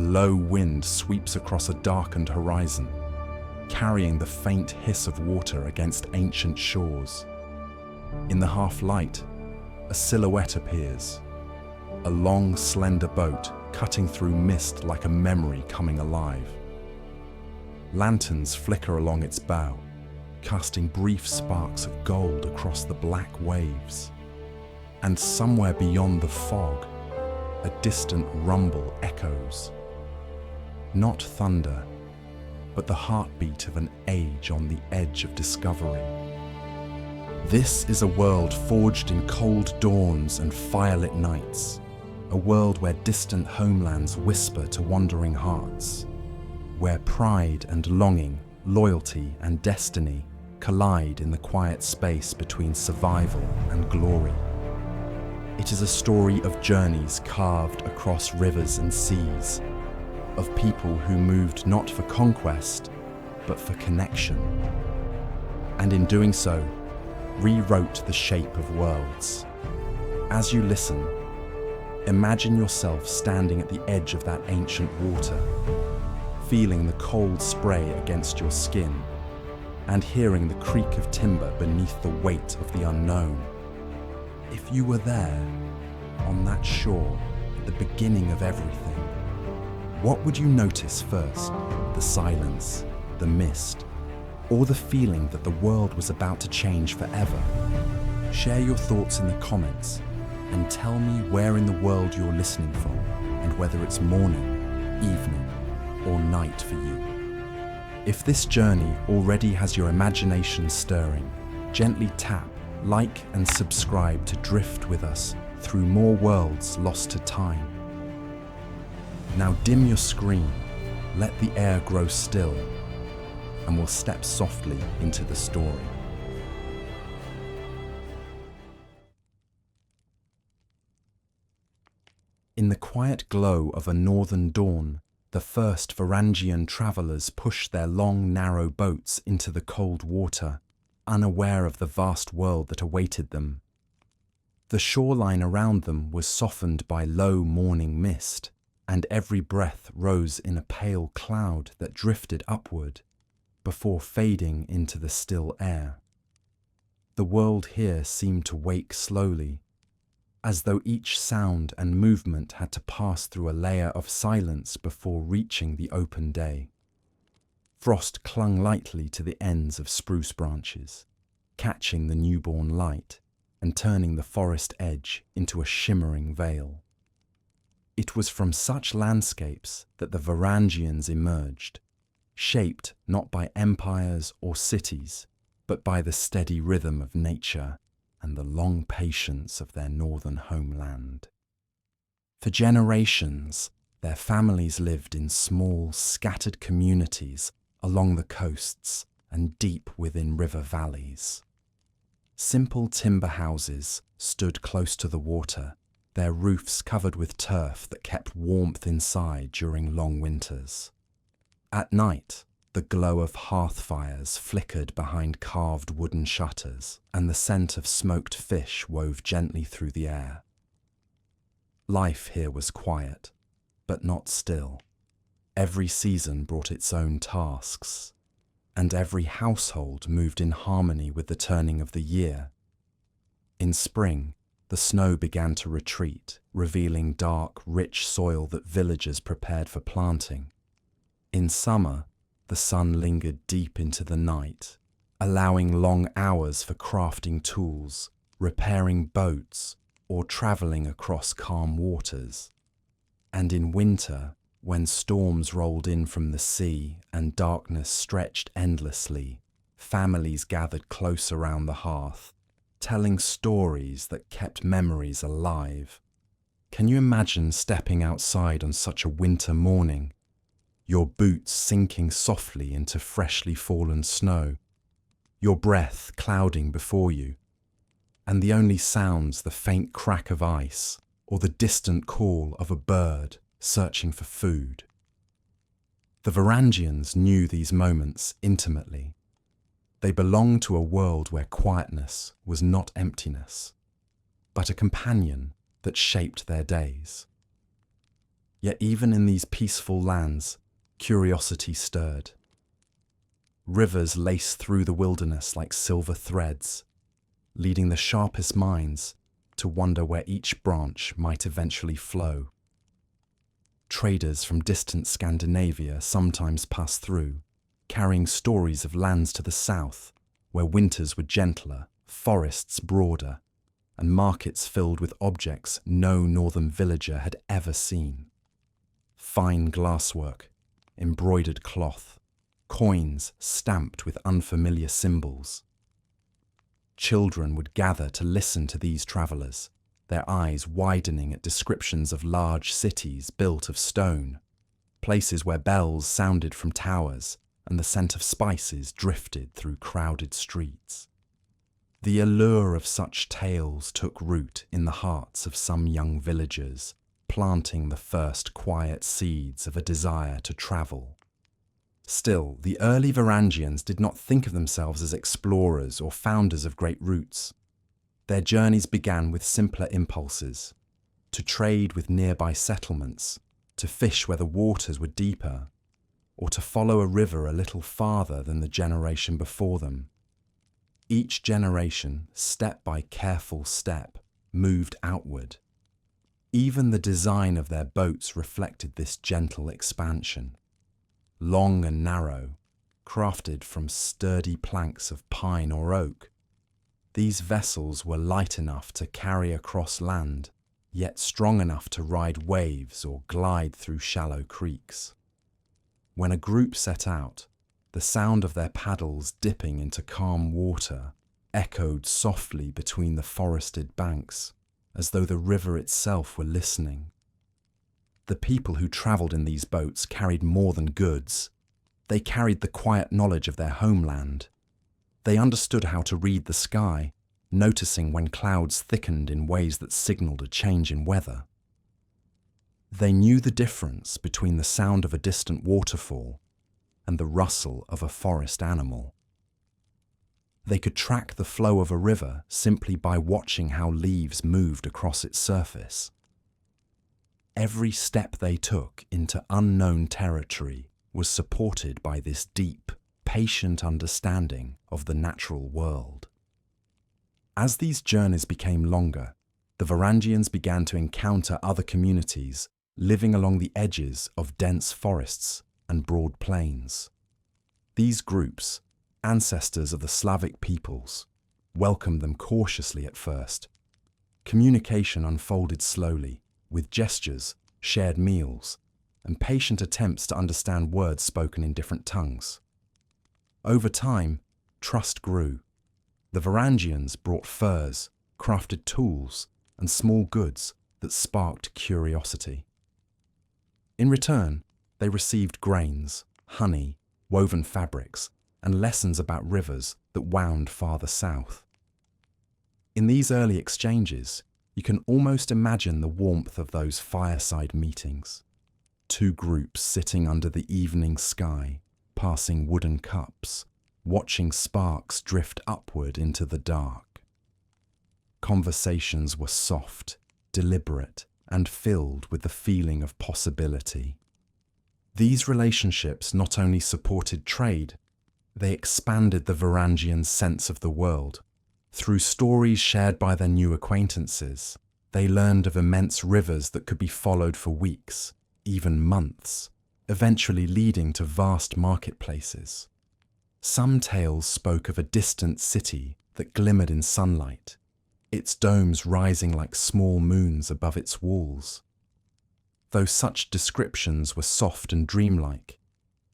low wind sweeps across a darkened horizon, carrying the faint hiss of water against ancient shores. In the half-light, a silhouette appears, a long, slender boat cutting through mist like a memory coming alive. Lanterns flicker along its bow, casting brief sparks of gold across the black waves. And somewhere beyond the fog, a distant rumble echoes. Not thunder, but the heartbeat of an age on the edge of discovery. This is a world forged in cold dawns and firelit nights, a world where distant homelands whisper to wandering hearts, where pride and longing, loyalty and destiny collide in the quiet space between survival and glory. It is a story of journeys carved across rivers and seas, of people who moved not for conquest, but for connection, and in doing so, rewrote the shape of worlds. As you listen, imagine yourself standing at the edge of that ancient water, feeling the cold spray against your skin, and hearing the creak of timber beneath the weight of the unknown. If you were there, on that shore, at the beginning of everything, what would you notice first? The silence, the mist, or the feeling that the world was about to change forever? Share your thoughts in the comments and tell me where in the world you're listening from and whether it's morning, evening, or night for you. If this journey already has your imagination stirring, gently tap like and subscribe to drift with us through more worlds lost to time. Now dim your screen, let the air grow still, and we'll step softly into the story. In the quiet glow of a northern dawn, the first Varangian travellers pushed their long, narrow boats into the cold water, unaware of the vast world that awaited them. The shoreline around them was softened by low morning mist, and every breath rose in a pale cloud that drifted upward, before fading into the still air. The world here seemed to wake slowly, as though each sound and movement had to pass through a layer of silence before reaching the open day. Frost clung lightly to the ends of spruce branches, catching the newborn light and turning the forest edge into a shimmering veil. It was from such landscapes that the Varangians emerged, shaped not by empires or cities, but by the steady rhythm of nature and the long patience of their northern homeland. For generations, their families lived in small, scattered communities along the coasts and deep within river valleys. Simple timber houses stood close to the water, their roofs covered with turf that kept warmth inside during long winters. At night, the glow of hearth fires flickered behind carved wooden shutters, and the scent of smoked fish wove gently through the air. Life here was quiet, but not still. Every season brought its own tasks, and every household moved in harmony with the turning of the year. In spring, the snow began to retreat, revealing dark, rich soil that villagers prepared for planting. In summer, the sun lingered deep into the night, allowing long hours for crafting tools, repairing boats, or travelling across calm waters. And in winter, when storms rolled in from the sea and darkness stretched endlessly, families gathered close around the hearth, telling stories that kept memories alive. Can you imagine stepping outside on such a winter morning, your boots sinking softly into freshly fallen snow, your breath clouding before you, and the only sounds the faint crack of ice or the distant call of a bird searching for food? The Varangians knew these moments intimately. They belonged to a world where quietness was not emptiness, but a companion that shaped their days. Yet even in these peaceful lands, curiosity stirred. Rivers laced through the wilderness like silver threads, leading the sharpest minds to wonder where each branch might eventually flow. Traders from distant Scandinavia sometimes passed through, carrying stories of lands to the south, where winters were gentler, forests broader, and markets filled with objects no northern villager had ever seen. Fine glasswork, embroidered cloth, coins stamped with unfamiliar symbols. Children would gather to listen to these travellers, their eyes widening at descriptions of large cities built of stone, places where bells sounded from towers and the scent of spices drifted through crowded streets. The allure of such tales took root in the hearts of some young villagers, planting the first quiet seeds of a desire to travel. Still, the early Varangians did not think of themselves as explorers or founders of great routes. Their journeys began with simpler impulses: to trade with nearby settlements, to fish where the waters were deeper, or to follow a river a little farther than the generation before them. Each generation, step by careful step, moved outward. Even the design of their boats reflected this gentle expansion. Long and narrow, crafted from sturdy planks of pine or oak, these vessels were light enough to carry across land, yet strong enough to ride waves or glide through shallow creeks. When a group set out, the sound of their paddles dipping into calm water echoed softly between the forested banks, as though the river itself were listening. The people who travelled in these boats carried more than goods. They carried the quiet knowledge of their homeland. They understood how to read the sky, noticing when clouds thickened in ways that signalled a change in weather. They knew the difference between the sound of a distant waterfall and the rustle of a forest animal. They could track the flow of a river simply by watching how leaves moved across its surface. Every step they took into unknown territory was supported by this deep, patient understanding of the natural world. As these journeys became longer, the Varangians began to encounter other communities living along the edges of dense forests and broad plains. These groups, ancestors of the Slavic peoples, welcomed them cautiously at first. Communication unfolded slowly, with gestures, shared meals, and patient attempts to understand words spoken in different tongues. Over time, trust grew. The Varangians brought furs, crafted tools, and small goods that sparked curiosity. In return, they received grains, honey, woven fabrics, and lessons about rivers that wound farther south. In these early exchanges, you can almost imagine the warmth of those fireside meetings. Two groups sitting under the evening sky, passing wooden cups, watching sparks drift upward into the dark. Conversations were soft, deliberate, and filled with the feeling of possibility. These relationships not only supported trade, they expanded the Varangians' sense of the world. Through stories shared by their new acquaintances, they learned of immense rivers that could be followed for weeks, even months, eventually leading to vast marketplaces. Some tales spoke of a distant city that glimmered in sunlight, its domes rising like small moons above its walls. Though such descriptions were soft and dreamlike,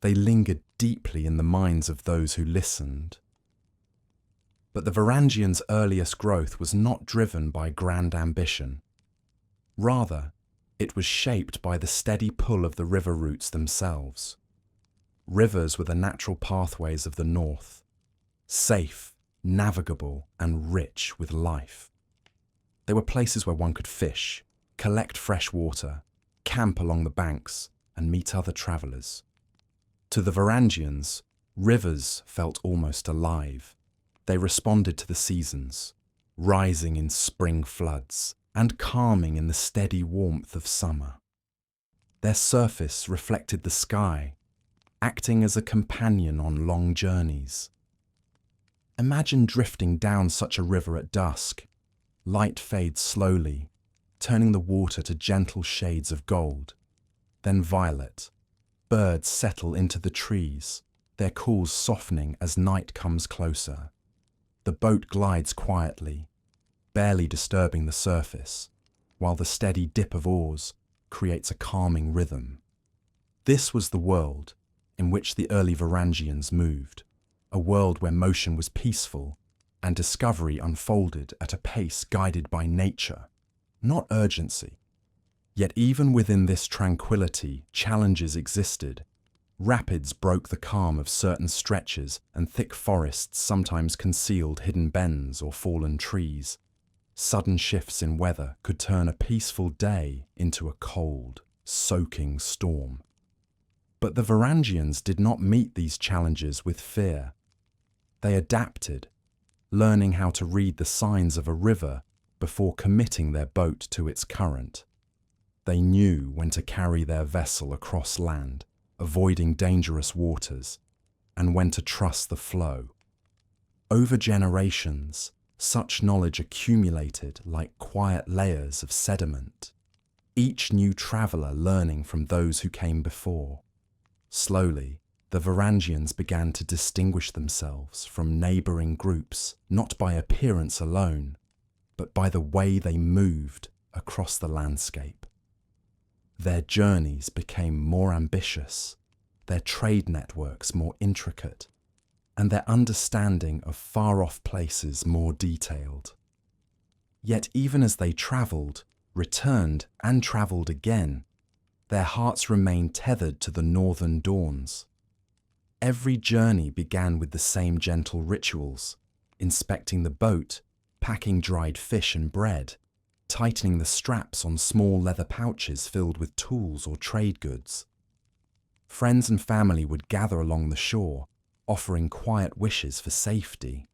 they lingered deeply in the minds of those who listened. But the Varangians' earliest growth was not driven by grand ambition. Rather, it was shaped by the steady pull of the river routes themselves. Rivers were the natural pathways of the north, safe, navigable, and rich with life. They were places where one could fish, collect fresh water, camp along the banks, and meet other travellers. To the Varangians, rivers felt almost alive. They responded to the seasons, rising in spring floods and calming in the steady warmth of summer. Their surface reflected the sky, acting as a companion on long journeys. Imagine drifting down such a river at dusk. Light fades slowly, turning the water to gentle shades of gold, then violet. Birds settle into the trees, their calls softening as night comes closer. The boat glides quietly, barely disturbing the surface, while the steady dip of oars creates a calming rhythm. This was the world in which the early Varangians moved, a world where motion was peaceful and discovery unfolded at a pace guided by nature, not urgency. Yet even within this tranquility, challenges existed. Rapids broke the calm of certain stretches, and thick forests sometimes concealed hidden bends or fallen trees. Sudden shifts in weather could turn a peaceful day into a cold, soaking storm. But the Varangians did not meet these challenges with fear. They adapted, learning how to read the signs of a river before committing their boat to its current. They knew when to carry their vessel across land, avoiding dangerous waters, and when to trust the flow. Over generations, such knowledge accumulated like quiet layers of sediment, each new traveller learning from those who came before. Slowly, the Varangians began to distinguish themselves from neighbouring groups, not by appearance alone, but by the way they moved across the landscape. Their journeys became more ambitious, their trade networks more intricate, and their understanding of far-off places more detailed. Yet even as they travelled, returned and travelled again, their hearts remained tethered to the northern dawns. Every journey began with the same gentle rituals: inspecting the boat, packing dried fish and bread, tightening the straps on small leather pouches filled with tools or trade goods. Friends and family would gather along the shore, offering quiet wishes for safety.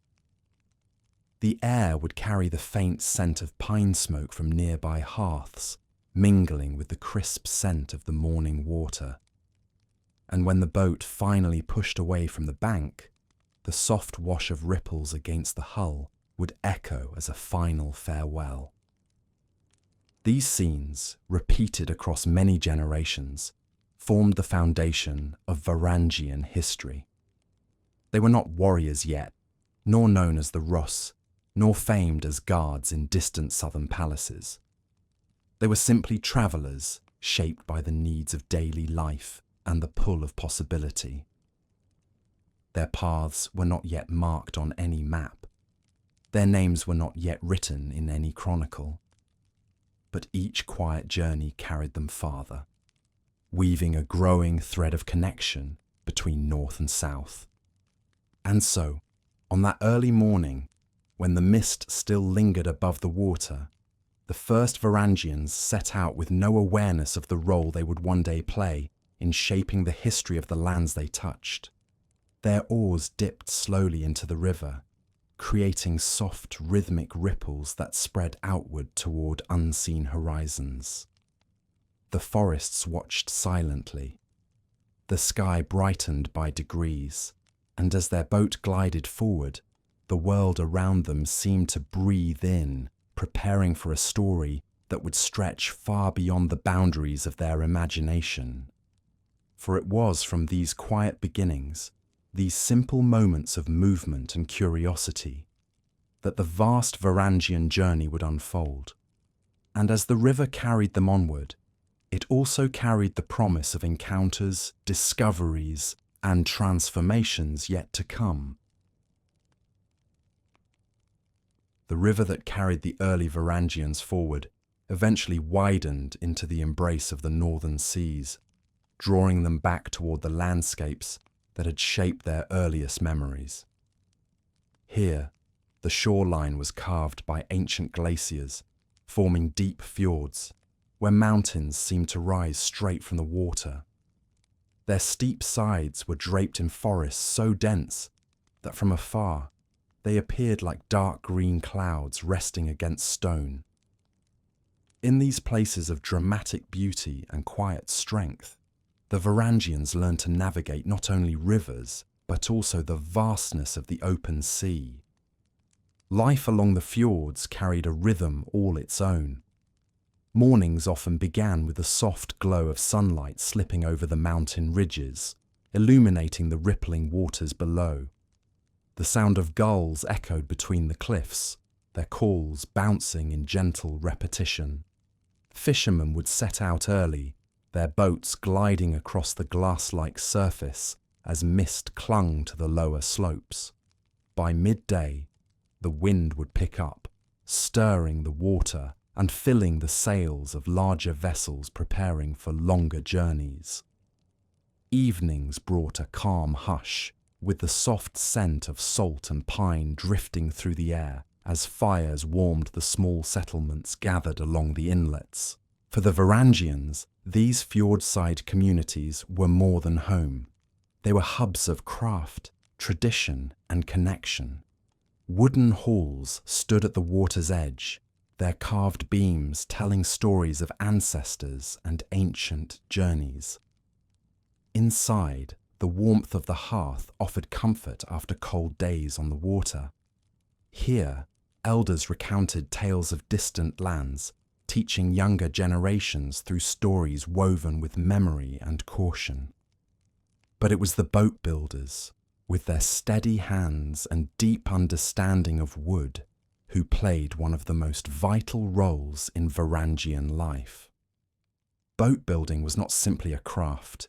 The air would carry the faint scent of pine smoke from nearby hearths, mingling with the crisp scent of the morning water. And when the boat finally pushed away from the bank, the soft wash of ripples against the hull would echo as a final farewell. These scenes, repeated across many generations, formed the foundation of Varangian history. They were not warriors yet, nor known as the Rus, nor famed as guards in distant southern palaces. They were simply travellers shaped by the needs of daily life and the pull of possibility. Their paths were not yet marked on any map. Their names were not yet written in any chronicle. But each quiet journey carried them farther, weaving a growing thread of connection between north and south. And so, on that early morning, when the mist still lingered above the water, the first Varangians set out with no awareness of the role they would one day play in shaping the history of the lands they touched. Their oars dipped slowly into the river, creating soft, rhythmic ripples that spread outward toward unseen horizons. The forests watched silently. The sky brightened by degrees, and as their boat glided forward, the world around them seemed to breathe in, preparing for a story that would stretch far beyond the boundaries of their imagination. For it was from these quiet beginnings, these simple moments of movement and curiosity, that the vast Varangian journey would unfold. And as the river carried them onward, it also carried the promise of encounters, discoveries, and transformations yet to come. The river that carried the early Varangians forward eventually widened into the embrace of the northern seas, drawing them back toward the landscapes that had shaped their earliest memories. Here, the shoreline was carved by ancient glaciers, forming deep fjords, where mountains seemed to rise straight from the water. Their steep sides were draped in forests so dense that from afar they appeared like dark green clouds resting against stone. In these places of dramatic beauty and quiet strength, the Varangians learned to navigate not only rivers, but also the vastness of the open sea. Life along the fjords carried a rhythm all its own. Mornings often began with a soft glow of sunlight slipping over the mountain ridges, illuminating the rippling waters below. The sound of gulls echoed between the cliffs, their calls bouncing in gentle repetition. Fishermen would set out early, their boats gliding across the glass-like surface as mist clung to the lower slopes. By midday, the wind would pick up, stirring the water and filling the sails of larger vessels preparing for longer journeys. Evenings brought a calm hush, with the soft scent of salt and pine drifting through the air as fires warmed the small settlements gathered along the inlets. For the Varangians, these fjordside communities were more than home. They were hubs of craft, tradition, and connection. Wooden halls stood at the water's edge, their carved beams telling stories of ancestors and ancient journeys. Inside, the warmth of the hearth offered comfort after cold days on the water. Here, elders recounted tales of distant lands, teaching younger generations through stories woven with memory and caution. But it was the boatbuilders, with their steady hands and deep understanding of wood, who played one of the most vital roles in Varangian life. Boat building was not simply a craft,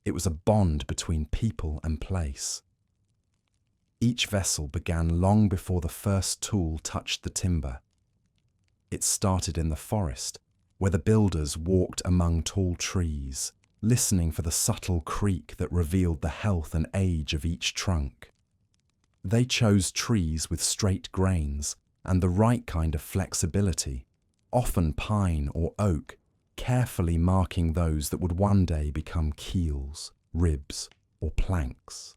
it was a bond between people and place. Each vessel began long before the first tool touched the timber. It started in the forest, where the builders walked among tall trees, listening for the subtle creak that revealed the health and age of each trunk. They chose trees with straight grains and the right kind of flexibility, often pine or oak, carefully marking those that would one day become keels, ribs, or planks.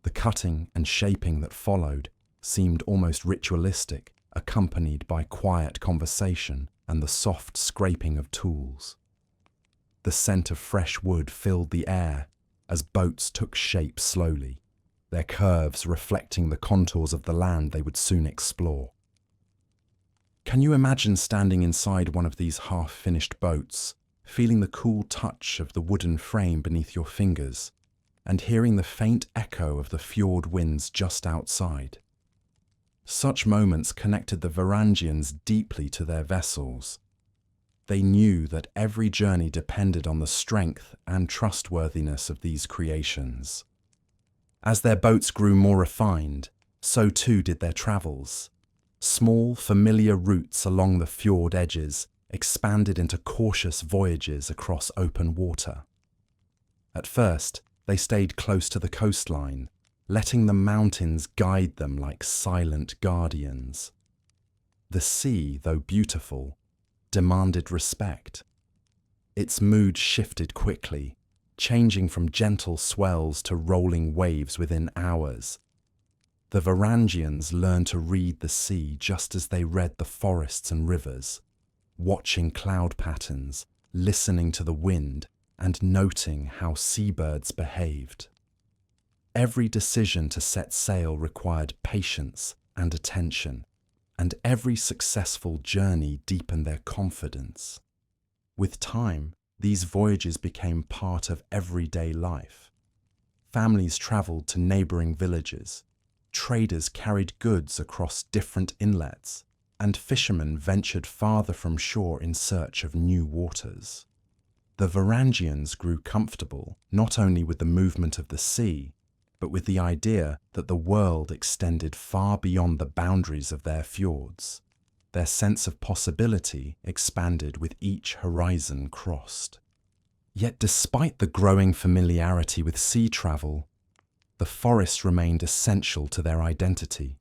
The cutting and shaping that followed seemed almost ritualistic, accompanied by quiet conversation and the soft scraping of tools. The scent of fresh wood filled the air as boats took shape slowly, their curves reflecting the contours of the land they would soon explore. Can you imagine standing inside one of these half-finished boats, feeling the cool touch of the wooden frame beneath your fingers, and hearing the faint echo of the fjord winds just outside? Such moments connected the Varangians deeply to their vessels. They knew that every journey depended on the strength and trustworthiness of these creations. As their boats grew more refined, so too did their travels. Small, familiar routes along the fjord edges expanded into cautious voyages across open water. At first, they stayed close to the coastline, letting the mountains guide them like silent guardians. The sea, though beautiful, demanded respect. Its mood shifted quickly, changing from gentle swells to rolling waves within hours. The Varangians learned to read the sea just as they read the forests and rivers, watching cloud patterns, listening to the wind, and noting how seabirds behaved. Every decision to set sail required patience and attention, and every successful journey deepened their confidence. With time, these voyages became part of everyday life. Families travelled to neighbouring villages, traders carried goods across different inlets, and fishermen ventured farther from shore in search of new waters. The Varangians grew comfortable not only with the movement of the sea, but with the idea that the world extended far beyond the boundaries of their fjords. Their sense of possibility expanded with each horizon crossed. Yet despite the growing familiarity with sea travel, the forest remained essential to their identity.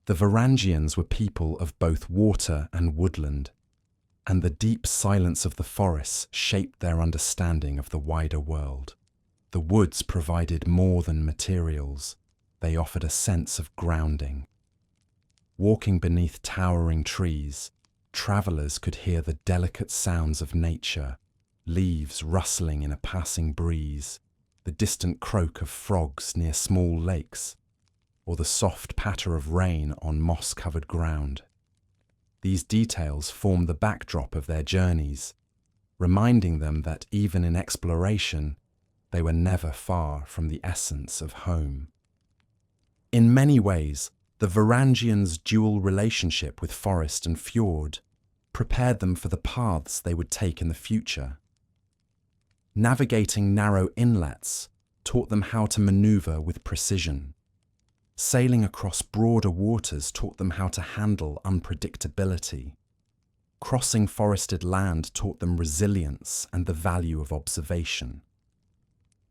The Varangians were people of both water and woodland, and the deep silence of the forests shaped their understanding of the wider world. The woods provided more than materials, they offered a sense of grounding. Walking beneath towering trees, Travellers could hear the delicate sounds of nature, leaves rustling in a passing breeze, the distant croak of frogs near small lakes, or the soft patter of rain on moss-covered ground. These details form the backdrop of their journeys, reminding them that even in exploration, they were never far from the essence of home. In many ways, the Varangians' dual relationship with forest and fjord prepared them for the paths they would take in the future. Navigating narrow inlets taught them how to maneuver with precision. Sailing across broader waters taught them how to handle unpredictability. Crossing forested land taught them resilience and the value of observation.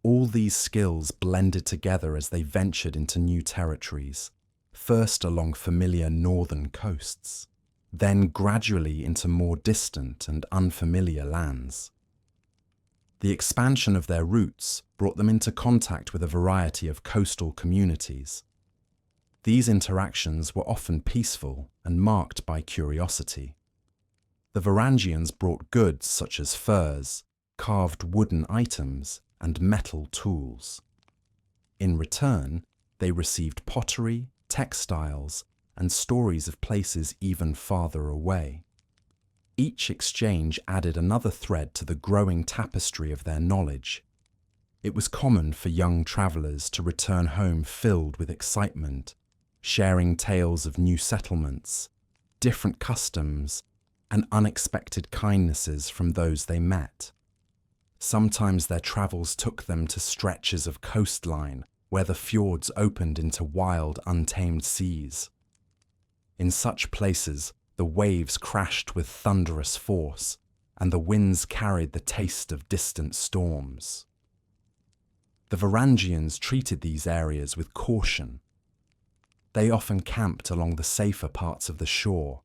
All these skills blended together as they ventured into new territories, first along familiar northern coasts, then gradually into more distant and unfamiliar lands. The expansion of their routes brought them into contact with a variety of coastal communities. These interactions were often peaceful and marked by curiosity. The Varangians brought goods such as furs, carved wooden items, and metal tools. In return, they received pottery, textiles, and stories of places even farther away. Each exchange added another thread to the growing tapestry of their knowledge. It was common for young travellers to return home filled with excitement, sharing tales of new settlements, different customs, and unexpected kindnesses from those they met. Sometimes their travels took them to stretches of coastline where the fjords opened into wild, untamed seas. In such places, the waves crashed with thunderous force, and the winds carried the taste of distant storms. The Varangians treated these areas with caution. They often camped along the safer parts of the shore,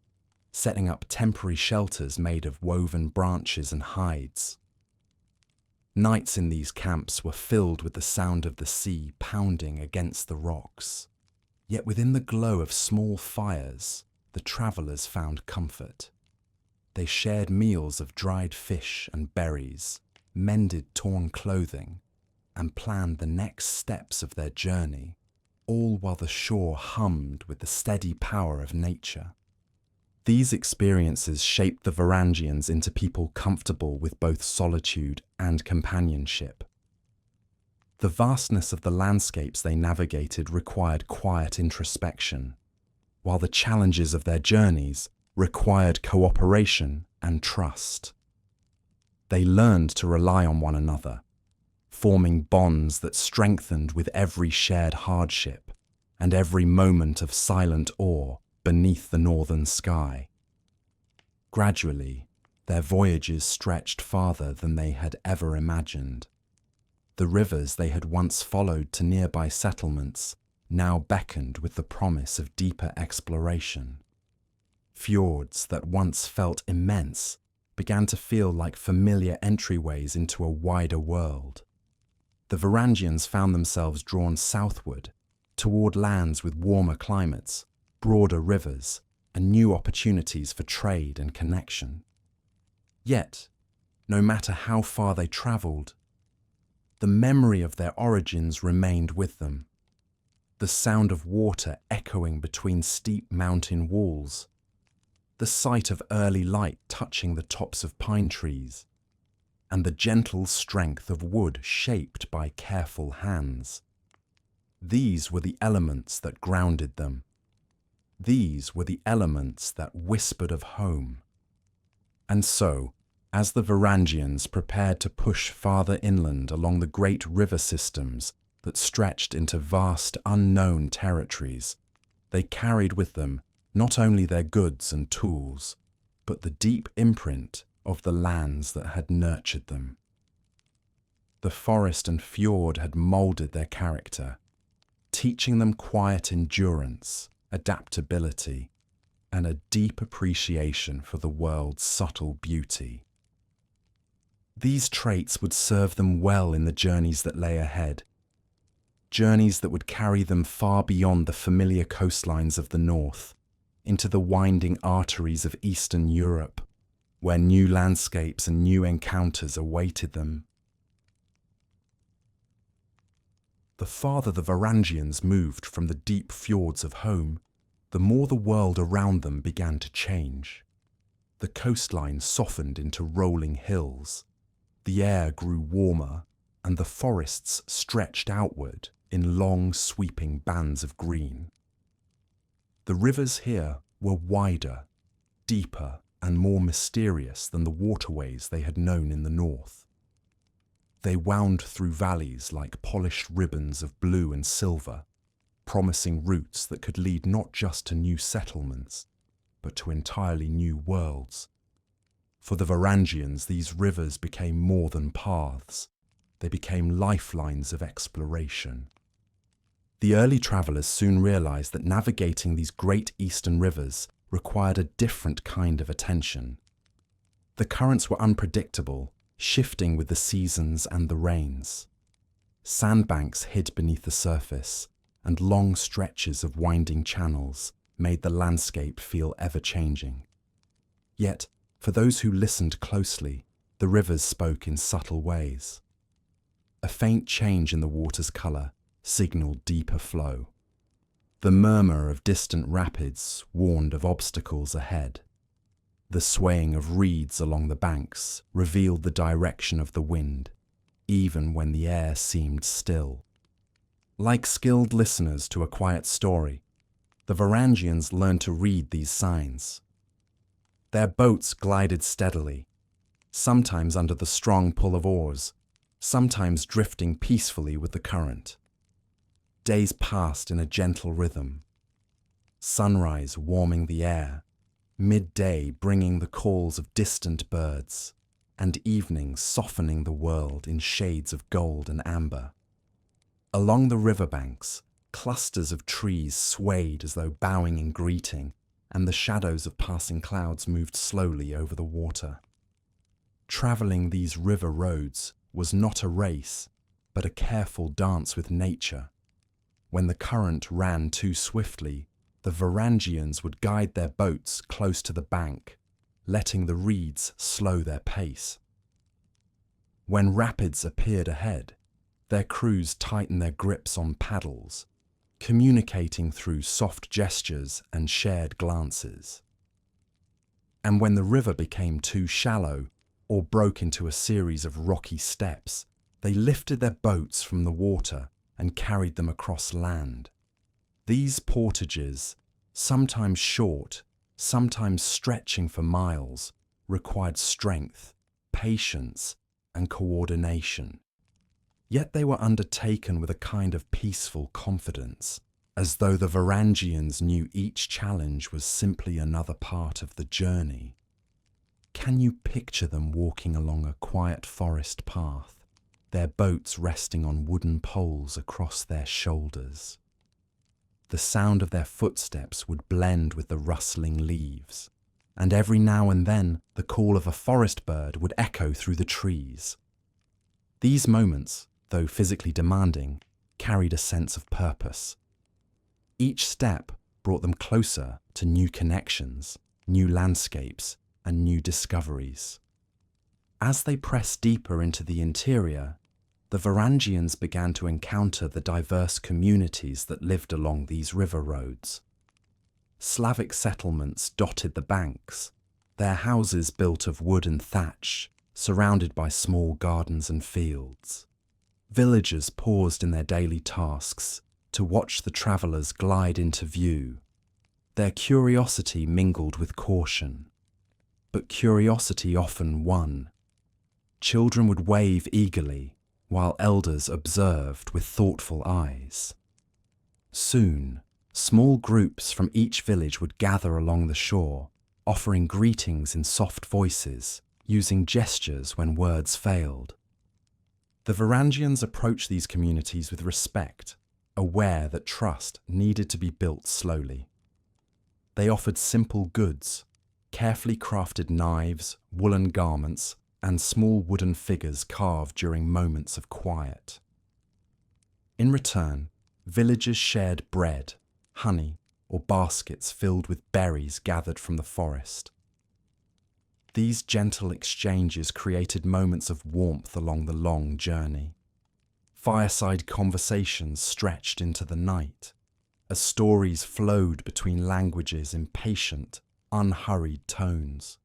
setting up temporary shelters made of woven branches and hides. Nights in these camps were filled with the sound of the sea pounding against the rocks. Yet within the glow of small fires, the travellers found comfort. They shared meals of dried fish and berries, mended torn clothing, and planned the next steps of their journey, all while the shore hummed with the steady power of nature. These experiences shaped the Varangians into people comfortable with both solitude and companionship. The vastness of the landscapes they navigated required quiet introspection, while the challenges of their journeys required cooperation and trust. They learned to rely on one another, forming bonds that strengthened with every shared hardship and every moment of silent awe beneath the northern sky. Gradually, their voyages stretched farther than they had ever imagined. The rivers they had once followed to nearby settlements now beckoned with the promise of deeper exploration. Fjords that once felt immense began to feel like familiar entryways into a wider world. The Varangians found themselves drawn southward, toward lands with warmer climates, broader rivers, and new opportunities for trade and connection. Yet, no matter how far they travelled, the memory of their origins remained with them. The sound of water echoing between steep mountain walls, the sight of early light touching the tops of pine trees, and the gentle strength of wood shaped by careful hands. These were the elements that grounded them. These were the elements that whispered of home. And so, as the Varangians prepared to push farther inland along the great river systems that stretched into vast unknown territories, they carried with them not only their goods and tools, but the deep imprint of the lands that had nurtured them. The forest and fjord had moulded their character, teaching them quiet endurance, adaptability, and a deep appreciation for the world's subtle beauty. These traits would serve them well in the journeys that lay ahead, journeys that would carry them far beyond the familiar coastlines of the north, into the winding arteries of Eastern Europe, where new landscapes and new encounters awaited them. The farther the Varangians moved from the deep fjords of home, the more the world around them began to change. The coastline softened into rolling hills, the air grew warmer, and the forests stretched outward in long, sweeping bands of green. The rivers here were wider, deeper, and more mysterious than the waterways they had known in the north. They wound through valleys like polished ribbons of blue and silver, promising routes that could lead not just to new settlements, but to entirely new worlds. For the Varangians, these rivers became more than paths. They became lifelines of exploration. The early travellers soon realised that navigating these great eastern rivers required a different kind of attention. The currents were unpredictable, shifting with the seasons and the rains. Sandbanks hid beneath the surface, and long stretches of winding channels made the landscape feel ever-changing. Yet, for those who listened closely, the rivers spoke in subtle ways. A faint change in the water's colour signalled deeper flow. The murmur of distant rapids warned of obstacles ahead. The swaying of reeds along the banks revealed the direction of the wind, even when the air seemed still. Like skilled listeners to a quiet story, the Varangians learned to read these signs. Their boats glided steadily, sometimes under the strong pull of oars, sometimes drifting peacefully with the current. Days passed in a gentle rhythm, sunrise warming the air, midday bringing the calls of distant birds, and evening softening the world in shades of gold and amber. Along the riverbanks, clusters of trees swayed as though bowing in greeting, and the shadows of passing clouds moved slowly over the water. Travelling these river roads was not a race, but a careful dance with nature. When the current ran too swiftly, the Varangians would guide their boats close to the bank, letting the reeds slow their pace. When rapids appeared ahead, their crews tightened their grips on paddles, communicating through soft gestures and shared glances. And when the river became too shallow or broke into a series of rocky steps, they lifted their boats from the water and carried them across land. These portages, sometimes short, sometimes stretching for miles, required strength, patience, and coordination. Yet they were undertaken with a kind of peaceful confidence, as though the Varangians knew each challenge was simply another part of the journey. Can you picture them walking along a quiet forest path, their boats resting on wooden poles across their shoulders? The sound of their footsteps would blend with the rustling leaves, and every now and then the call of a forest bird would echo through the trees. These moments, though physically demanding, carried a sense of purpose. Each step brought them closer to new connections, new landscapes, and new discoveries. As they pressed deeper into the interior, the Varangians began to encounter the diverse communities that lived along these river roads. Slavic settlements dotted the banks, their houses built of wood and thatch, surrounded by small gardens and fields. Villagers paused in their daily tasks to watch the travellers glide into view. Their curiosity mingled with caution, but curiosity often won. Children would wave eagerly, while elders observed with thoughtful eyes. Soon, small groups from each village would gather along the shore, offering greetings in soft voices, using gestures when words failed. The Varangians approached these communities with respect, aware that trust needed to be built slowly. They offered simple goods, carefully crafted knives, woolen garments, and small wooden figures carved during moments of quiet. In return, villagers shared bread, honey, or baskets filled with berries gathered from the forest. These gentle exchanges created moments of warmth along the long journey. Fireside conversations stretched into the night, as stories flowed between languages in patient, unhurried tones.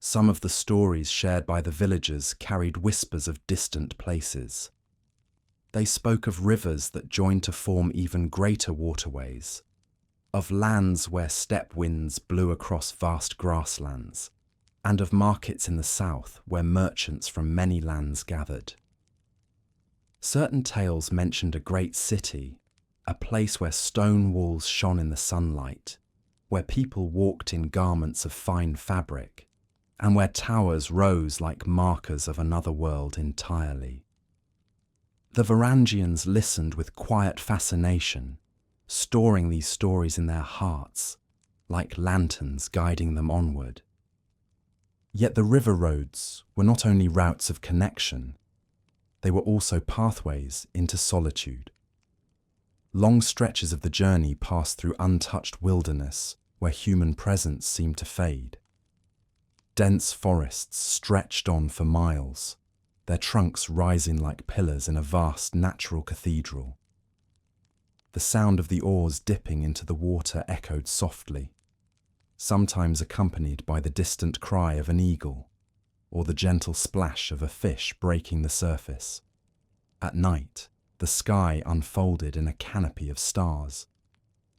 Some of the stories shared by the villagers carried whispers of distant places. They spoke of rivers that joined to form even greater waterways, of lands where steppe winds blew across vast grasslands, and of markets in the south where merchants from many lands gathered. Certain tales mentioned a great city, a place where stone walls shone in the sunlight, where people walked in garments of fine fabric, and where towers rose like markers of another world entirely. The Varangians listened with quiet fascination, storing these stories in their hearts, like lanterns guiding them onward. Yet the river roads were not only routes of connection, they were also pathways into solitude. Long stretches of the journey passed through untouched wilderness where human presence seemed to fade. Dense forests stretched on for miles, their trunks rising like pillars in a vast natural cathedral. The sound of the oars dipping into the water echoed softly, sometimes accompanied by the distant cry of an eagle or the gentle splash of a fish breaking the surface. At night, the sky unfolded in a canopy of stars,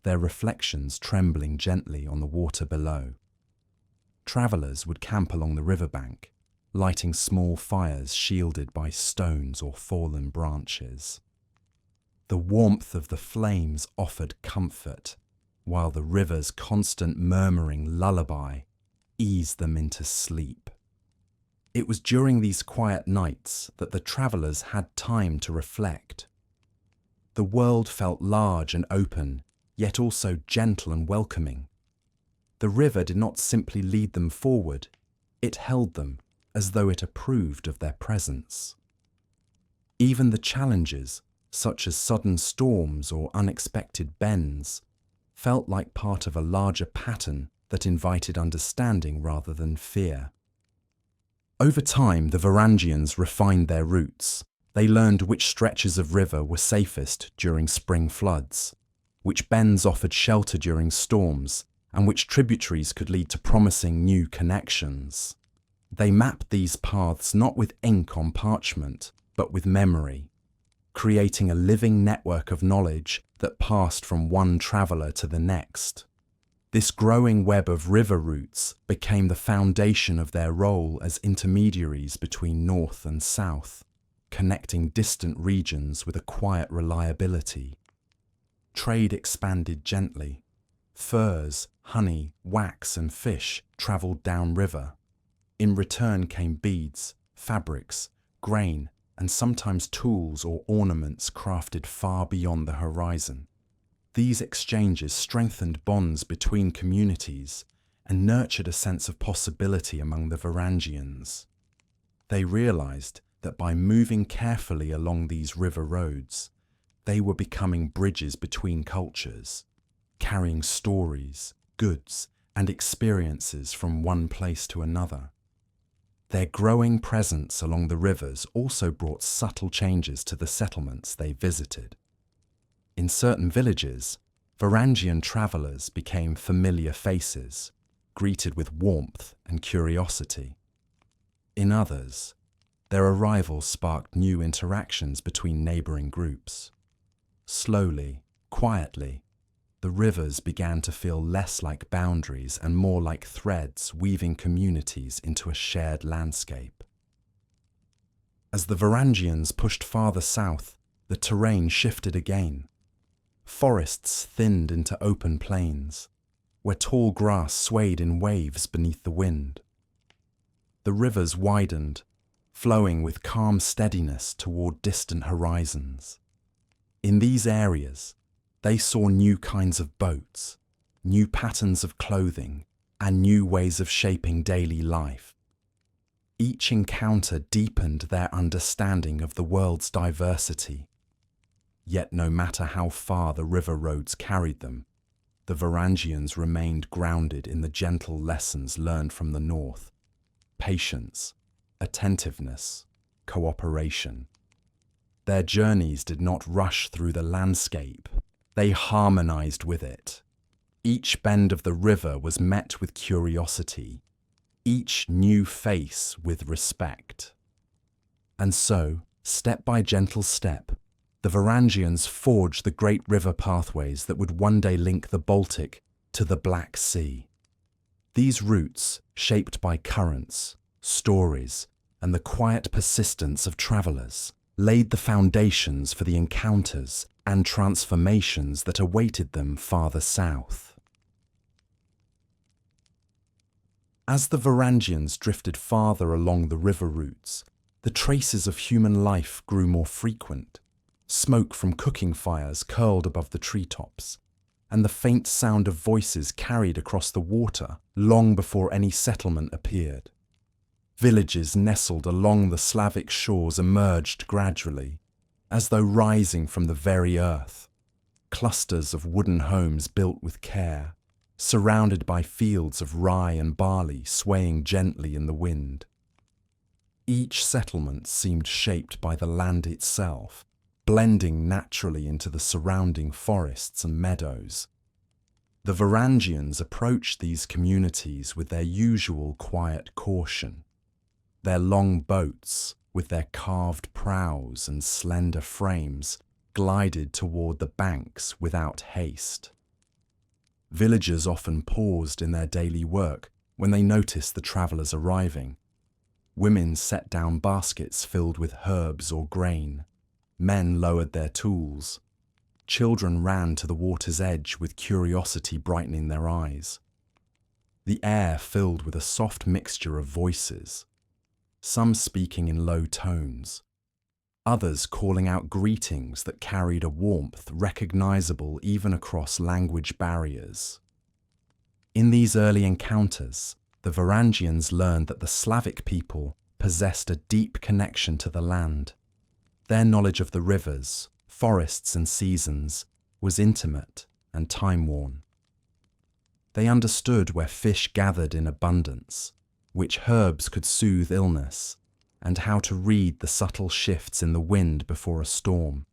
their reflections trembling gently on the water below. Travellers would camp along the riverbank, lighting small fires shielded by stones or fallen branches. The warmth of the flames offered comfort, while the river's constant murmuring lullaby eased them into sleep. It was during these quiet nights that the travellers had time to reflect. The world felt large and open, yet also gentle and welcoming. The river did not simply lead them forward, it held them as though it approved of their presence. Even the challenges, such as sudden storms or unexpected bends, felt like part of a larger pattern that invited understanding rather than fear. Over time, the Varangians refined their routes. They learned which stretches of river were safest during spring floods, which bends offered shelter during storms, and which tributaries could lead to promising new connections. They mapped these paths not with ink on parchment, but with memory, creating a living network of knowledge that passed from one traveller to the next. This growing web of river routes became the foundation of their role as intermediaries between north and south, connecting distant regions with a quiet reliability. Trade expanded gently. Furs, honey, wax and fish travelled downriver. In return came beads, fabrics, grain, and sometimes tools or ornaments crafted far beyond the horizon. These exchanges strengthened bonds between communities and nurtured a sense of possibility among the Varangians. They realized that by moving carefully along these river roads, they were becoming bridges between cultures, carrying stories, goods, and experiences from one place to another. Their growing presence along the rivers also brought subtle changes to the settlements they visited. In certain villages, Varangian travellers became familiar faces, greeted with warmth and curiosity. In others, their arrival sparked new interactions between neighbouring groups. Slowly, quietly, the rivers began to feel less like boundaries and more like threads weaving communities into a shared landscape. As the Varangians pushed farther south, the terrain shifted again. Forests thinned into open plains, where tall grass swayed in waves beneath the wind. The rivers widened, flowing with calm steadiness toward distant horizons. In these areas, they saw new kinds of boats, new patterns of clothing, and new ways of shaping daily life. Each encounter deepened their understanding of the world's diversity. Yet no matter how far the river roads carried them, the Varangians remained grounded in the gentle lessons learned from the north: patience, attentiveness, cooperation. Their journeys did not rush through the landscape, they harmonized with it. Each bend of the river was met with curiosity, each new face with respect. And so, step by gentle step, the Varangians forged the great river pathways that would one day link the Baltic to the Black Sea. These routes, shaped by currents, stories, and the quiet persistence of travelers, laid the foundations for the encounters and transformations that awaited them farther south. As the Varangians drifted farther along the river routes, the traces of human life grew more frequent. Smoke from cooking fires curled above the treetops, and the faint sound of voices carried across the water long before any settlement appeared. Villages nestled along the Slavic shores emerged gradually, as though rising from the very earth. Clusters of wooden homes built with care, surrounded by fields of rye and barley swaying gently in the wind. Each settlement seemed shaped by the land itself, blending naturally into the surrounding forests and meadows. The Varangians approached these communities with their usual quiet caution. Their long boats, with their carved prows and slender frames, glided toward the banks without haste. Villagers often paused in their daily work when they noticed the travellers arriving. Women set down baskets filled with herbs or grain. Men lowered their tools. Children ran to the water's edge with curiosity brightening their eyes. The air filled with a soft mixture of voices, some speaking in low tones, others calling out greetings that carried a warmth recognizable even across language barriers. In these early encounters, the Varangians learned that the Slavic people possessed a deep connection to the land. Their knowledge of the rivers, forests and seasons was intimate and time-worn. They understood where fish gathered in abundance, which herbs could soothe illness, and how to read the subtle shifts in the wind before a storm.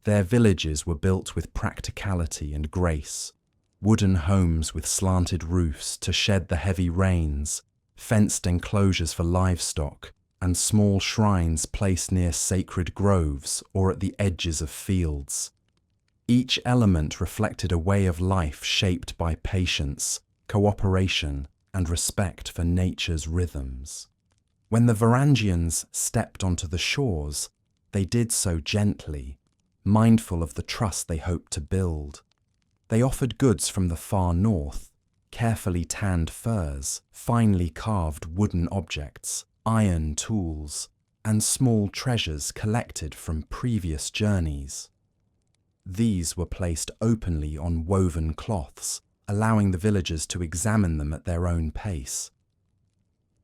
Their villages were built with practicality and grace, wooden homes with slanted roofs to shed the heavy rains, fenced enclosures for livestock, and small shrines placed near sacred groves or at the edges of fields. Each element reflected a way of life shaped by patience, cooperation, and respect for nature's rhythms. When the Varangians stepped onto the shores, they did so gently, mindful of the trust they hoped to build. They offered goods from the far north, carefully tanned furs, finely carved wooden objects, iron tools, and small treasures collected from previous journeys. These were placed openly on woven cloths, allowing the villagers to examine them at their own pace.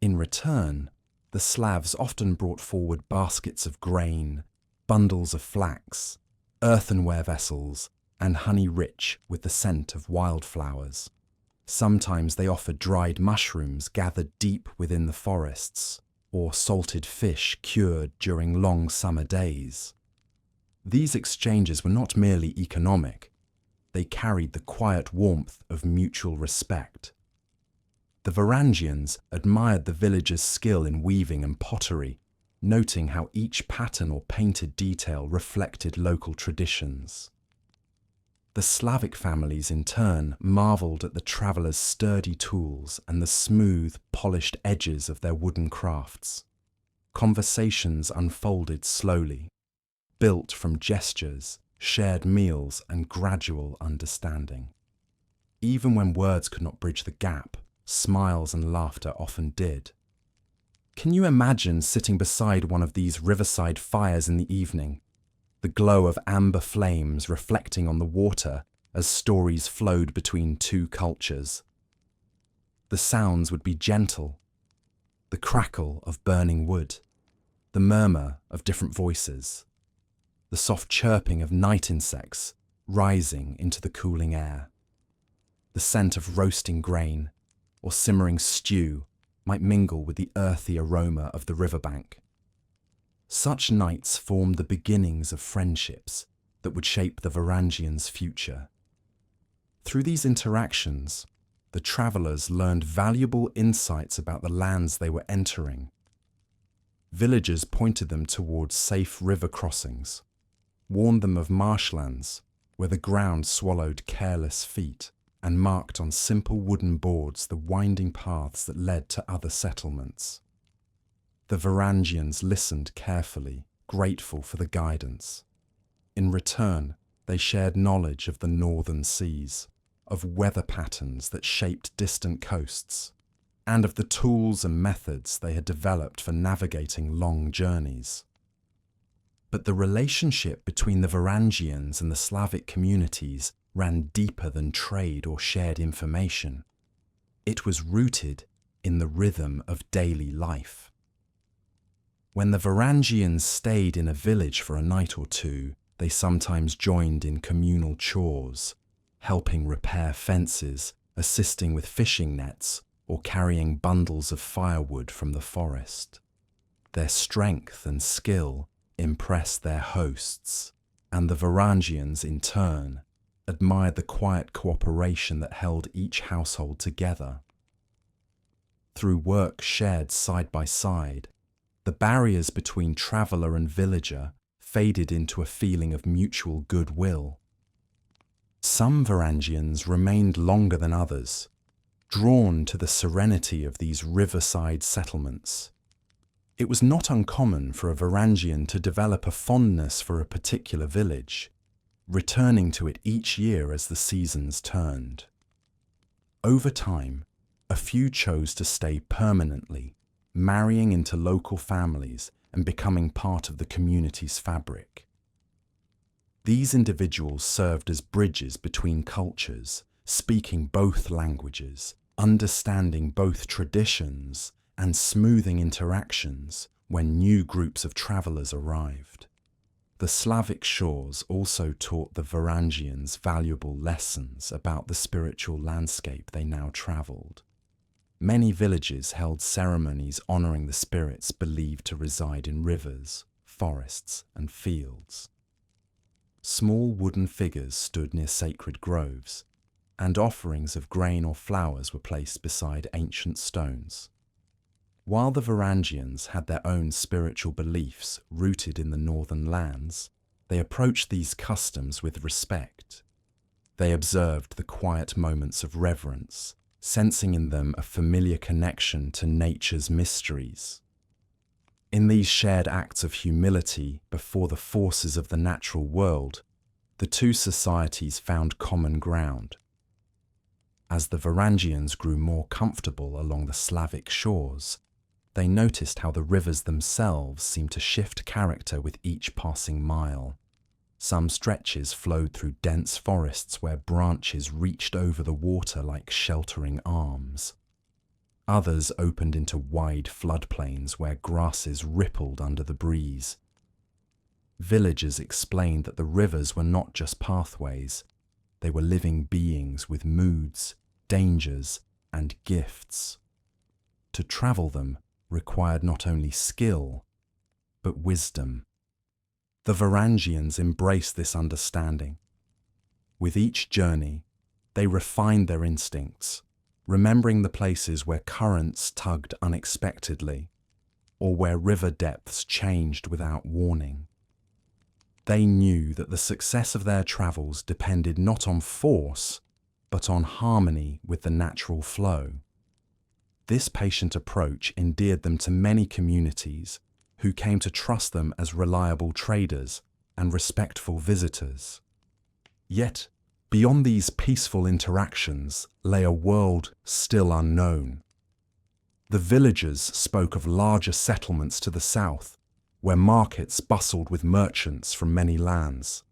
In return, the Slavs often brought forward baskets of grain, bundles of flax, earthenware vessels, and honey rich with the scent of wildflowers. Sometimes they offered dried mushrooms gathered deep within the forests, or salted fish cured during long summer days. These exchanges were not merely economic, they carried the quiet warmth of mutual respect. The Varangians admired the villagers' skill in weaving and pottery, noting how each pattern or painted detail reflected local traditions. The Slavic families, in turn, marvelled at the travellers' sturdy tools and the smooth, polished edges of their wooden crafts. Conversations unfolded slowly, built from gestures, shared meals, and gradual understanding. Even when words could not bridge the gap, smiles and laughter often did. Can you imagine sitting beside one of these riverside fires in the evening, the glow of amber flames reflecting on the water as stories flowed between two cultures? The sounds would be gentle, the crackle of burning wood, the murmur of different voices, the soft chirping of night insects rising into the cooling air. The scent of roasting grain or simmering stew might mingle with the earthy aroma of the riverbank. Such nights formed the beginnings of friendships that would shape the Varangians' future. Through these interactions, the travellers learned valuable insights about the lands they were entering. Villagers pointed them towards safe river crossings, warned them of marshlands where the ground swallowed careless feet, and marked on simple wooden boards the winding paths that led to other settlements. The Varangians listened carefully, grateful for the guidance. In return, they shared knowledge of the northern seas, of weather patterns that shaped distant coasts, and of the tools and methods they had developed for navigating long journeys. But the relationship between the Varangians and the Slavic communities ran deeper than trade or shared information. It was rooted in the rhythm of daily life. When the Varangians stayed in a village for a night or two, they sometimes joined in communal chores, helping repair fences, assisting with fishing nets, or carrying bundles of firewood from the forest. Their strength and skill impressed their hosts, and the Varangians, in turn, admired the quiet cooperation that held each household together. Through work shared side by side, the barriers between traveller and villager faded into a feeling of mutual goodwill. Some Varangians remained longer than others, drawn to the serenity of these riverside settlements. It was not uncommon for a Varangian to develop a fondness for a particular village, returning to it each year as the seasons turned. Over time, a few chose to stay permanently, marrying into local families and becoming part of the community's fabric. These individuals served as bridges between cultures, speaking both languages, understanding both traditions, and smoothing interactions when new groups of travellers arrived. The Slavic shores also taught the Varangians valuable lessons about the spiritual landscape they now travelled. Many villages held ceremonies honouring the spirits believed to reside in rivers, forests, and fields. Small wooden figures stood near sacred groves, and offerings of grain or flowers were placed beside ancient stones. While the Varangians had their own spiritual beliefs rooted in the northern lands, they approached these customs with respect. They observed the quiet moments of reverence, sensing in them a familiar connection to nature's mysteries. In these shared acts of humility before the forces of the natural world, the two societies found common ground. As the Varangians grew more comfortable along the Slavic shores, they noticed how the rivers themselves seemed to shift character with each passing mile. Some stretches flowed through dense forests where branches reached over the water like sheltering arms. Others opened into wide floodplains where grasses rippled under the breeze. Villagers explained that the rivers were not just pathways, they were living beings with moods, dangers, and gifts. To travel them required not only skill, but wisdom. The Varangians embraced this understanding. With each journey, they refined their instincts, remembering the places where currents tugged unexpectedly, or where river depths changed without warning. They knew that the success of their travels depended not on force, but on harmony with the natural flow. This patient approach endeared them to many communities who came to trust them as reliable traders and respectful visitors. Yet, beyond these peaceful interactions lay a world still unknown. The villagers spoke of larger settlements to the south, where markets bustled with merchants from many lands.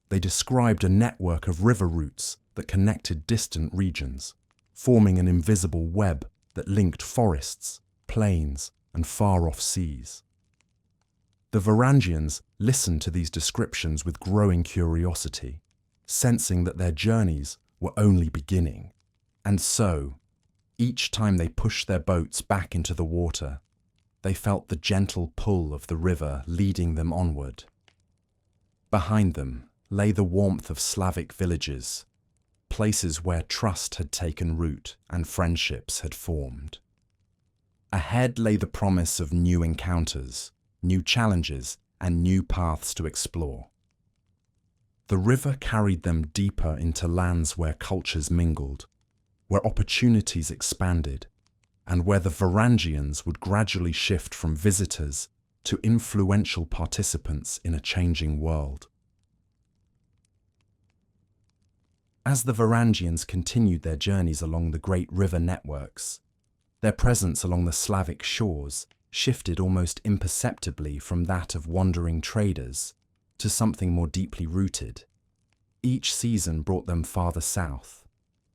They described a network of river routes that connected distant regions, forming an invisible web that linked forests, plains, and far-off seas. The Varangians listened to these descriptions with growing curiosity, sensing that their journeys were only beginning, and so, each time they pushed their boats back into the water, they felt the gentle pull of the river leading them onward. Behind them lay the warmth of Slavic villages, places where trust had taken root and friendships had formed. Ahead lay the promise of new encounters, new challenges, and new paths to explore. The river carried them deeper into lands where cultures mingled, where opportunities expanded, and where the Varangians would gradually shift from visitors to influential participants in a changing world. As the Varangians continued their journeys along the great river networks, their presence along the Slavic shores shifted almost imperceptibly from that of wandering traders to something more deeply rooted. Each season brought them farther south,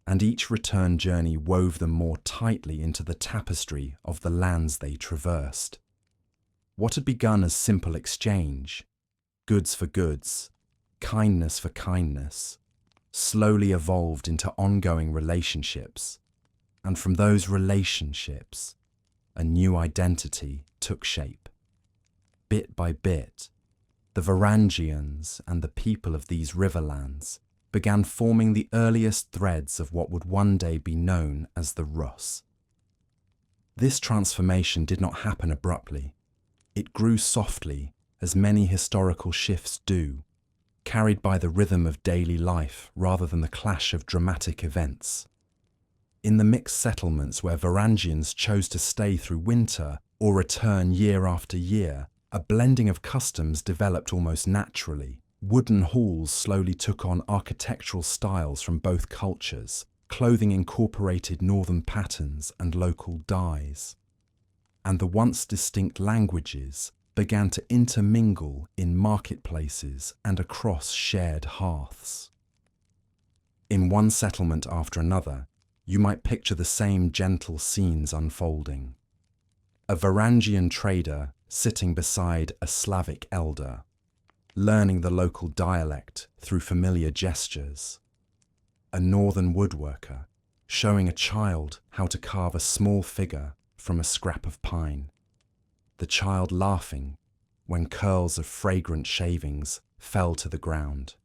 and each return journey wove them more tightly into the tapestry of the lands they traversed. What had begun as simple exchange, goods for goods, kindness for kindness, slowly evolved into ongoing relationships, and from those relationships, a new identity took shape. Bit by bit, the Varangians and the people of these riverlands began forming the earliest threads of what would one day be known as the Rus. This transformation did not happen abruptly. It grew softly, as many historical shifts do, carried by the rhythm of daily life rather than the clash of dramatic events. In the mixed settlements where Varangians chose to stay through winter or return year after year, a blending of customs developed almost naturally. Wooden halls slowly took on architectural styles from both cultures, clothing incorporated northern patterns and local dyes. And the once distinct languages began to intermingle in marketplaces and across shared hearths. In one settlement after another, you might picture the same gentle scenes unfolding. A Varangian trader sitting beside a Slavic elder, learning the local dialect through familiar gestures. A northern woodworker showing a child how to carve a small figure from a scrap of pine. The child laughing when curls of fragrant shavings fell to the ground.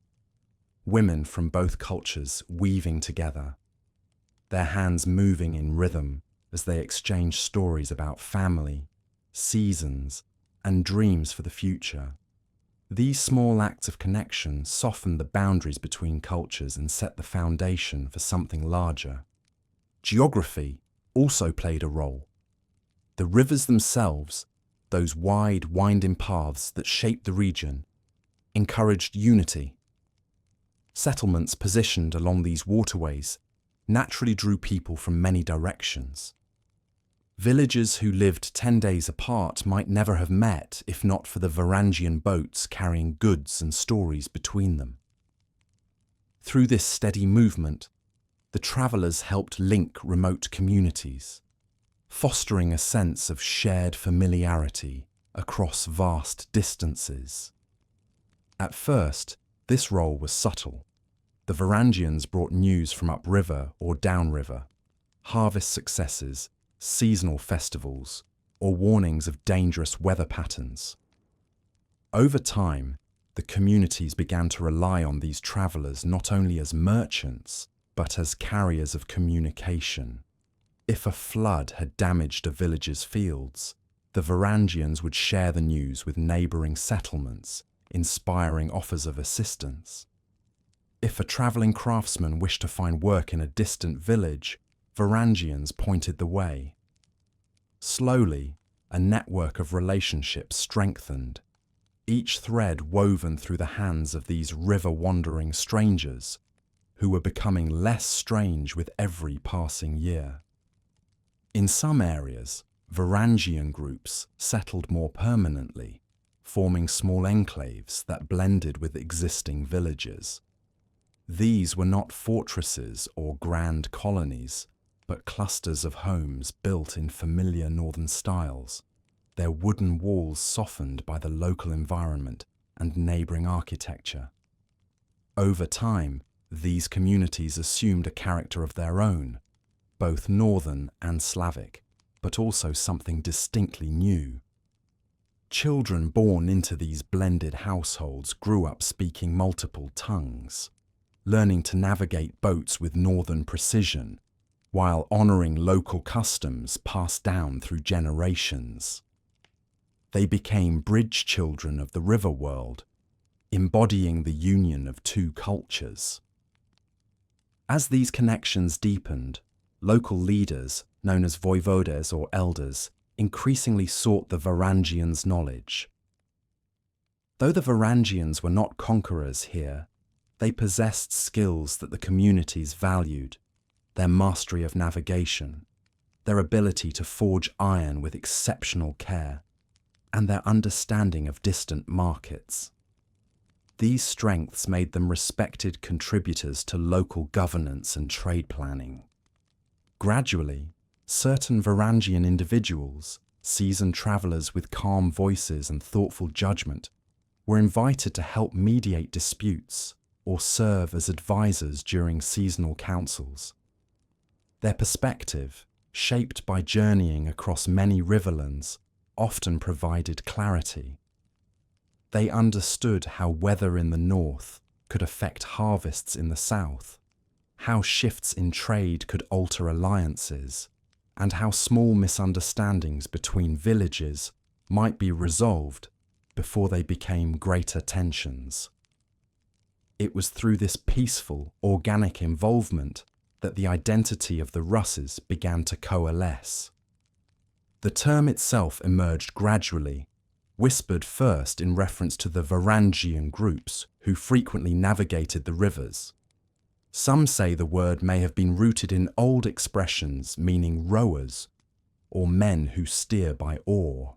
Women from both cultures weaving together, their hands moving in rhythm as they exchange stories about family, seasons, and dreams for the future. These small acts of connection softened the boundaries between cultures and set the foundation for something larger. Geography also played a role. The rivers themselves, those wide, winding paths that shaped the region, encouraged unity. Settlements positioned along these waterways naturally drew people from many directions. Villagers who lived 10 days apart might never have met if not for the Varangian boats carrying goods and stories between them. Through this steady movement, the travellers helped link remote communities, fostering a sense of shared familiarity across vast distances. At first, this role was subtle. The Varangians brought news from upriver or downriver, harvest successes, seasonal festivals, or warnings of dangerous weather patterns. Over time, the communities began to rely on these travellers not only as merchants, but as carriers of communication. If a flood had damaged a village's fields, the Varangians would share the news with neighbouring settlements, inspiring offers of assistance. If a travelling craftsman wished to find work in a distant village, Varangians pointed the way. Slowly, a network of relationships strengthened, each thread woven through the hands of these river-wandering strangers, who were becoming less strange with every passing year. In some areas, Varangian groups settled more permanently, forming small enclaves that blended with existing villages. These were not fortresses or grand colonies, but clusters of homes built in familiar northern styles, their wooden walls softened by the local environment and neighbouring architecture. Over time, These communities assumed a character of their own, both northern and Slavic, but also something distinctly new. Children born into these blended households grew up speaking multiple tongues, learning to navigate boats with northern precision, while honouring local customs passed down through generations. They became bridge children of the river world, embodying the union of two cultures. As these connections deepened, local leaders, known as Voyagers or elders, increasingly sought the Varangians' knowledge. Though the Varangians were not conquerors here, they possessed skills that the communities valued: their mastery of navigation, their ability to forge iron with exceptional care, and their understanding of distant markets. These strengths made them respected contributors to local governance and trade planning. Gradually, certain Varangian individuals, seasoned travellers with calm voices and thoughtful judgment, were invited to help mediate disputes or serve as advisors during seasonal councils. Their perspective, shaped by journeying across many riverlands, often provided clarity. They understood how weather in the north could affect harvests in the south, how shifts in trade could alter alliances, and how small misunderstandings between villages might be resolved before they became greater tensions. It was through this peaceful, organic involvement that the identity of the Russes began to coalesce. The term itself emerged gradually, whispered first in reference to the Varangian groups who frequently navigated the rivers. Some say the word may have been rooted in old expressions meaning rowers or men who steer by oar.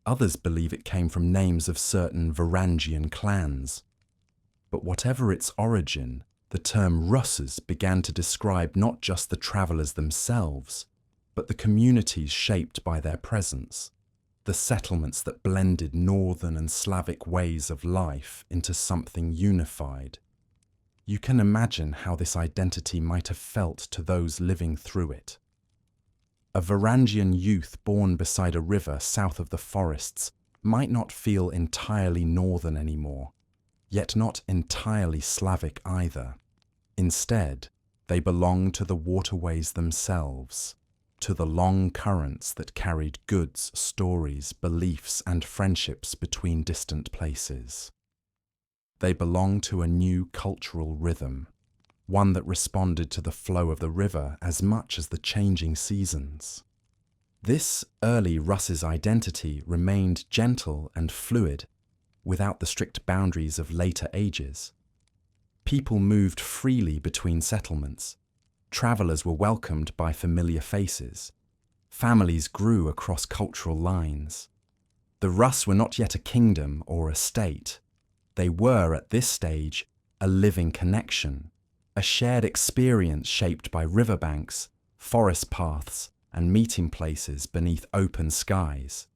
Others believe it came from names of certain Varangian clans. But whatever its origin, the term Russes began to describe not just the travellers themselves, but the communities shaped by their presence, the settlements that blended northern and Slavic ways of life into something unified. You can imagine how this identity might have felt to those living through it. A Varangian youth born beside a river south of the forests might not feel entirely northern anymore, yet not entirely Slavic either. Instead, they belong to the waterways themselves, to the long currents that carried goods, stories, beliefs, and friendships between distant places. They belong to a new cultural rhythm, one that responded to the flow of the river as much as the changing seasons. This early Rus's identity remained gentle and fluid, without the strict boundaries of later ages. People moved freely between settlements. Travellers were welcomed by familiar faces. Families grew across cultural lines. The Rus were not yet a kingdom or a state. They were, at this stage, a living connection, a shared experience shaped by riverbanks, forest paths, and meeting places beneath open skies.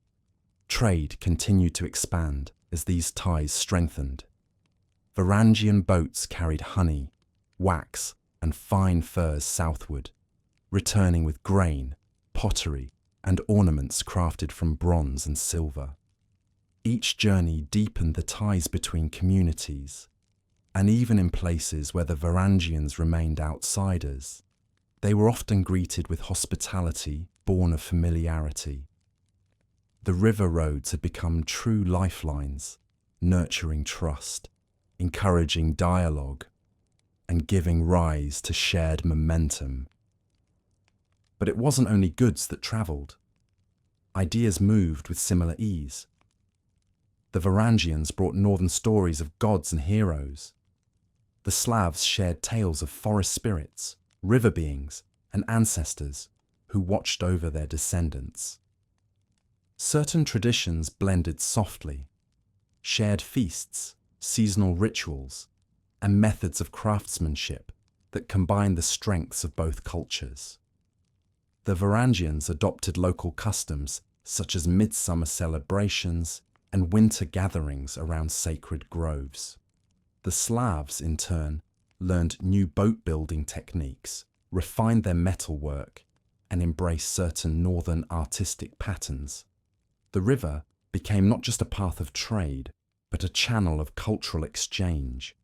Trade continued to expand as these ties strengthened. Varangian boats carried honey, wax, and fine furs southward, returning with grain, pottery, and ornaments crafted from bronze and silver. Each journey deepened the ties between communities, and even in places where the Varangians remained outsiders, they were often greeted with hospitality born of familiarity. The river roads had become true lifelines, nurturing trust, encouraging dialogue, and giving rise to shared momentum. But it wasn't only goods that travelled. Ideas moved with similar ease. The Varangians brought northern stories of gods and heroes. The Slavs shared tales of forest spirits, river beings, and ancestors who watched over their descendants. Certain traditions blended softly: shared feasts, seasonal rituals, and methods of craftsmanship that combined the strengths of both cultures. The Varangians adopted local customs such as midsummer celebrations and winter gatherings around sacred groves. The Slavs, in turn, learned new boat-building techniques, refined their metalwork, and embraced certain northern artistic patterns. The river became not just a path of trade, but a channel of cultural exchange.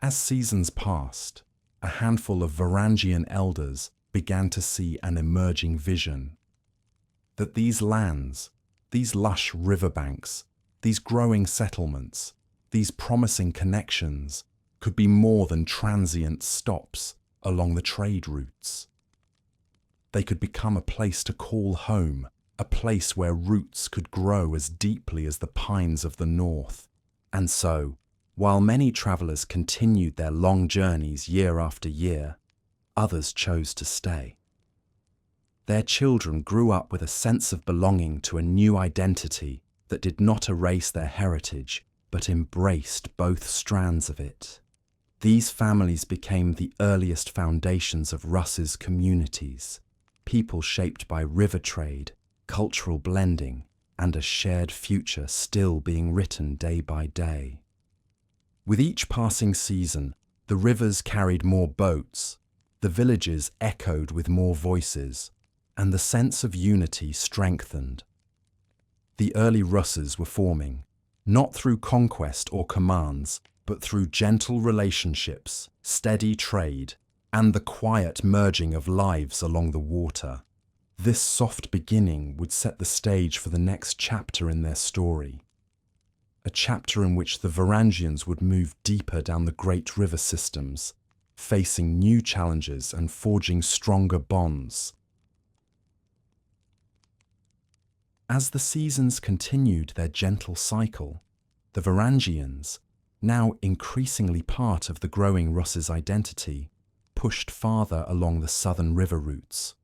As seasons passed, a handful of Varangian elders began to see an emerging vision. That these lands, these lush riverbanks, these growing settlements, these promising connections could be more than transient stops along the trade routes. They could become a place to call home, a place where roots could grow as deeply as the pines of the north. And so, while many travellers continued their long journeys year after year, others chose to stay. Their children grew up with a sense of belonging to a new identity that did not erase their heritage, but embraced both strands of it. These families became the earliest foundations of Rus's communities, people shaped by river trade, cultural blending, and a shared future still being written day by day. With each passing season, the rivers carried more boats, the villages echoed with more voices, and the sense of unity strengthened. The early Russes were forming, not through conquest or commands, but through gentle relationships, steady trade, and the quiet merging of lives along the water. This soft beginning would set the stage for the next chapter in their story. A chapter in which the Varangians would move deeper down the great river systems, facing new challenges and forging stronger bonds. As the seasons continued their gentle cycle, the Varangians, now increasingly part of the growing Rus's identity, pushed farther along the southern river routes.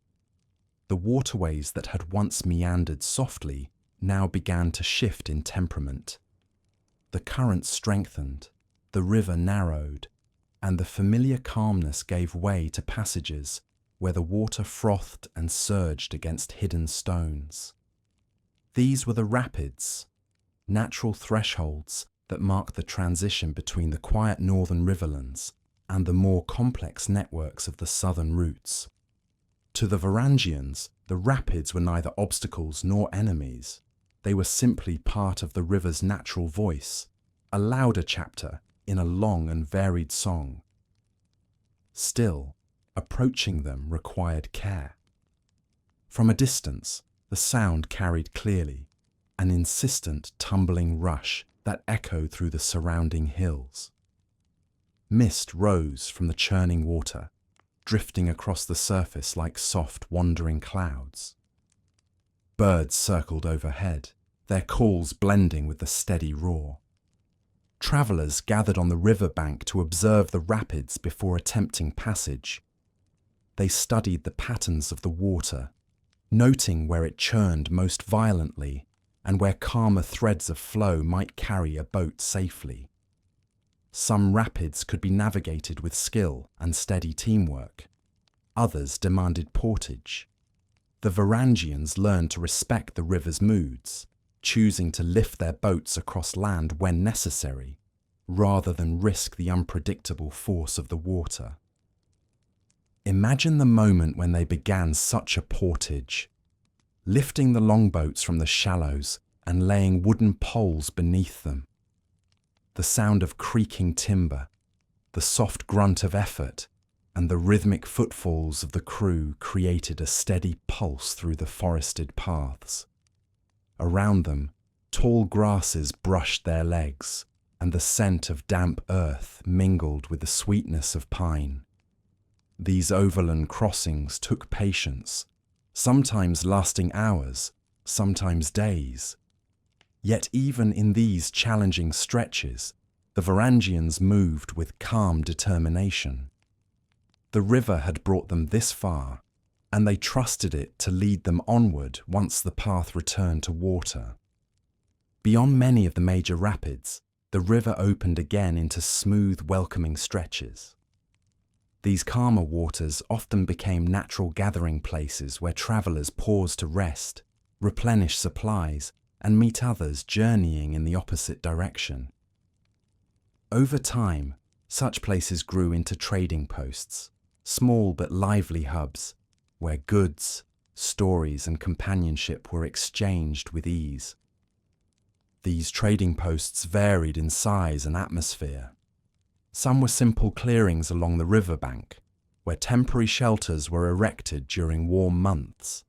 The waterways that had once meandered softly now began to shift in temperament. The current strengthened, the river narrowed, and the familiar calmness gave way to passages where the water frothed and surged against hidden stones. These were the rapids, natural thresholds that marked the transition between the quiet northern riverlands and the more complex networks of the southern routes. To the Varangians, the rapids were neither obstacles nor enemies. They were simply part of the river's natural voice, a louder chapter in a long and varied song. Still, approaching them required care. From a distance, the sound carried clearly, an insistent tumbling rush that echoed through the surrounding hills. Mist rose from the churning water, drifting across the surface like soft, wandering clouds. Birds circled overhead, their calls blending with the steady roar. Travellers gathered on the riverbank to observe the rapids before attempting passage. They studied the patterns of the water, noting where it churned most violently and where calmer threads of flow might carry a boat safely. Some rapids could be navigated with skill and steady teamwork. Others demanded portage. The Varangians learned to respect the river's moods, choosing to lift their boats across land when necessary, rather than risk the unpredictable force of the water. Imagine the moment when they began such a portage, lifting the longboats from the shallows and laying wooden poles beneath them. The sound of creaking timber, the soft grunt of effort, and the rhythmic footfalls of the crew created a steady pulse through the forested paths. Around them, tall grasses brushed their legs, and the scent of damp earth mingled with the sweetness of pine. These overland crossings took patience, sometimes lasting hours, sometimes days. Yet even in these challenging stretches, the Varangians moved with calm determination. The river had brought them this far, and they trusted it to lead them onward once the path returned to water. Beyond many of the major rapids, the river opened again into smooth, welcoming stretches. These calmer waters often became natural gathering places where travellers paused to rest, replenish supplies, and meet others journeying in the opposite direction. Over time, Such places grew into trading posts, small but lively hubs, where goods, stories, and companionship were exchanged with ease. These trading posts varied in size and atmosphere. Some were simple clearings along the riverbank, where temporary shelters were erected during warm months.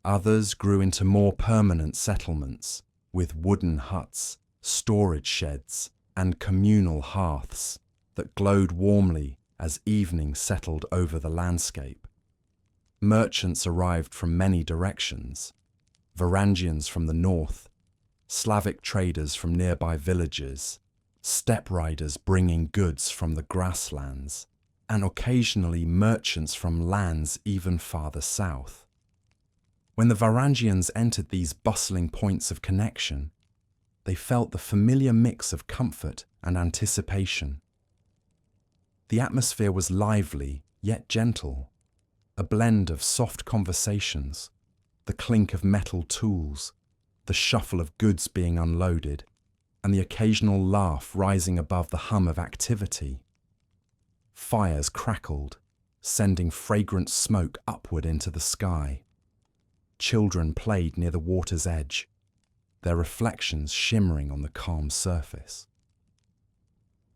Others grew into more permanent settlements, with wooden huts, storage sheds, and communal hearths that glowed warmly as evening settled over the landscape. Merchants arrived from many directions: Varangians from the north, Slavic traders from nearby villages, steppe riders bringing goods from the grasslands, and occasionally merchants from lands even farther south. When the Varangians entered these bustling points of connection, they felt the familiar mix of comfort and anticipation. The atmosphere was lively yet gentle, a blend of soft conversations, the clink of metal tools, the shuffle of goods being unloaded, and the occasional laugh rising above the hum of activity. Fires crackled, sending fragrant smoke upward into the sky. Children played near the water's edge, their reflections shimmering on the calm surface.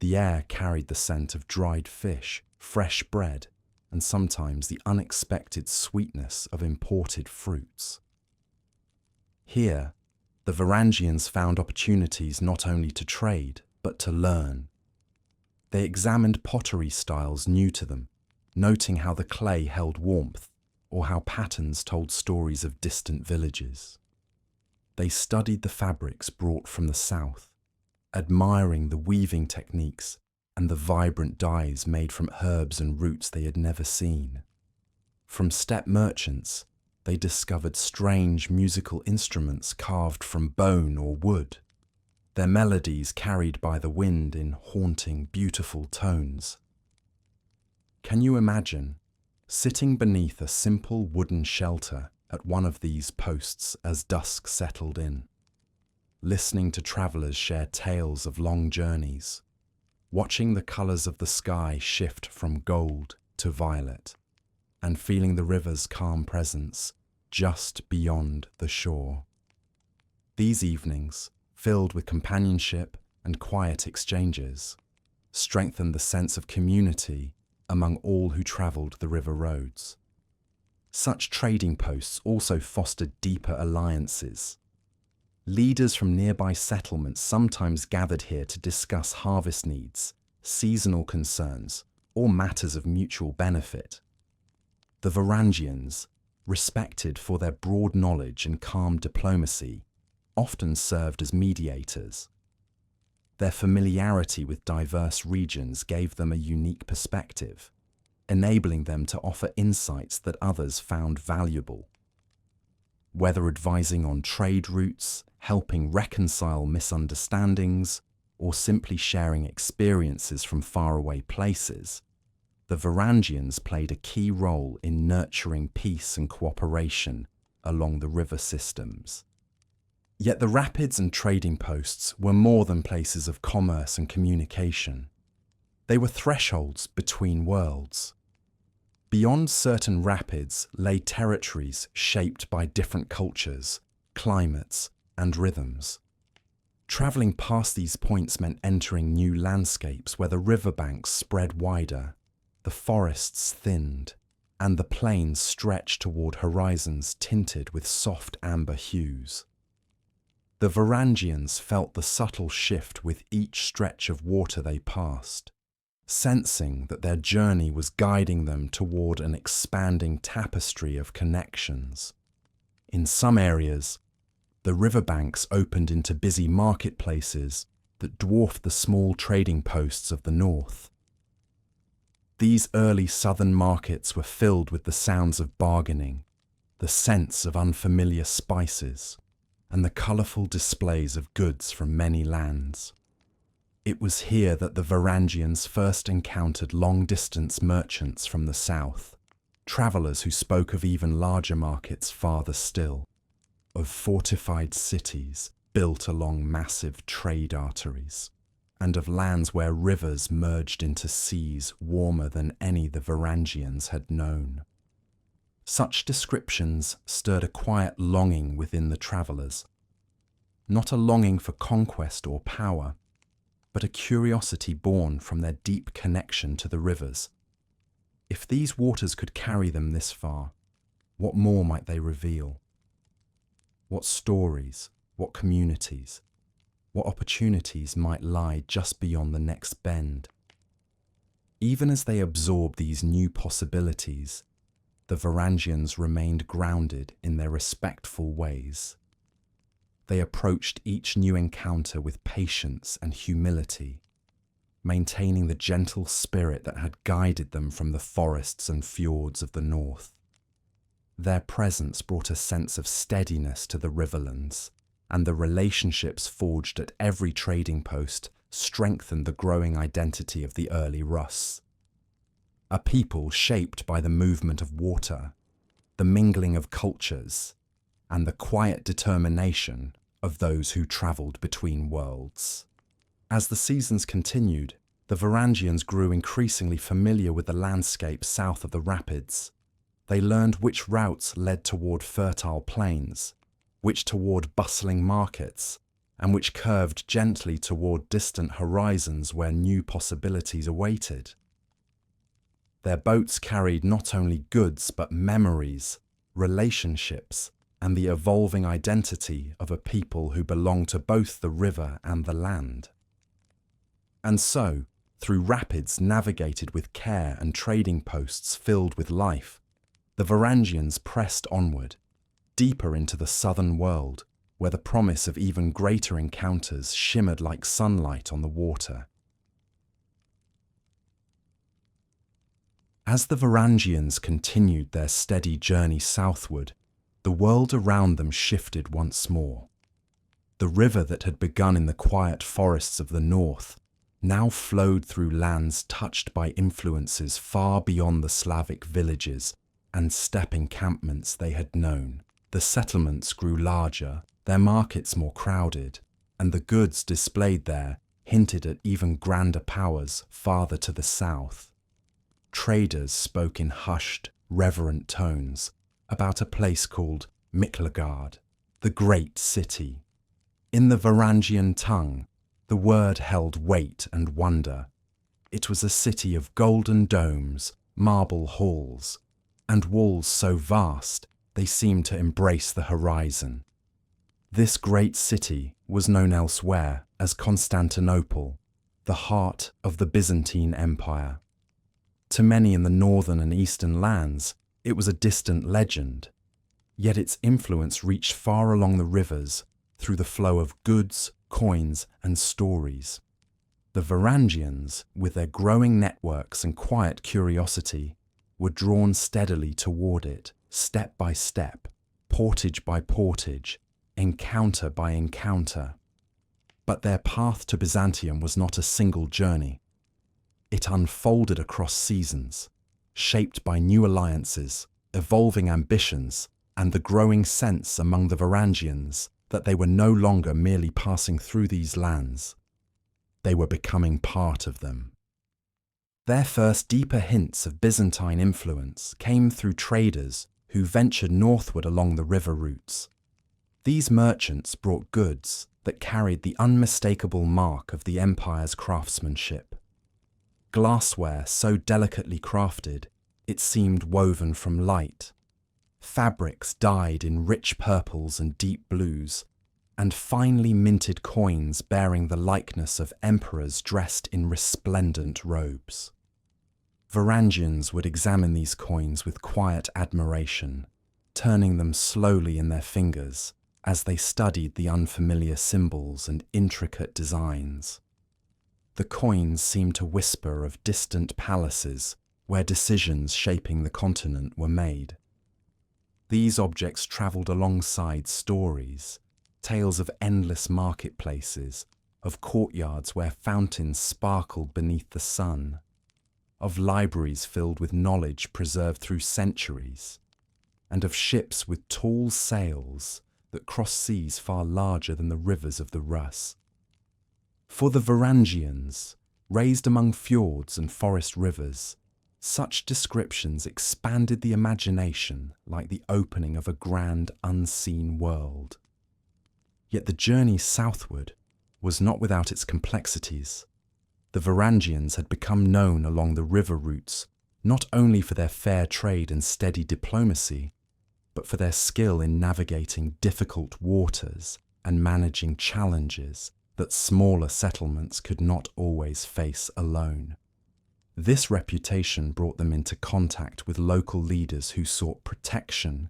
The air carried the scent of dried fish, fresh bread, and sometimes the unexpected sweetness of imported fruits. Here, the Varangians found opportunities not only to trade, but to learn. They examined pottery styles new to them, noting how the clay held warmth, or how patterns told stories of distant villages. They studied the fabrics brought from the south, admiring the weaving techniques and the vibrant dyes made from herbs and roots they had never seen. From steppe merchants, they discovered strange musical instruments carved from bone or wood, their melodies carried by the wind in haunting, beautiful tones. Can you imagine sitting beneath a simple wooden shelter at one of these posts as dusk settled in, listening to travellers share tales of long journeys, watching the colours of the sky shift from gold to violet, and feeling the river's calm presence just beyond the shore? These evenings, filled with companionship and quiet exchanges, strengthened the sense of community among all who travelled the river roads. Such trading posts also fostered deeper alliances. Leaders from nearby settlements sometimes gathered here to discuss harvest needs, seasonal concerns, or matters of mutual benefit. The Varangians, respected for their broad knowledge and calm diplomacy, often served as mediators. Their familiarity with diverse regions gave them a unique perspective, enabling them to offer insights that others found valuable. Whether advising on trade routes, helping reconcile misunderstandings, or simply sharing experiences from faraway places, the Varangians played a key role in nurturing peace and cooperation along the river systems. Yet the rapids and trading posts were more than places of commerce and communication. They were thresholds between worlds. Beyond certain rapids lay territories shaped by different cultures, climates, and rhythms. Travelling past these points meant entering new landscapes where the riverbanks spread wider, the forests thinned, and the plains stretched toward horizons tinted with soft amber hues. The Varangians felt the subtle shift with each stretch of water they passed, sensing that their journey was guiding them toward an expanding tapestry of connections. In some areas, the riverbanks opened into busy marketplaces that dwarfed the small trading posts of the north. These early southern markets were filled with the sounds of bargaining, the scents of unfamiliar spices, and the colourful displays of goods from many lands. It was here that the Varangians first encountered long-distance merchants from the south, travellers who spoke of even larger markets farther still, of fortified cities built along massive trade arteries, and of lands where rivers merged into seas warmer than any the Varangians had known. Such descriptions stirred a quiet longing within the travellers, not a longing for conquest or power, but a curiosity born from their deep connection to the rivers. If these waters could carry them this far, what more might they reveal? What stories, what communities, what opportunities might lie just beyond the next bend? Even as they absorbed these new possibilities, the Varangians remained grounded in their respectful ways. They approached each new encounter with patience and humility, maintaining the gentle spirit that had guided them from the forests and fjords of the north. Their presence brought a sense of steadiness to the riverlands, and the relationships forged at every trading post strengthened the growing identity of the Early Rus. A people shaped by the movement of water, the mingling of cultures, and the quiet determination of those who travelled between worlds. As the seasons continued, the Varangians grew increasingly familiar with the landscape south of the rapids. They learned which routes led toward fertile plains, which toward bustling markets, and which curved gently toward distant horizons where new possibilities awaited. Their boats carried not only goods but memories, relationships, and the evolving identity of a people who belonged to both the river and the land. And so, through rapids navigated with care and trading posts filled with life, the Varangians pressed onward, deeper into the southern world, where the promise of even greater encounters shimmered like sunlight on the water. As the Varangians continued their steady journey southward, the world around them shifted once more. The river that had begun in the quiet forests of the north now flowed through lands touched by influences far beyond the Slavic villages and steppe encampments they had known. The settlements grew larger, their markets more crowded, and the goods displayed there hinted at even grander powers farther to the south. Traders spoke in hushed, reverent tones about a place called Miklagard, the great city. In the Varangian tongue, the word held weight and wonder. It was a city of golden domes, marble halls, and walls so vast they seemed to embrace the horizon. This great city was known elsewhere as Constantinople, the heart of the Byzantine Empire. To many in the northern and eastern lands, it was a distant legend, yet its influence reached far along the rivers through the flow of goods, coins, and stories. The Varangians, with their growing networks and quiet curiosity, were drawn steadily toward it, step by step, portage by portage, encounter by encounter. But their path to Byzantium was not a single journey. It unfolded across seasons, shaped by new alliances, evolving ambitions, and the growing sense among the Varangians that they were no longer merely passing through these lands. They were becoming part of them. Their first deeper hints of Byzantine influence came through traders who ventured northward along the river routes. These merchants brought goods that carried the unmistakable mark of the empire's craftsmanship. Glassware so delicately crafted, it seemed woven from light. Fabrics dyed in rich purples and deep blues, and finely minted coins bearing the likeness of emperors dressed in resplendent robes. Varangians would examine these coins with quiet admiration, turning them slowly in their fingers as they studied the unfamiliar symbols and intricate designs. The coins seemed to whisper of distant palaces where decisions shaping the continent were made. These objects travelled alongside stories, tales of endless marketplaces, of courtyards where fountains sparkled beneath the sun, of libraries filled with knowledge preserved through centuries, and of ships with tall sails that crossed seas far larger than the rivers of the Rus. For the Varangians, raised among fjords and forest rivers, such descriptions expanded the imagination like the opening of a grand unseen world. Yet the journey southward was not without its complexities. The Varangians had become known along the river routes not only for their fair trade and steady diplomacy, but for their skill in navigating difficult waters and managing challenges that smaller settlements could not always face alone. This reputation brought them into contact with local leaders who sought protection,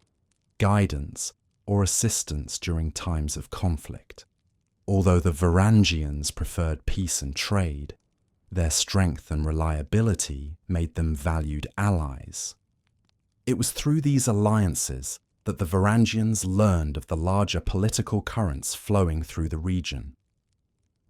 guidance, or assistance during times of conflict. Although the Varangians preferred peace and trade, their strength and reliability made them valued allies. It was through these alliances that the Varangians learned of the larger political currents flowing through the region.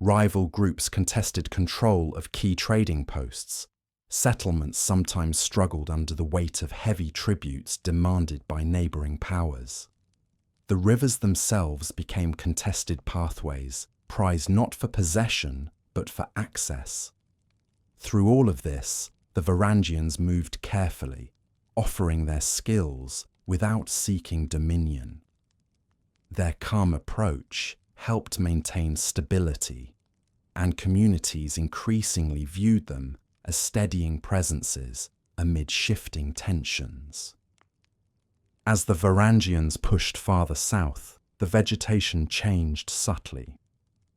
Rival groups contested control of key trading posts. Settlements sometimes struggled under the weight of heavy tributes demanded by neighbouring powers. The rivers themselves became contested pathways, prized not for possession, but for access. Through all of this, the Varangians moved carefully, offering their skills without seeking dominion. Their calm approach helped maintain stability, and communities increasingly viewed them as steadying presences amid shifting tensions. As the Varangians pushed farther south, the vegetation changed subtly.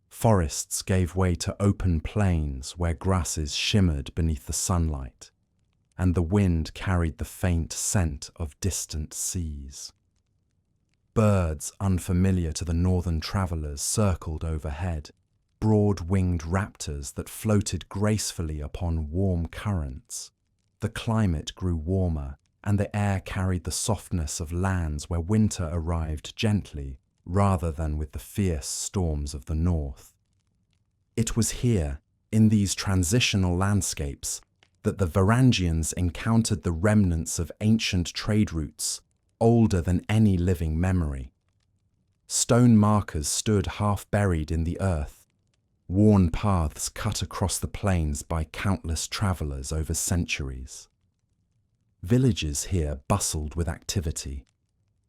Forests gave way to open plains where grasses shimmered beneath the sunlight, and the wind carried the faint scent of distant seas. Birds unfamiliar to the northern travellers circled overhead, broad-winged raptors that floated gracefully upon warm currents. The climate grew warmer, and the air carried the softness of lands where winter arrived gently, rather than with the fierce storms of the north. It was here, in these transitional landscapes, that the Varangians encountered the remnants of ancient trade routes, older than any living memory. Stone markers stood half buried in the earth, worn paths cut across the plains by countless travellers over centuries. Villages here bustled with activity,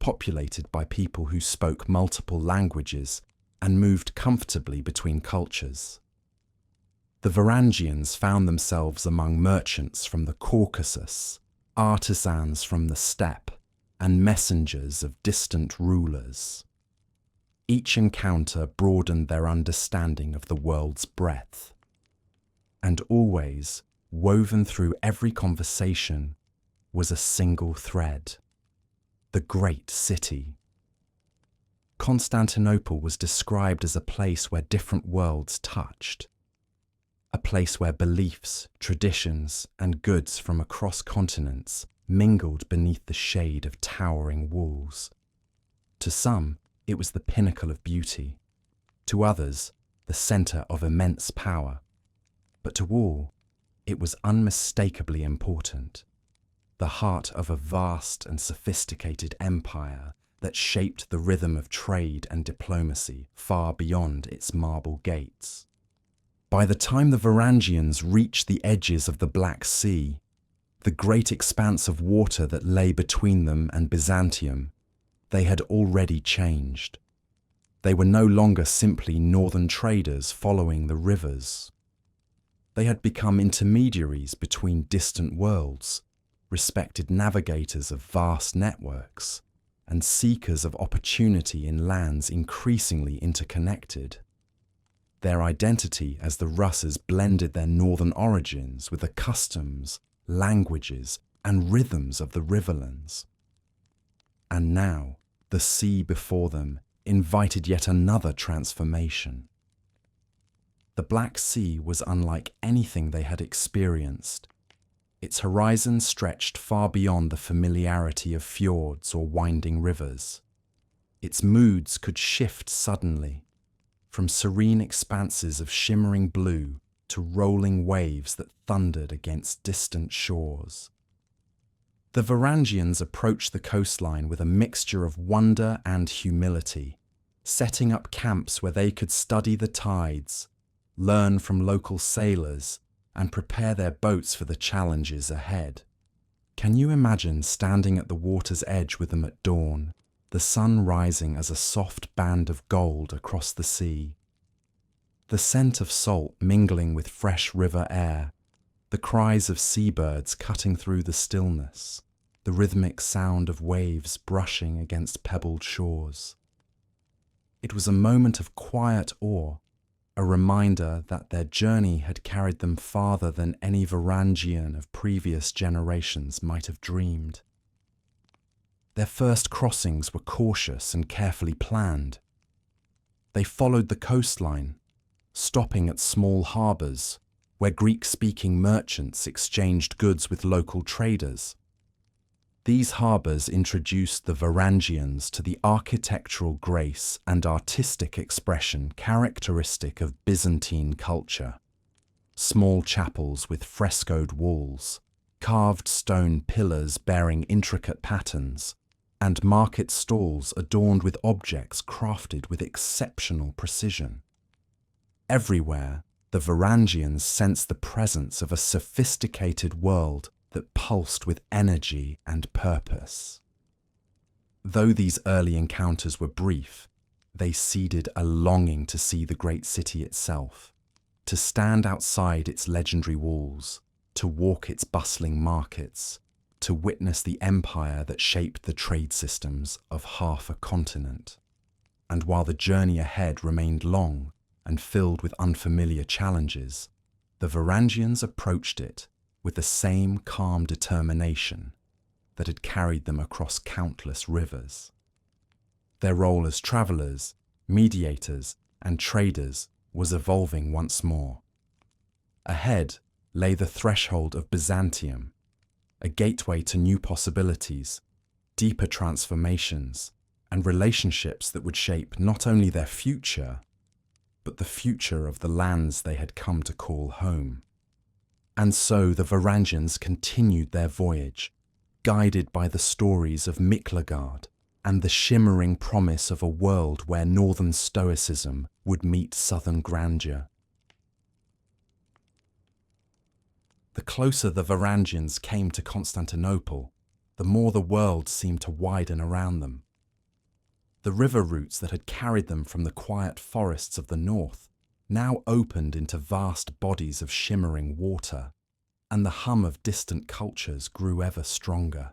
populated by people who spoke multiple languages and moved comfortably between cultures. The Varangians found themselves among merchants from the Caucasus, artisans from the steppe, and messengers of distant rulers. Each encounter broadened their understanding of the world's breadth. And always, woven through every conversation, was a single thread: the great city. Constantinople was described as a place where different worlds touched, a place where beliefs, traditions, and goods from across continents mingled beneath the shade of towering walls. To some, it was the pinnacle of beauty. To others, the centre of immense power. But to all, it was unmistakably important. The heart of a vast and sophisticated empire that shaped the rhythm of trade and diplomacy far beyond its marble gates. By the time the Varangians reached the edges of the Black Sea, the great expanse of water that lay between them and Byzantium, they had already changed. They were no longer simply northern traders following the rivers. They had become intermediaries between distant worlds, respected navigators of vast networks, and seekers of opportunity in lands increasingly interconnected. Their identity as the Russes blended their northern origins with the customs, languages, and rhythms of the riverlands. And now, the sea before them invited yet another transformation. The Black Sea was unlike anything they had experienced. Its horizon stretched far beyond the familiarity of fjords or winding rivers. Its moods could shift suddenly, from serene expanses of shimmering blue to rolling waves that thundered against distant shores. The Varangians approached the coastline with a mixture of wonder and humility, setting up camps where they could study the tides, learn from local sailors, and prepare their boats for the challenges ahead. Can you imagine standing at the water's edge with them at dawn, the sun rising as a soft band of gold across the sea? The scent of salt mingling with fresh river air, the cries of seabirds cutting through the stillness, the rhythmic sound of waves brushing against pebbled shores. It was a moment of quiet awe, a reminder that their journey had carried them farther than any Varangian of previous generations might have dreamed. Their first crossings were cautious and carefully planned. They followed the coastline, stopping at small harbours where Greek-speaking merchants exchanged goods with local traders. These harbours introduced the Varangians to the architectural grace and artistic expression characteristic of Byzantine culture. Small chapels with frescoed walls, carved stone pillars bearing intricate patterns, and market stalls adorned with objects crafted with exceptional precision. Everywhere, the Varangians sensed the presence of a sophisticated world that pulsed with energy and purpose. Though these early encounters were brief, they seeded a longing to see the great city itself, to stand outside its legendary walls, to walk its bustling markets, to witness the empire that shaped the trade systems of half a continent. And while the journey ahead remained long and filled with unfamiliar challenges, the Varangians approached it with the same calm determination that had carried them across countless rivers. Their role as travellers, mediators, and traders was evolving once more. Ahead lay the threshold of Byzantium, a gateway to new possibilities, deeper transformations, and relationships that would shape not only their future, but the future of the lands they had come to call home. And so the Varangians continued their voyage, guided by the stories of Miklagard and the shimmering promise of a world where northern stoicism would meet southern grandeur. The closer the Varangians came to Constantinople, the more the world seemed to widen around them. The river routes that had carried them from the quiet forests of the north now opened into vast bodies of shimmering water, and the hum of distant cultures grew ever stronger.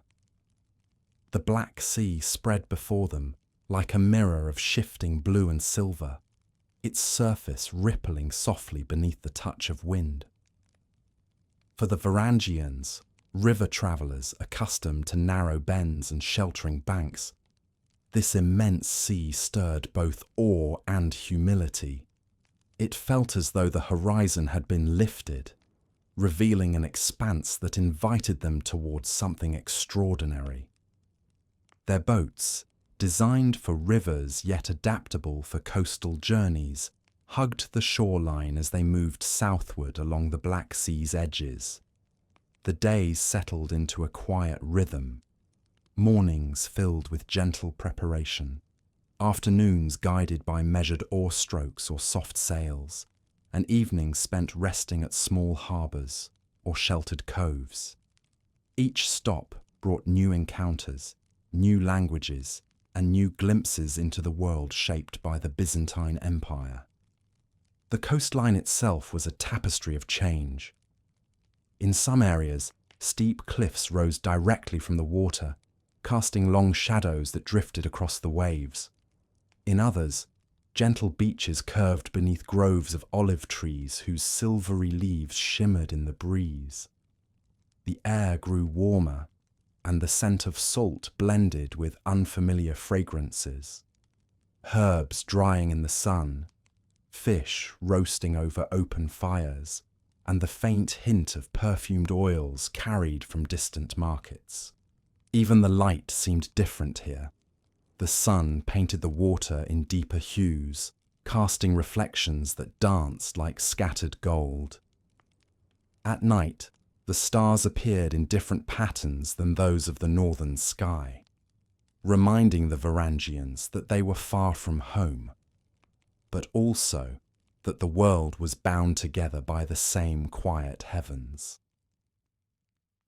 The Black Sea spread before them like a mirror of shifting blue and silver, its surface rippling softly beneath the touch of wind. For the Varangians, river travellers accustomed to narrow bends and sheltering banks, this immense sea stirred both awe and humility. It felt as though the horizon had been lifted, revealing an expanse that invited them towards something extraordinary. Their boats, designed for rivers yet adaptable for coastal journeys, hugged the shoreline as they moved southward along the Black Sea's edges. The days settled into a quiet rhythm, mornings filled with gentle preparation, afternoons guided by measured oar strokes or soft sails, and evenings spent resting at small harbours or sheltered coves. Each stop brought new encounters, new languages, and new glimpses into the world shaped by the Byzantine Empire. The coastline itself was a tapestry of change. In some areas, steep cliffs rose directly from the water, casting long shadows that drifted across the waves. In others, gentle beaches curved beneath groves of olive trees whose silvery leaves shimmered in the breeze. The air grew warmer, and the scent of salt blended with unfamiliar fragrances. Herbs drying in the sun, fish roasting over open fires, and the faint hint of perfumed oils carried from distant markets. Even the light seemed different here. The sun painted the water in deeper hues, casting reflections that danced like scattered gold. At night, the stars appeared in different patterns than those of the northern sky, reminding the Varangians that they were far from home, but also that the world was bound together by the same quiet heavens.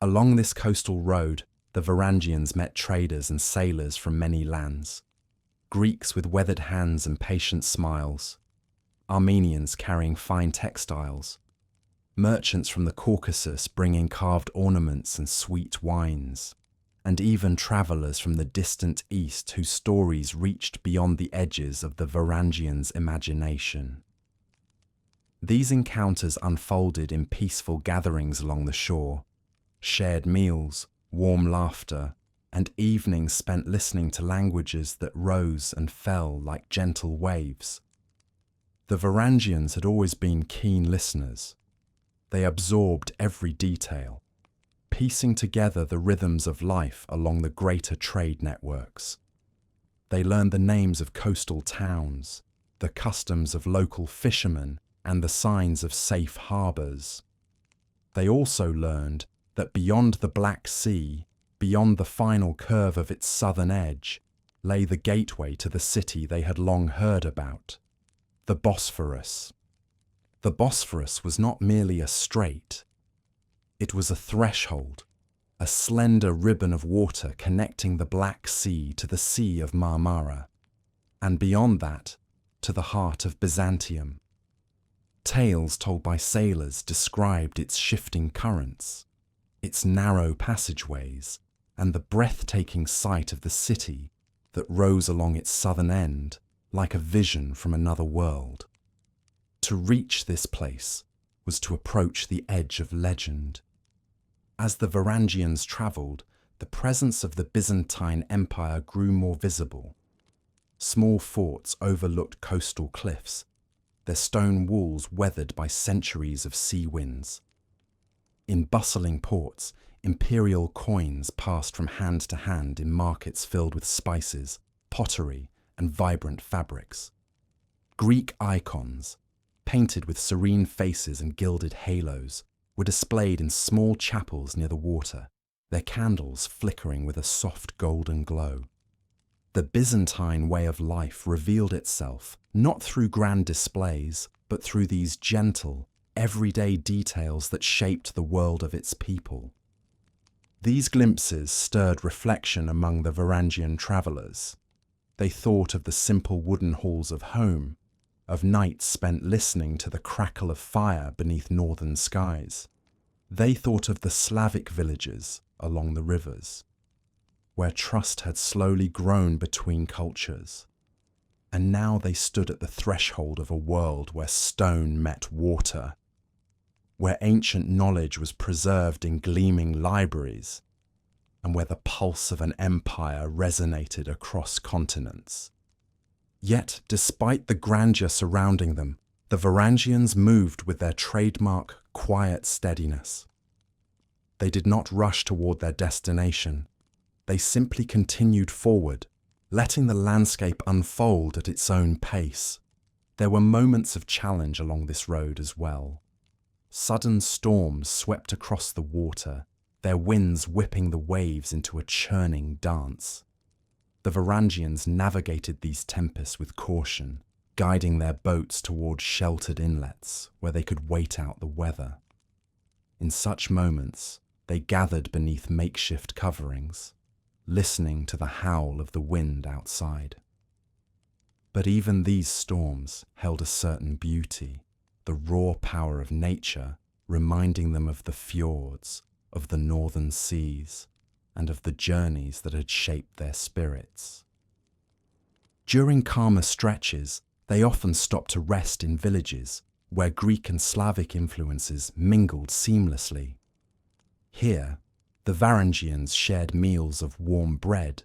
Along this coastal road, the Varangians met traders and sailors from many lands, Greeks with weathered hands and patient smiles, Armenians carrying fine textiles, merchants from the Caucasus bringing carved ornaments and sweet wines, and even travellers from the distant east whose stories reached beyond the edges of the Varangians' imagination. These encounters unfolded in peaceful gatherings along the shore, shared meals, warm laughter, and evenings spent listening to languages that rose and fell like gentle waves. The Varangians had always been keen listeners. They absorbed every detail, piecing together the rhythms of life along the greater trade networks. They learned the names of coastal towns, the customs of local fishermen, and the signs of safe harbours. They also learned that beyond the Black Sea, beyond the final curve of its southern edge, lay the gateway to the city they had long heard about, the Bosphorus. The Bosphorus was not merely a strait. It was a threshold, a slender ribbon of water connecting the Black Sea to the Sea of Marmara, and beyond that, to the heart of Byzantium. Tales told by sailors described its shifting currents, its narrow passageways, and the breathtaking sight of the city that rose along its southern end like a vision from another world. To reach this place was to approach the edge of legend. As the Varangians travelled, the presence of the Byzantine Empire grew more visible. Small forts overlooked coastal cliffs, their stone walls weathered by centuries of sea winds. In bustling ports, imperial coins passed from hand to hand in markets filled with spices, pottery, and vibrant fabrics. Greek icons, painted with serene faces and gilded halos, were displayed in small chapels near the water, their candles flickering with a soft golden glow. The Byzantine way of life revealed itself not through grand displays, but through these gentle, everyday details that shaped the world of its people. These glimpses stirred reflection among the Varangian travellers. They thought of the simple wooden halls of home, of nights spent listening to the crackle of fire beneath northern skies. They thought of the Slavic villages along the rivers, where trust had slowly grown between cultures. And now they stood at the threshold of a world where stone met water, where ancient knowledge was preserved in gleaming libraries, and where the pulse of an empire resonated across continents. Yet, despite the grandeur surrounding them, the Varangians moved with their trademark quiet steadiness. They did not rush toward their destination. They simply continued forward, letting the landscape unfold at its own pace. There were moments of challenge along this road as well. Sudden storms swept across the water, their winds whipping the waves into a churning dance. The Varangians navigated these tempests with caution, guiding their boats toward sheltered inlets where they could wait out the weather. In such moments, they gathered beneath makeshift coverings, listening to the howl of the wind outside. But even these storms held a certain beauty, the raw power of nature reminding them of the fjords, of the northern seas, and of the journeys that had shaped their spirits. During calmer stretches, they often stopped to rest in villages where Greek and Slavic influences mingled seamlessly. Here, the Varangians shared meals of warm bread,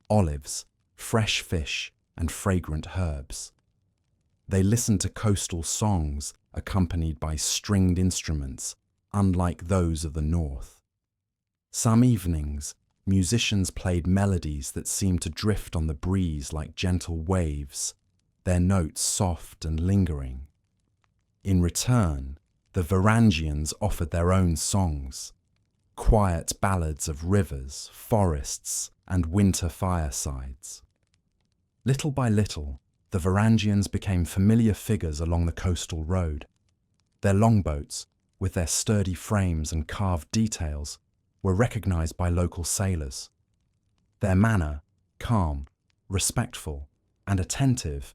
olives, fresh fish, and fragrant herbs. They listened to coastal songs accompanied by stringed instruments, unlike those of the north. Some evenings, musicians played melodies that seemed to drift on the breeze like gentle waves, their notes soft and lingering. In return, the Varangians offered their own songs, quiet ballads of rivers, forests, and winter firesides. Little by little, the Varangians became familiar figures along the coastal road. Their longboats, with their sturdy frames and carved details, were recognized by local sailors. Their manner, calm, respectful, and attentive,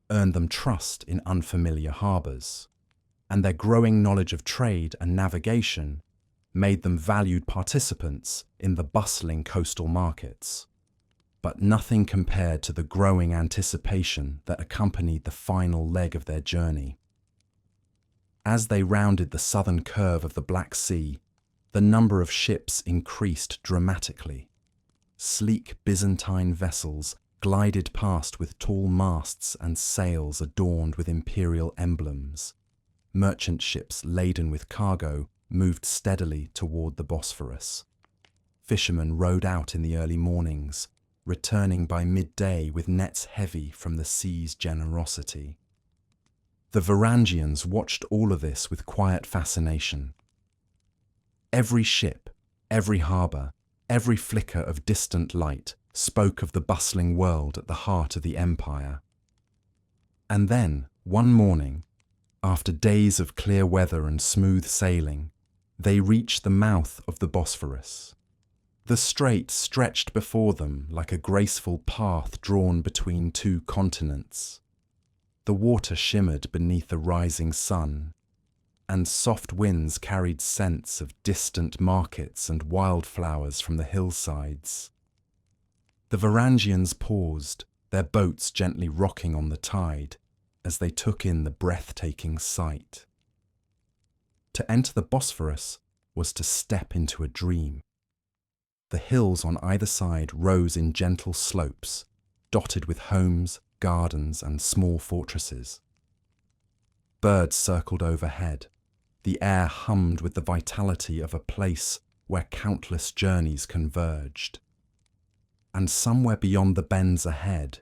earned them trust in unfamiliar harbours, and their growing knowledge of trade and navigation made them valued participants in the bustling coastal markets. But nothing compared to the growing anticipation that accompanied the final leg of their journey. As they rounded the southern curve of the Black Sea, the number of ships increased dramatically. Sleek Byzantine vessels glided past with tall masts and sails adorned with imperial emblems. Merchant ships laden with cargo moved steadily toward the Bosphorus. Fishermen rowed out in the early mornings, returning by midday with nets heavy from the sea's generosity. The Varangians watched all of this with quiet fascination. Every ship, every harbour, every flicker of distant light spoke of the bustling world at the heart of the empire. And then, one morning, after days of clear weather and smooth sailing, they reached the mouth of the Bosphorus. The strait stretched before them like a graceful path drawn between two continents. The water shimmered beneath the rising sun, and soft winds carried scents of distant markets and wildflowers from the hillsides. The Varangians paused, their boats gently rocking on the tide, as they took in the breathtaking sight. To enter the Bosphorus was to step into a dream. The hills on either side rose in gentle slopes, dotted with homes, gardens, and small fortresses. Birds circled overhead. The air hummed with the vitality of a place where countless journeys converged. And somewhere beyond the bends ahead,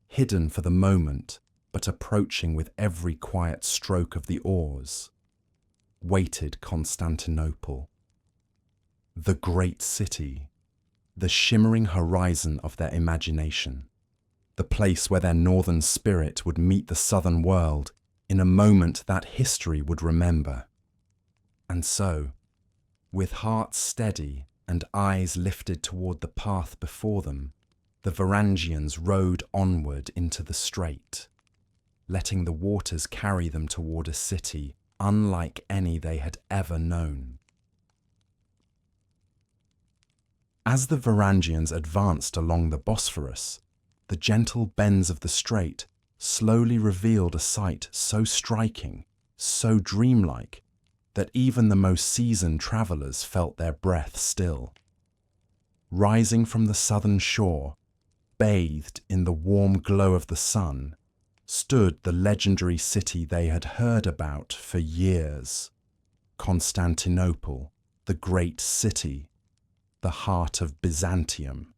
hidden for the moment, but approaching with every quiet stroke of the oars, waited Constantinople. The great city, the shimmering horizon of their imagination, the place where their northern spirit would meet the southern world in a moment that history would remember. And so, with hearts steady and eyes lifted toward the path before them, the Varangians rowed onward into the strait, letting the waters carry them toward a city unlike any they had ever known. As the Varangians advanced along the Bosphorus, the gentle bends of the strait slowly revealed a sight so striking, so dreamlike, that even the most seasoned travellers felt their breath still. Rising from the southern shore, bathed in the warm glow of the sun, stood the legendary city they had heard about for years, Constantinople, the great city, the heart of Byzantium.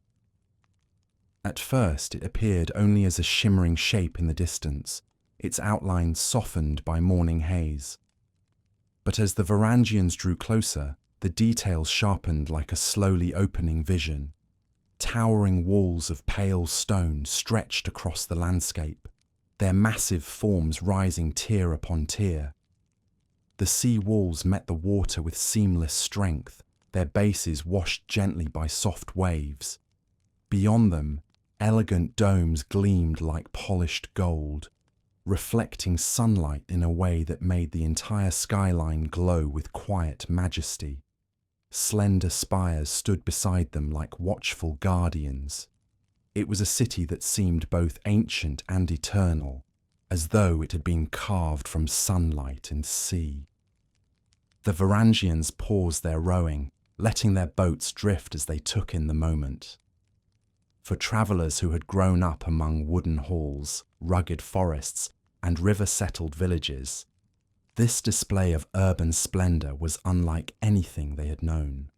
At first it appeared only as a shimmering shape in the distance, its outlines softened by morning haze. But as the Varangians drew closer, the details sharpened like a slowly opening vision. Towering walls of pale stone stretched across the landscape, their massive forms rising tier upon tier. The sea walls met the water with seamless strength, their bases washed gently by soft waves. Beyond them, elegant domes gleamed like polished gold, reflecting sunlight in a way that made the entire skyline glow with quiet majesty. Slender spires stood beside them like watchful guardians. It was a city that seemed both ancient and eternal, as though it had been carved from sunlight and sea. The Varangians paused their rowing, letting their boats drift as they took in the moment. For travellers who had grown up among wooden halls, rugged forests, and river-settled villages, this display of urban splendour was unlike anything they had known.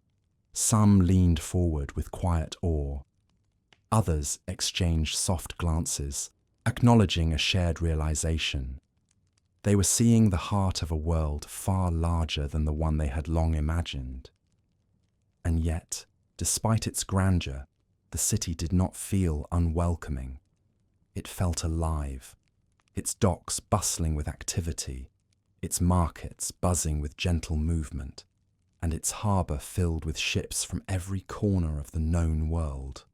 Some leaned forward with quiet awe. Others exchanged soft glances, acknowledging a shared realisation. They were seeing the heart of a world far larger than the one they had long imagined. And yet, despite its grandeur, the city did not feel unwelcoming. It felt alive, its docks bustling with activity, its markets buzzing with gentle movement, and its harbour filled with ships from every corner of the known world.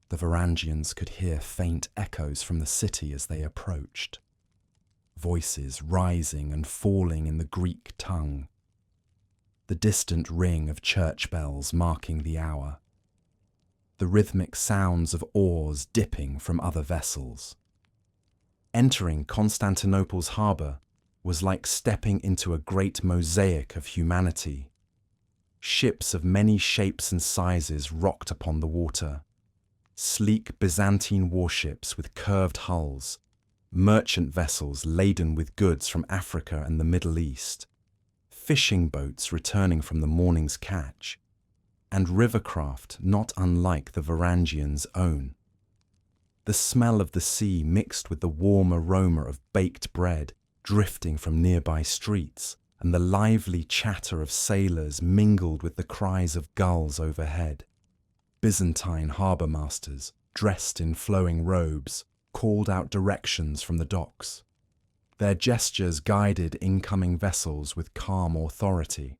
The Varangians could hear faint echoes from the city as they approached, voices rising and falling in the Greek tongue, the distant ring of church bells marking the hour, the rhythmic sounds of oars dipping from other vessels. Entering Constantinople's harbour was like stepping into a great mosaic of humanity. Ships of many shapes and sizes rocked upon the water. Sleek Byzantine warships with curved hulls, merchant vessels laden with goods from Africa and the Middle East, fishing boats returning from the morning's catch, and rivercraft not unlike the Varangians' own. The smell of the sea mixed with the warm aroma of baked bread drifting from nearby streets, and the lively chatter of sailors mingled with the cries of gulls overhead. Byzantine harbour masters, dressed in flowing robes, called out directions from the docks. Their gestures guided incoming vessels with calm authority.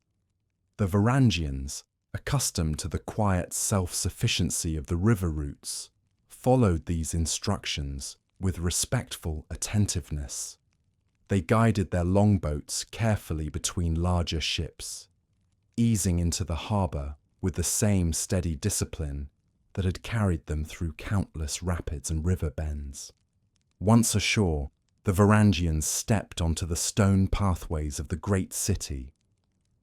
The Varangians, accustomed to the quiet self-sufficiency of the river routes, followed these instructions with respectful attentiveness. They guided their longboats carefully between larger ships, easing into the harbour with the same steady discipline that had carried them through countless rapids and river bends. Once ashore, the Varangians stepped onto the stone pathways of the great city.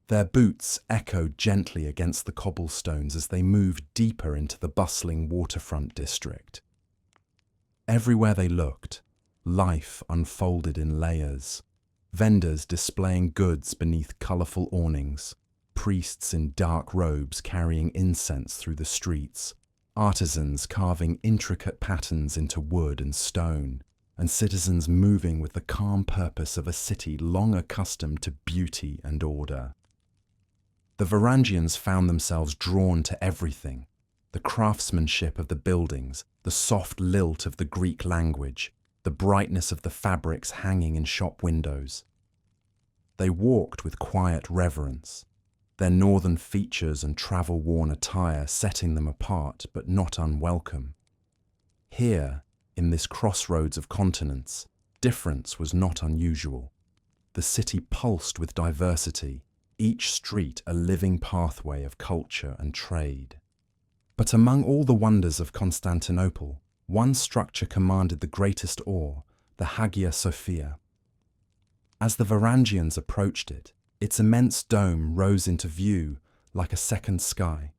Their boots echoed gently against the cobblestones as they moved deeper into the bustling waterfront district. Everywhere they looked, life unfolded in layers. Vendors displaying goods beneath colourful awnings, priests in dark robes carrying incense through the streets, artisans carving intricate patterns into wood and stone, and citizens moving with the calm purpose of a city long accustomed to beauty and order. The Varangians found themselves drawn to everything: the craftsmanship of the buildings, the soft lilt of the Greek language, the brightness of the fabrics hanging in shop windows. They walked with quiet reverence, their northern features and travel-worn attire setting them apart but not unwelcome. Here, in this crossroads of continents, difference was not unusual. The city pulsed with diversity, each street a living pathway of culture and trade. But among all the wonders of Constantinople, one structure commanded the greatest awe: the Hagia Sophia. As the Varangians approached it, its immense dome rose into view like a second sky,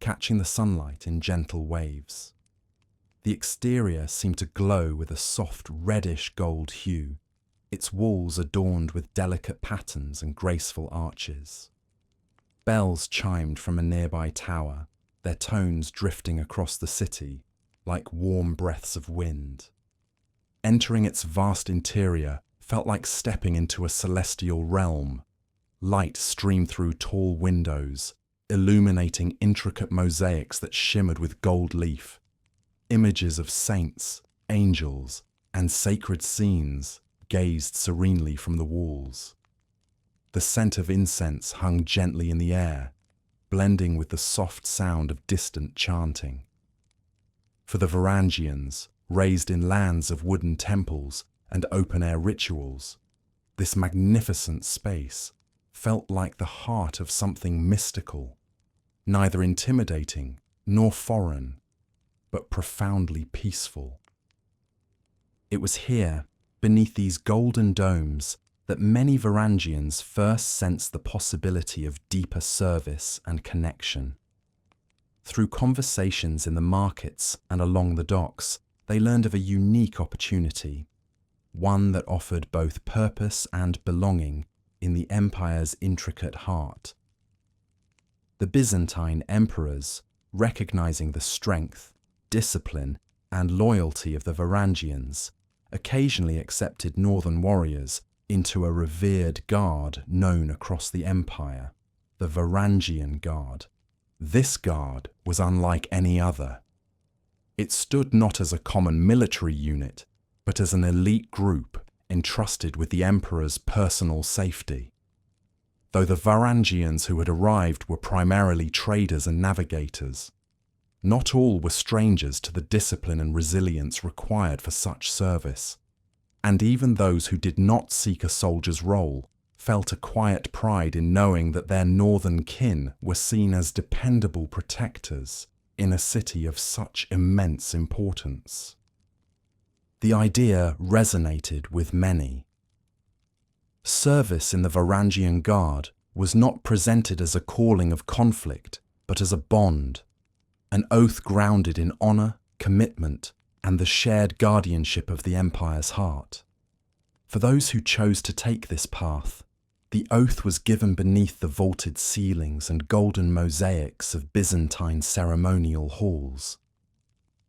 catching the sunlight in gentle waves. The exterior seemed to glow with a soft reddish gold hue, its walls adorned with delicate patterns and graceful arches. Bells chimed from a nearby tower, their tones drifting across the city like warm breaths of wind. Entering its vast interior felt like stepping into a celestial realm. Light streamed through tall windows, illuminating intricate mosaics that shimmered with gold leaf. Images of saints, angels, and sacred scenes gazed serenely from the walls. The scent of incense hung gently in the air, blending with the soft sound of distant chanting. For the Varangians, raised in lands of wooden temples and open-air rituals, this magnificent space felt like the heart of something mystical, neither intimidating nor foreign, but profoundly peaceful. It was here, beneath these golden domes, that many Varangians first sensed the possibility of deeper service and connection. Through conversations in the markets and along the docks, they learned of a unique opportunity, one that offered both purpose and belonging in the empire's intricate heart. The Byzantine emperors, recognizing the strength, discipline, and loyalty of the Varangians, occasionally accepted northern warriors into a revered guard known across the empire, the Varangian Guard. This guard was unlike any other. It stood not as a common military unit, but as an elite group entrusted with the emperor's personal safety. Though the Varangians who had arrived were primarily traders and navigators, not all were strangers to the discipline and resilience required for such service, and even those who did not seek a soldier's role felt a quiet pride in knowing that their northern kin were seen as dependable protectors in a city of such immense importance. The idea resonated with many. Service in the Varangian Guard was not presented as a calling of conflict, but as a bond, an oath grounded in honour, commitment, and the shared guardianship of the empire's heart. For those who chose to take this path, the oath was given beneath the vaulted ceilings and golden mosaics of Byzantine ceremonial halls.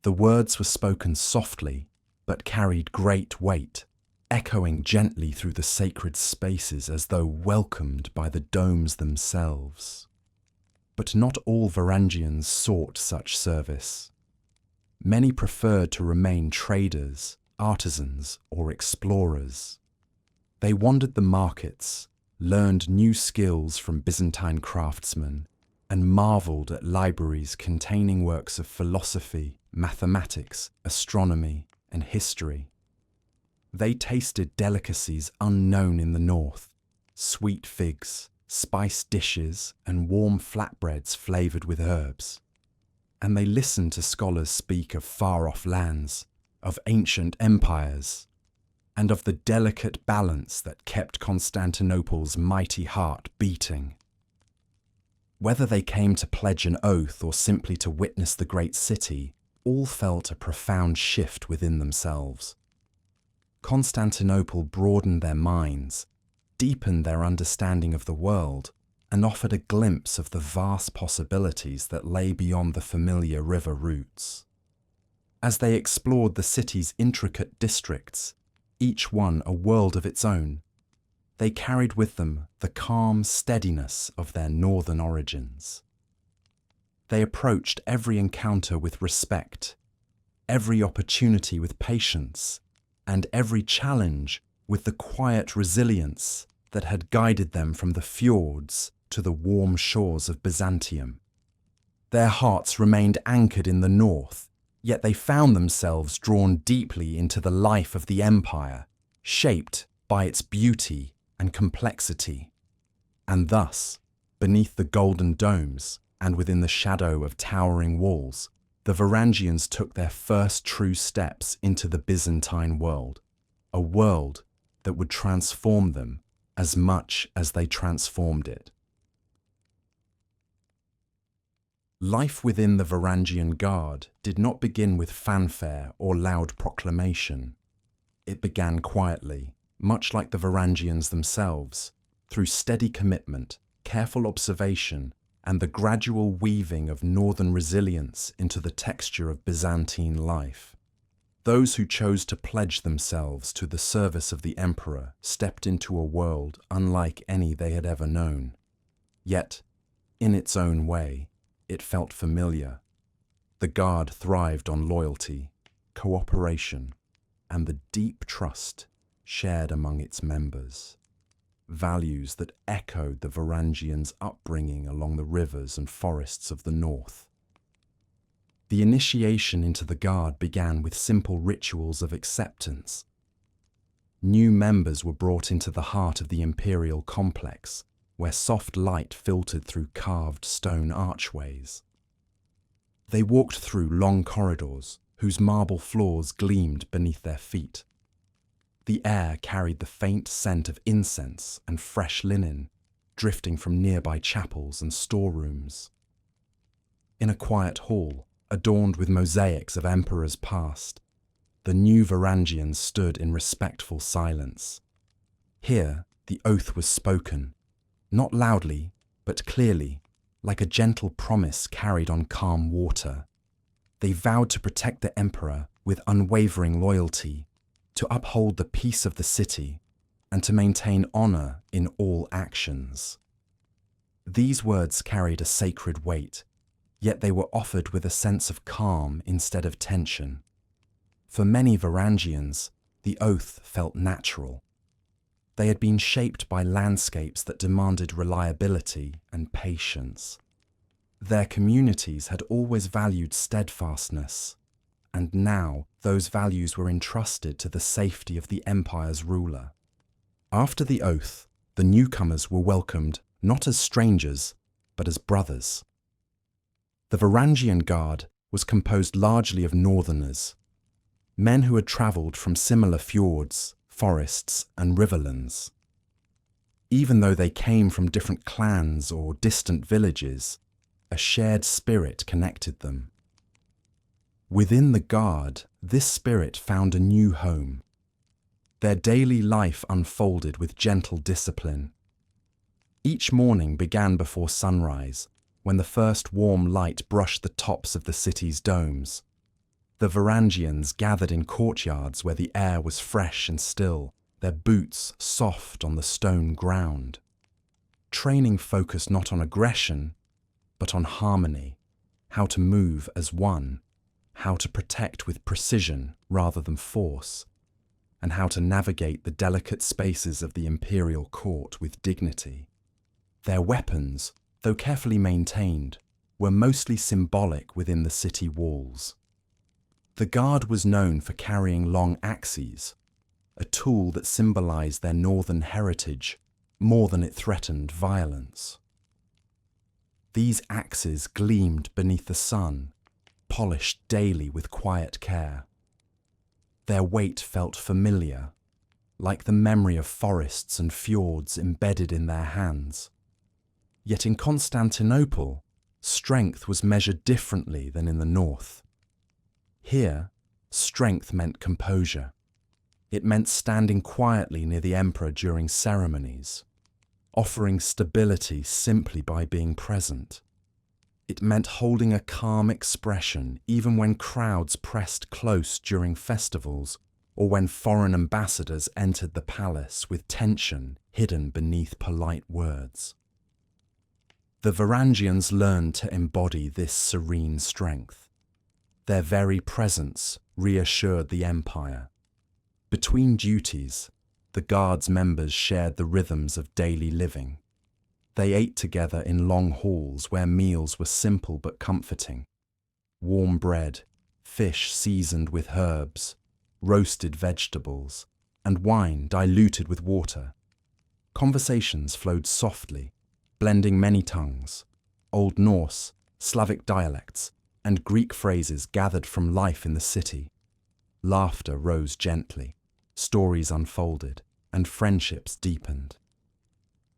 The words were spoken softly, but carried great weight, echoing gently through the sacred spaces as though welcomed by the domes themselves. But not all Varangians sought such service. Many preferred to remain traders, artisans, or explorers. They wandered the markets, learned new skills from Byzantine craftsmen, and marvelled at libraries containing works of philosophy, mathematics, astronomy, and history. They tasted delicacies unknown in the north, sweet figs, spiced dishes, and warm flatbreads flavoured with herbs. And they listened to scholars speak of far-off lands, of ancient empires, and of the delicate balance that kept Constantinople's mighty heart beating. Whether they came to pledge an oath or simply to witness the great city, all felt a profound shift within themselves. Constantinople broadened their minds, deepened their understanding of the world, and offered a glimpse of the vast possibilities that lay beyond the familiar river routes. As they explored the city's intricate districts, each one a world of its own, they carried with them the calm steadiness of their northern origins. They approached every encounter with respect, every opportunity with patience, and every challenge with the quiet resilience that had guided them from the fjords to the warm shores of Byzantium. Their hearts remained anchored in the north, yet they found themselves drawn deeply into the life of the empire, shaped by its beauty and complexity. And thus, beneath the golden domes and within the shadow of towering walls, the Varangians took their first true steps into the Byzantine world, a world that would transform them as much as they transformed it. Life within the Varangian Guard did not begin with fanfare or loud proclamation. It began quietly, much like the Varangians themselves, through steady commitment, careful observation, and the gradual weaving of northern resilience into the texture of Byzantine life. Those who chose to pledge themselves to the service of the emperor stepped into a world unlike any they had ever known. Yet, in its own way, it felt familiar. The Guard thrived on loyalty, cooperation, and the deep trust shared among its members. Values that echoed the Varangians' upbringing along the rivers and forests of the north. The initiation into the Guard began with simple rituals of acceptance. New members were brought into the heart of the imperial complex, where soft light filtered through carved stone archways. They walked through long corridors, whose marble floors gleamed beneath their feet. The air carried the faint scent of incense and fresh linen, drifting from nearby chapels and storerooms. In a quiet hall, adorned with mosaics of emperors past, the new Varangians stood in respectful silence. Here, the oath was spoken, not loudly, but clearly, like a gentle promise carried on calm water. They vowed to protect the emperor with unwavering loyalty, to uphold the peace of the city, and to maintain honor in all actions. These words carried a sacred weight, yet they were offered with a sense of calm instead of tension. For many Varangians, the oath felt natural. They had been shaped by landscapes that demanded reliability and patience. Their communities had always valued steadfastness, and now those values were entrusted to the safety of the empire's ruler. After the oath, the newcomers were welcomed not as strangers, but as brothers. The Varangian Guard was composed largely of northerners, men who had travelled from similar fjords, forests, and riverlands. Even though they came from different clans or distant villages, a shared spirit connected them. Within the Guard, this spirit found a new home. Their daily life unfolded with gentle discipline. Each morning began before sunrise, when the first warm light brushed the tops of the city's domes. The Varangians gathered in courtyards where the air was fresh and still, their boots soft on the stone ground. Training focused not on aggression, but on harmony, how to move as one, how to protect with precision rather than force, and how to navigate the delicate spaces of the imperial court with dignity. Their weapons, though carefully maintained, were mostly symbolic within the city walls. The Guard was known for carrying long axes, a tool that symbolized their northern heritage more than it threatened violence. These axes gleamed beneath the sun, polished daily with quiet care. Their weight felt familiar, like the memory of forests and fjords embedded in their hands. Yet in Constantinople, strength was measured differently than in the north. Here, strength meant composure. It meant standing quietly near the emperor during ceremonies, offering stability simply by being present. It meant holding a calm expression even when crowds pressed close during festivals or when foreign ambassadors entered the palace with tension hidden beneath polite words. The Varangians learned to embody this serene strength. Their very presence reassured the empire. Between duties, the Guard's members shared the rhythms of daily living. They ate together in long halls where meals were simple but comforting. Warm bread, fish seasoned with herbs, roasted vegetables, and wine diluted with water. Conversations flowed softly, blending many tongues, Old Norse, Slavic dialects, and Greek phrases gathered from life in the city. Laughter rose gently, stories unfolded, and friendships deepened.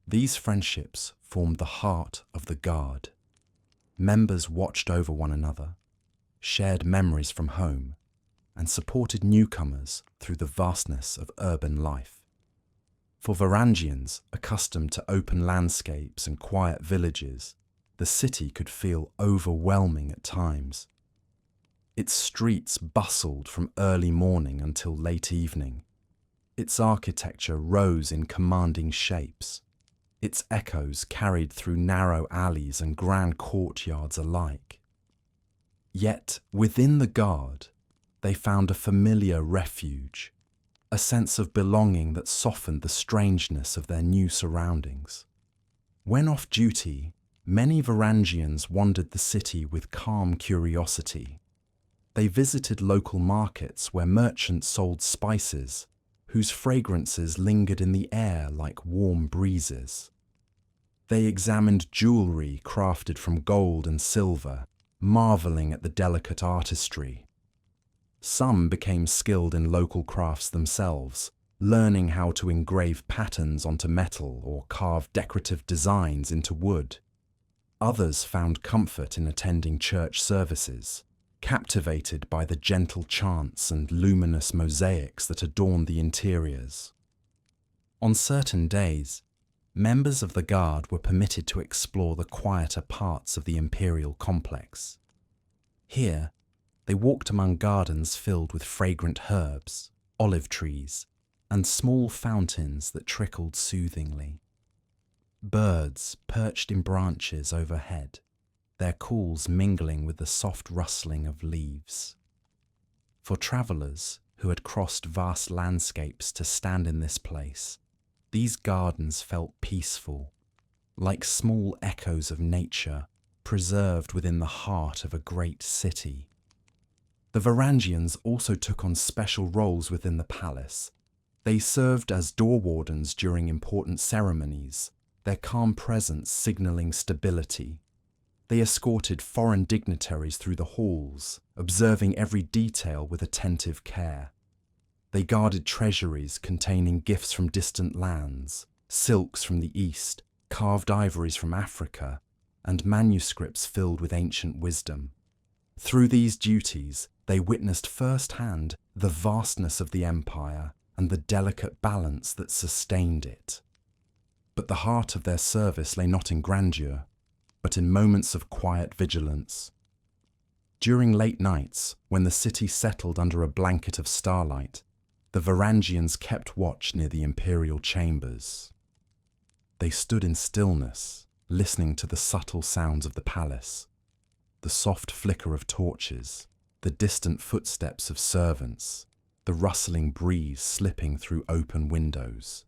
These friendships formed the heart of the Guard. Members watched over one another, shared memories from home, and supported newcomers through the vastness of urban life. For Varangians accustomed to open landscapes and quiet villages, the city could feel overwhelming at times. Its streets bustled from early morning until late evening. Its architecture rose in commanding shapes. Its echoes carried through narrow alleys and grand courtyards alike. Yet, within the Guard, they found a familiar refuge, a sense of belonging that softened the strangeness of their new surroundings. When off duty, many Varangians wandered the city with calm curiosity. They visited local markets where merchants sold spices, whose fragrances lingered in the air like warm breezes. They examined jewelry crafted from gold and silver, marveling at the delicate artistry. Some became skilled in local crafts themselves, learning how to engrave patterns onto metal or carve decorative designs into wood. Others found comfort in attending church services, captivated by the gentle chants and luminous mosaics that adorned the interiors. On certain days, members of the Guard were permitted to explore the quieter parts of the imperial complex. Here, they walked among gardens filled with fragrant herbs, olive trees, and small fountains that trickled soothingly. Birds perched in branches overhead, their calls mingling with the soft rustling of leaves. For travellers who had crossed vast landscapes to stand in this place, these gardens felt peaceful, like small echoes of nature preserved within the heart of a great city. The Varangians also took on special roles within the palace. They served as door wardens during important ceremonies, their calm presence signalling stability. They escorted foreign dignitaries through the halls, observing every detail with attentive care. They guarded treasuries containing gifts from distant lands, silks from the East, carved ivories from Africa, and manuscripts filled with ancient wisdom. Through these duties, they witnessed firsthand the vastness of the empire and the delicate balance that sustained it. But the heart of their service lay not in grandeur, but in moments of quiet vigilance. During late nights, when the city settled under a blanket of starlight, the Varangians kept watch near the imperial chambers. They stood in stillness, listening to the subtle sounds of the palace, the soft flicker of torches, the distant footsteps of servants, the rustling breeze slipping through open windows.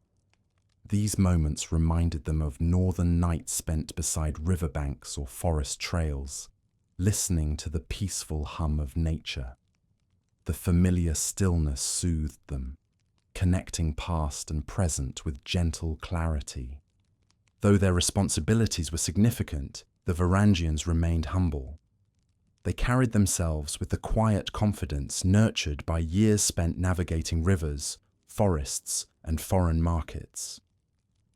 These moments reminded them of northern nights spent beside riverbanks or forest trails, listening to the peaceful hum of nature. The familiar stillness soothed them, connecting past and present with gentle clarity. Though their responsibilities were significant, the Varangians remained humble. They carried themselves with the quiet confidence nurtured by years spent navigating rivers, forests, and foreign markets.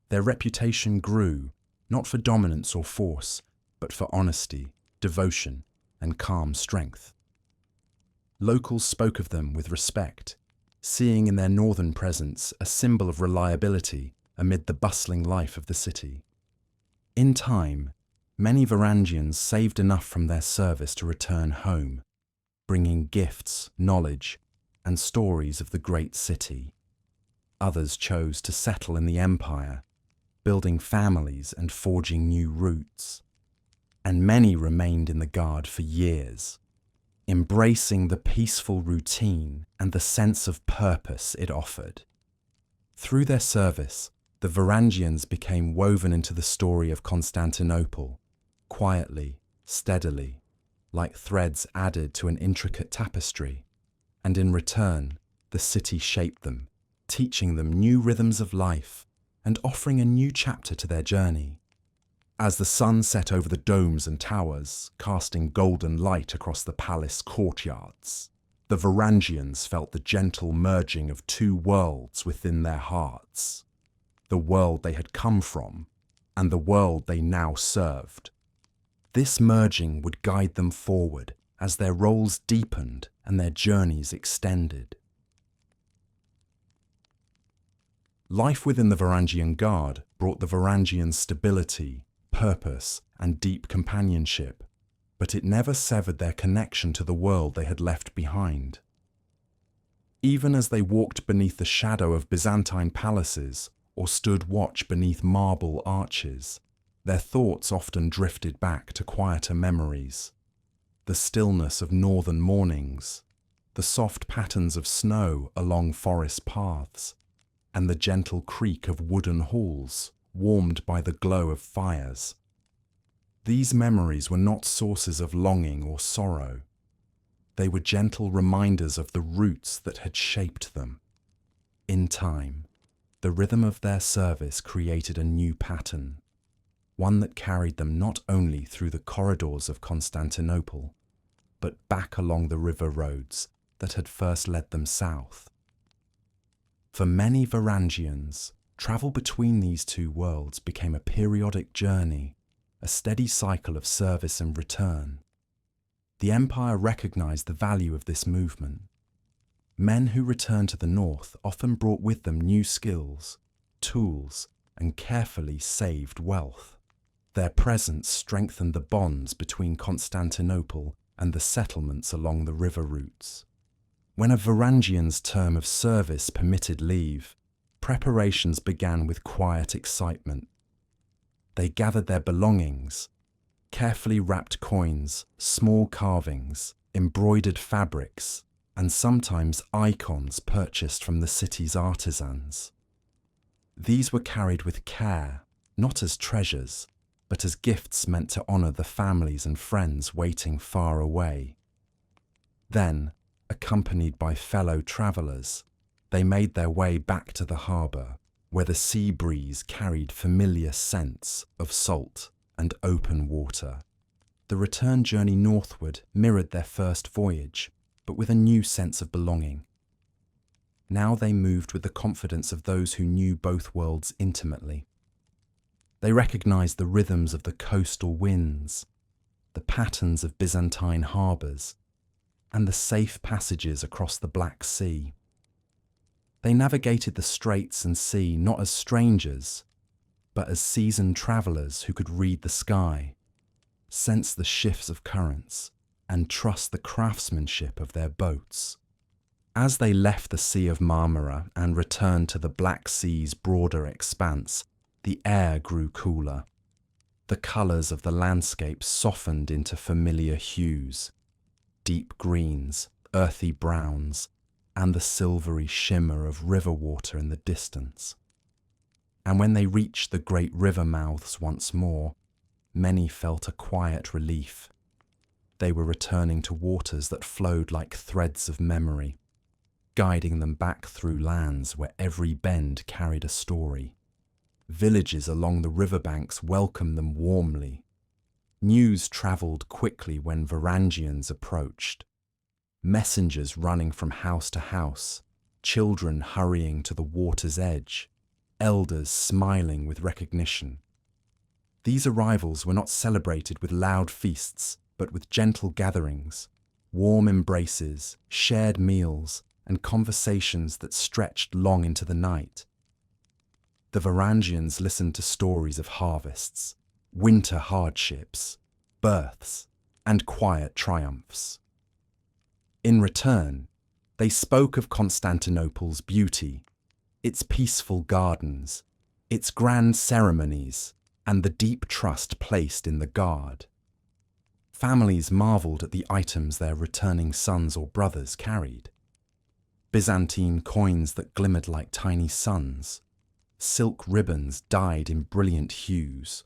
Their reputation grew, not for dominance or force, but for honesty, devotion, and calm strength. Locals spoke of them with respect, seeing in their northern presence a symbol of reliability amid the bustling life of the city. In time, many Varangians saved enough from their service to return home, bringing gifts, knowledge, and stories of the great city. Others chose to settle in the empire, building families and forging new roots. And many remained in the Guard for years, embracing the peaceful routine and the sense of purpose it offered. Through their service, the Varangians became woven into the story of Constantinople, quietly, steadily, like threads added to an intricate tapestry, and in return, the city shaped them, teaching them new rhythms of life and offering a new chapter to their journey. As the sun set over the domes and towers, casting golden light across the palace courtyards, the Varangians felt the gentle merging of two worlds within their hearts, the world they had come from and the world they now served. This merging would guide them forward as their roles deepened and their journeys extended. Life within the Varangian Guard brought the Varangians stability, purpose, and deep companionship, but it never severed their connection to the world they had left behind. Even as they walked beneath the shadow of Byzantine palaces or stood watch beneath marble arches, their thoughts often drifted back to quieter memories. The stillness of northern mornings, the soft patterns of snow along forest paths, and the gentle creak of wooden halls warmed by the glow of fires. These memories were not sources of longing or sorrow. They were gentle reminders of the roots that had shaped them. In time, the rhythm of their service created a new pattern, one that carried them not only through the corridors of Constantinople, but back along the river roads that had first led them south. For many Varangians, travel between these two worlds became a periodic journey, a steady cycle of service and return. The empire recognized the value of this movement. Men who returned to the north often brought with them new skills, tools, and carefully saved wealth. Their presence strengthened the bonds between Constantinople and the settlements along the river routes. When a Varangian's term of service permitted leave, preparations began with quiet excitement. They gathered their belongings, Carefully wrapped coins, small carvings, embroidered fabrics, and sometimes icons purchased from the city's artisans. These were carried with care, not as treasures, but as gifts meant to honour the families and friends waiting far away. Then, accompanied by fellow travellers, they made their way back to the harbour, where the sea breeze carried familiar scents of salt and open water. The return journey northward mirrored their first voyage, but with a new sense of belonging. Now they moved with the confidence of those who knew both worlds intimately. They recognized the rhythms of the coastal winds, the patterns of Byzantine harbours, and the safe passages across the Black Sea. They navigated the straits and sea not as strangers, but as seasoned travellers who could read the sky, sense the shifts of currents, and trust the craftsmanship of their boats. As they left the Sea of Marmara and returned to the Black Sea's broader expanse, the air grew cooler. The colours of the landscape softened into familiar hues, deep greens, earthy browns, and the silvery shimmer of river water in the distance. And when they reached the great river mouths once more, many felt a quiet relief. They were returning to waters that flowed like threads of memory, guiding them back through lands where every bend carried a story. Villages along the riverbanks welcomed them warmly. News travelled quickly when Varangians approached. Messengers running from house to house, children hurrying to the water's edge, elders smiling with recognition. These arrivals were not celebrated with loud feasts, but with gentle gatherings, warm embraces, shared meals, and conversations that stretched long into the night. The Varangians listened to stories of harvests, winter hardships, births, and quiet triumphs. In return, they spoke of Constantinople's beauty, its peaceful gardens, its grand ceremonies, and the deep trust placed in the guard. Families marvelled at the items their returning sons or brothers carried. Byzantine coins that glimmered like tiny suns, silk ribbons dyed in brilliant hues,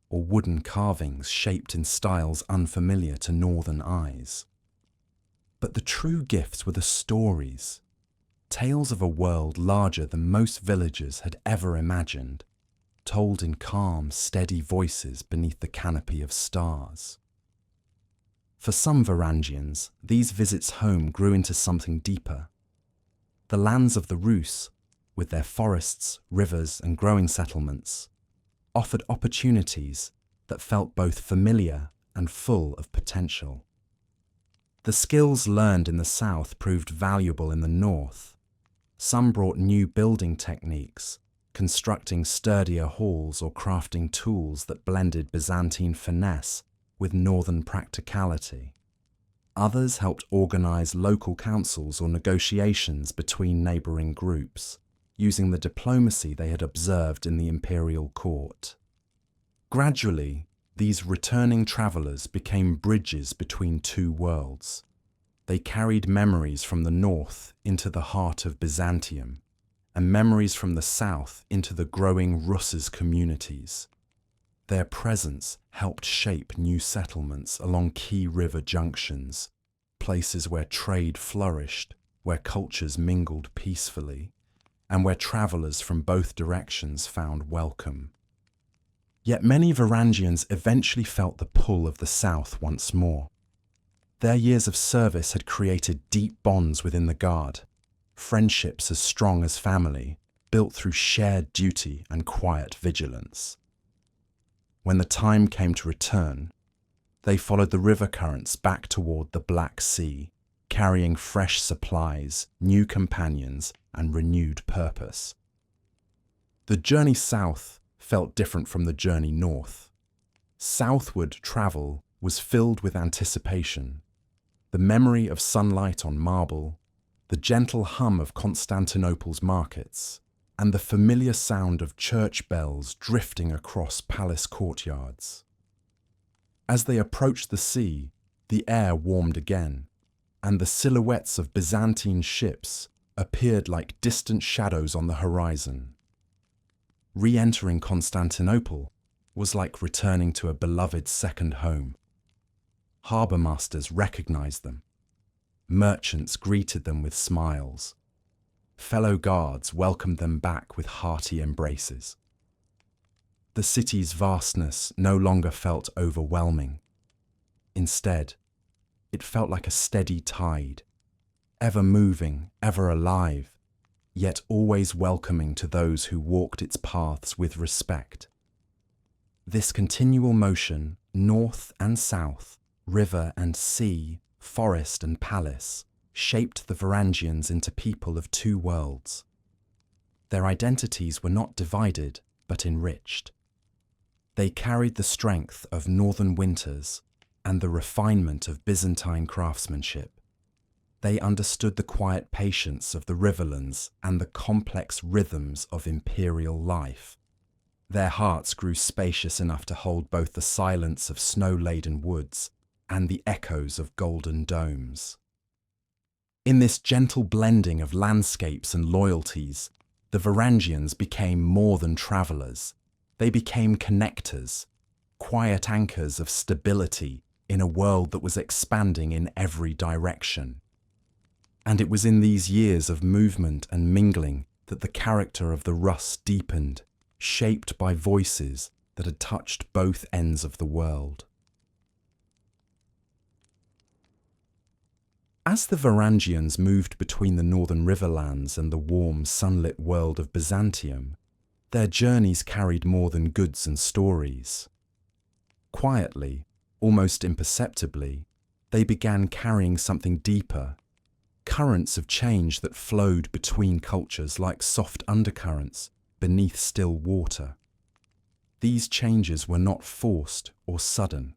or wooden carvings shaped in styles unfamiliar to northern eyes. But the true gifts were the stories, tales of a world larger than most villagers had ever imagined, told in calm, steady voices beneath the canopy of stars. For some Varangians, these visits home grew into something deeper. The lands of the Rus, with their forests, rivers, and growing settlements, offered opportunities that felt both familiar and full of potential. The skills learned in the south proved valuable in the north. Some brought new building techniques, constructing sturdier halls or crafting tools that blended Byzantine finesse with northern practicality. Others helped organize local councils or negotiations between neighboring groups, using the diplomacy they had observed in the imperial court. Gradually, these returning travelers became bridges between two worlds. They carried memories from the north into the heart of Byzantium, and memories from the south into the growing Rus's communities. Their presence helped shape new settlements along key river junctions, places where trade flourished, where cultures mingled peacefully, and where travellers from both directions found welcome. Yet many Varangians eventually felt the pull of the south once more. Their years of service had created deep bonds within the Guard, friendships as strong as family, built through shared duty and quiet vigilance. When the time came to return, they followed the river currents back toward the Black Sea, carrying fresh supplies, new companions, and renewed purpose. The journey south felt different from the journey north. Southward travel was filled with anticipation, the memory of sunlight on marble, the gentle hum of Constantinople's markets, and the familiar sound of church bells drifting across palace courtyards. As they approached the sea, the air warmed again, and the silhouettes of Byzantine ships appeared like distant shadows on the horizon. Re-entering Constantinople was like returning to a beloved second home. Harbour masters recognized them. Merchants greeted them with smiles. Fellow guards welcomed them back with hearty embraces. The city's vastness no longer felt overwhelming. Instead, it felt like a steady tide, ever moving, ever alive, yet always welcoming to those who walked its paths with respect. This continual motion, north and south, river and sea, forest and palace, shaped the Varangians into people of two worlds. Their identities were not divided, but enriched. They carried the strength of northern winters and the refinement of Byzantine craftsmanship. They understood the quiet patience of the riverlands and the complex rhythms of imperial life. Their hearts grew spacious enough to hold both the silence of snow-laden woods and the echoes of golden domes. In this gentle blending of landscapes and loyalties, the Varangians became more than travellers. They became connectors, quiet anchors of stability in a world that was expanding in every direction. And it was in these years of movement and mingling that the character of the Rus deepened, shaped by voices that had touched both ends of the world. As the Varangians moved between the northern riverlands and the warm, sunlit world of Byzantium, their journeys carried more than goods and stories. Quietly, almost imperceptibly, they began carrying something deeper, currents of change that flowed between cultures like soft undercurrents beneath still water. These changes were not forced or sudden.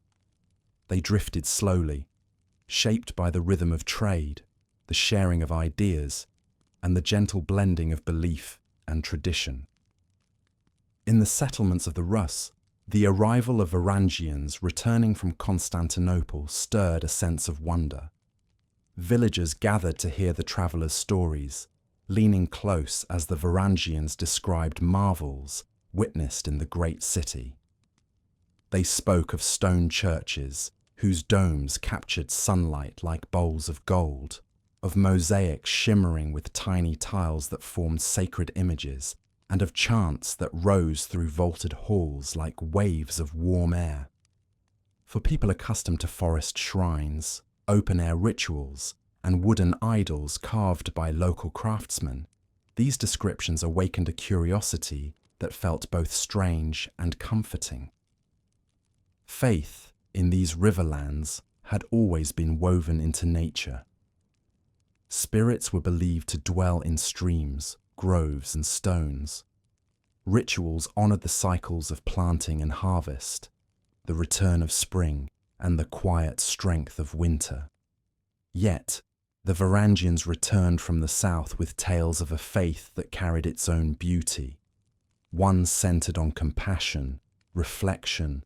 They drifted slowly, shaped by the rhythm of trade, the sharing of ideas, and the gentle blending of belief and tradition. In the settlements of the Rus, the arrival of Varangians returning from Constantinople stirred a sense of wonder. Villagers gathered to hear the travellers' stories, leaning close as the Varangians described marvels witnessed in the great city. They spoke of stone churches, whose domes captured sunlight like bowls of gold, of mosaics shimmering with tiny tiles that formed sacred images, and of chants that rose through vaulted halls like waves of warm air. For people accustomed to forest shrines, open-air rituals, and wooden idols carved by local craftsmen, these descriptions awakened a curiosity that felt both strange and comforting. Faith in these riverlands had always been woven into nature. Spirits were believed to dwell in streams, groves, and stones. Rituals honoured the cycles of planting and harvest, the return of spring, and the quiet strength of winter. Yet, the Varangians returned from the south with tales of a faith that carried its own beauty, one centred on compassion, reflection,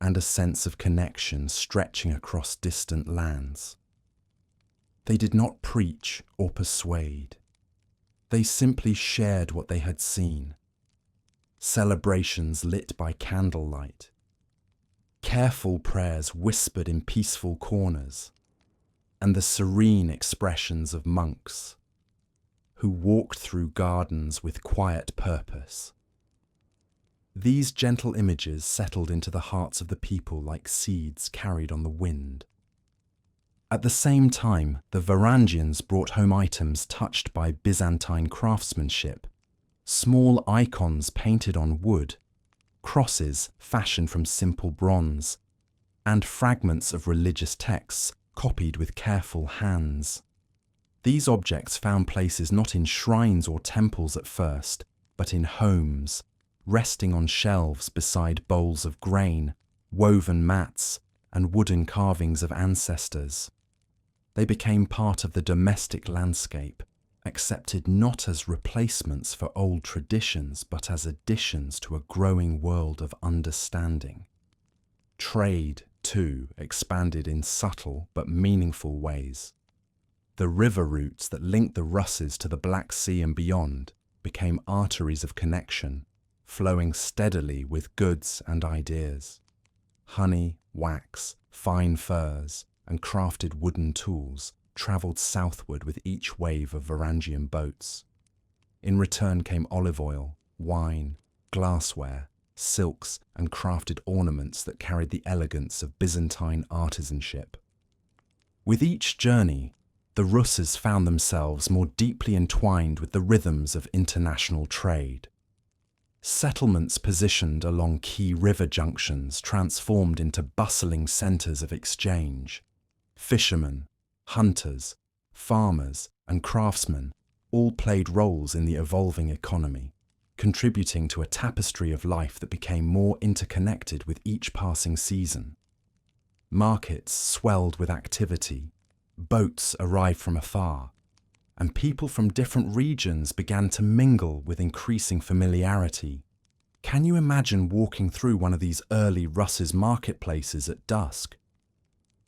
and a sense of connection stretching across distant lands. They did not preach or persuade. They simply shared what they had seen. Celebrations lit by candlelight. Careful prayers whispered in peaceful corners. And the serene expressions of monks who walked through gardens with quiet purpose. These gentle images settled into the hearts of the people like seeds carried on the wind. At the same time, the Varangians brought home items touched by Byzantine craftsmanship, small icons painted on wood, crosses fashioned from simple bronze, and fragments of religious texts copied with careful hands. These objects found places not in shrines or temples at first, but in homes, resting on shelves beside bowls of grain, woven mats, and wooden carvings of ancestors. They became part of the domestic landscape, accepted not as replacements for old traditions, but as additions to a growing world of understanding. Trade, too, expanded in subtle but meaningful ways. The river routes that linked the Russes to the Black Sea and beyond became arteries of connection, flowing steadily with goods and ideas. Honey, wax, fine furs, and crafted wooden tools travelled southward with each wave of Varangian boats. In return came olive oil, wine, glassware, silks, and crafted ornaments that carried the elegance of Byzantine artisanship. With each journey, the Russes found themselves more deeply entwined with the rhythms of international trade. Settlements positioned along key river junctions transformed into bustling centres of exchange. Fishermen, hunters, farmers, and craftsmen all played roles in the evolving economy, contributing to a tapestry of life that became more interconnected with each passing season. Markets swelled with activity, boats arrived from afar, and people from different regions began to mingle with increasing familiarity. Can you imagine walking through one of these early Rus's marketplaces at dusk?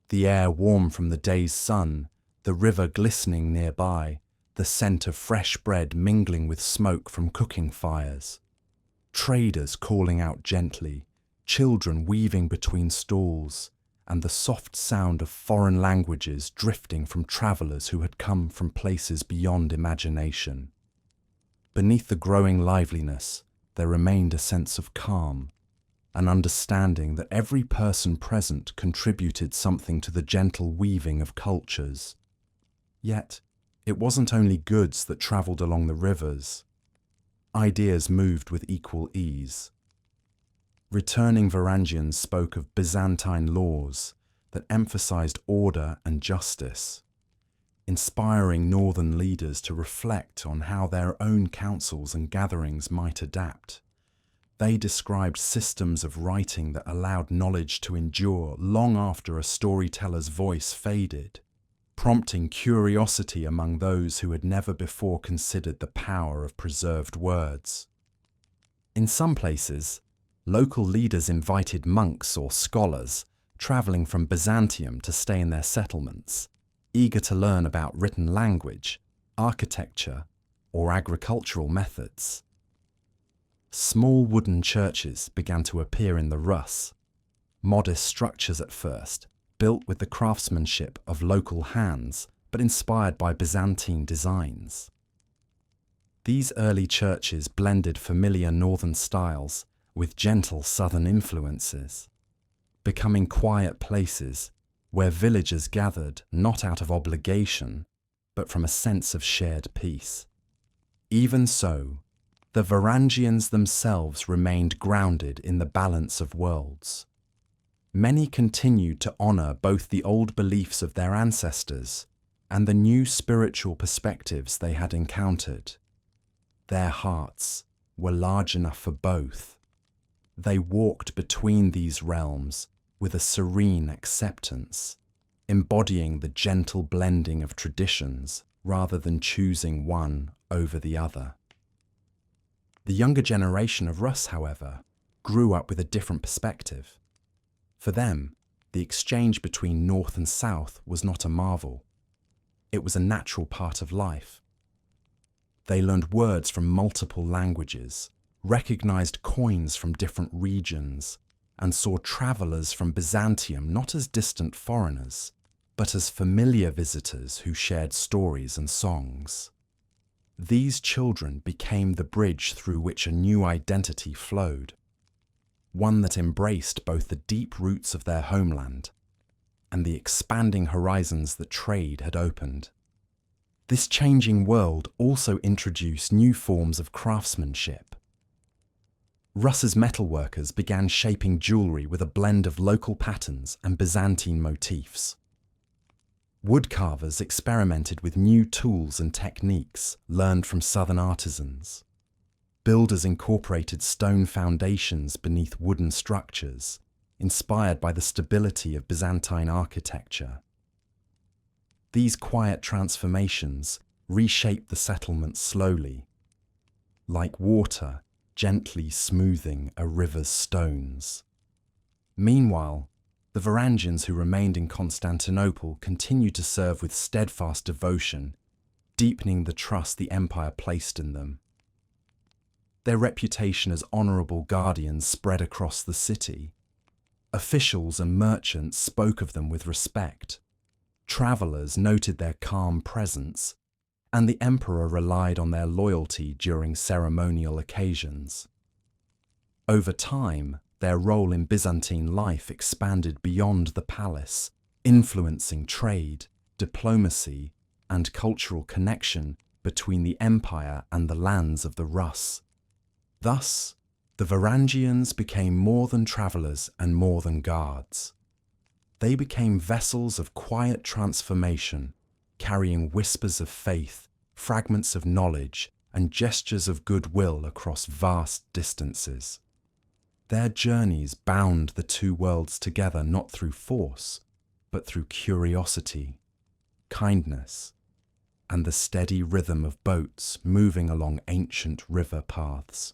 The air warm from the day's sun, the river glistening nearby, the scent of fresh bread mingling with smoke from cooking fires. Traders calling out gently, children weaving between stalls, and the soft sound of foreign languages drifting from travellers who had come from places beyond imagination. Beneath the growing liveliness, there remained a sense of calm, an understanding that every person present contributed something to the gentle weaving of cultures. Yet, it wasn't only goods that travelled along the rivers. Ideas moved with equal ease. Returning Varangians spoke of Byzantine laws that emphasized order and justice, inspiring northern leaders to reflect on how their own councils and gatherings might adapt. They described systems of writing that allowed knowledge to endure long after a storyteller's voice faded, prompting curiosity among those who had never before considered the power of preserved words. In some places, local leaders invited monks or scholars travelling from Byzantium to stay in their settlements, eager to learn about written language, architecture, or agricultural methods. Small wooden churches began to appear in the Rus, modest structures at first, built with the craftsmanship of local hands, but inspired by Byzantine designs. These early churches blended familiar northern styles with gentle southern influences, becoming quiet places where villagers gathered not out of obligation, but from a sense of shared peace. Even so, the Varangians themselves remained grounded in the balance of worlds. Many continued to honour both the old beliefs of their ancestors and the new spiritual perspectives they had encountered. Their hearts were large enough for both. They walked between these realms with a serene acceptance, embodying the gentle blending of traditions rather than choosing one over the other. The younger generation of Rus, however, grew up with a different perspective. For them, the exchange between North and South was not a marvel. It was a natural part of life. They learned words from multiple languages, recognized coins from different regions, and saw travellers from Byzantium not as distant foreigners, but as familiar visitors who shared stories and songs. These children became the bridge through which a new identity flowed, one that embraced both the deep roots of their homeland and the expanding horizons that trade had opened. This changing world also introduced new forms of craftsmanship. Rus's metalworkers began shaping jewellery with a blend of local patterns and Byzantine motifs. Woodcarvers experimented with new tools and techniques learned from southern artisans. Builders incorporated stone foundations beneath wooden structures, inspired by the stability of Byzantine architecture. These quiet transformations reshaped the settlement slowly, like water gently smoothing a river's stones. Meanwhile, The Varangians who remained in Constantinople continued to serve with steadfast devotion, deepening the trust the empire placed in them. Their reputation as honourable guardians spread across the city. Officials and merchants spoke of them with respect. Travellers noted their calm presence, and the emperor relied on their loyalty during ceremonial occasions. Over time, their role in Byzantine life expanded beyond the palace, influencing trade, diplomacy, and cultural connection between the empire and the lands of the Rus. Thus, the Varangians became more than travellers and more than guards. They became vessels of quiet transformation, carrying whispers of faith, fragments of knowledge, and gestures of goodwill across vast distances. Their journeys bound the two worlds together not through force, but through curiosity, kindness, and the steady rhythm of boats moving along ancient river paths.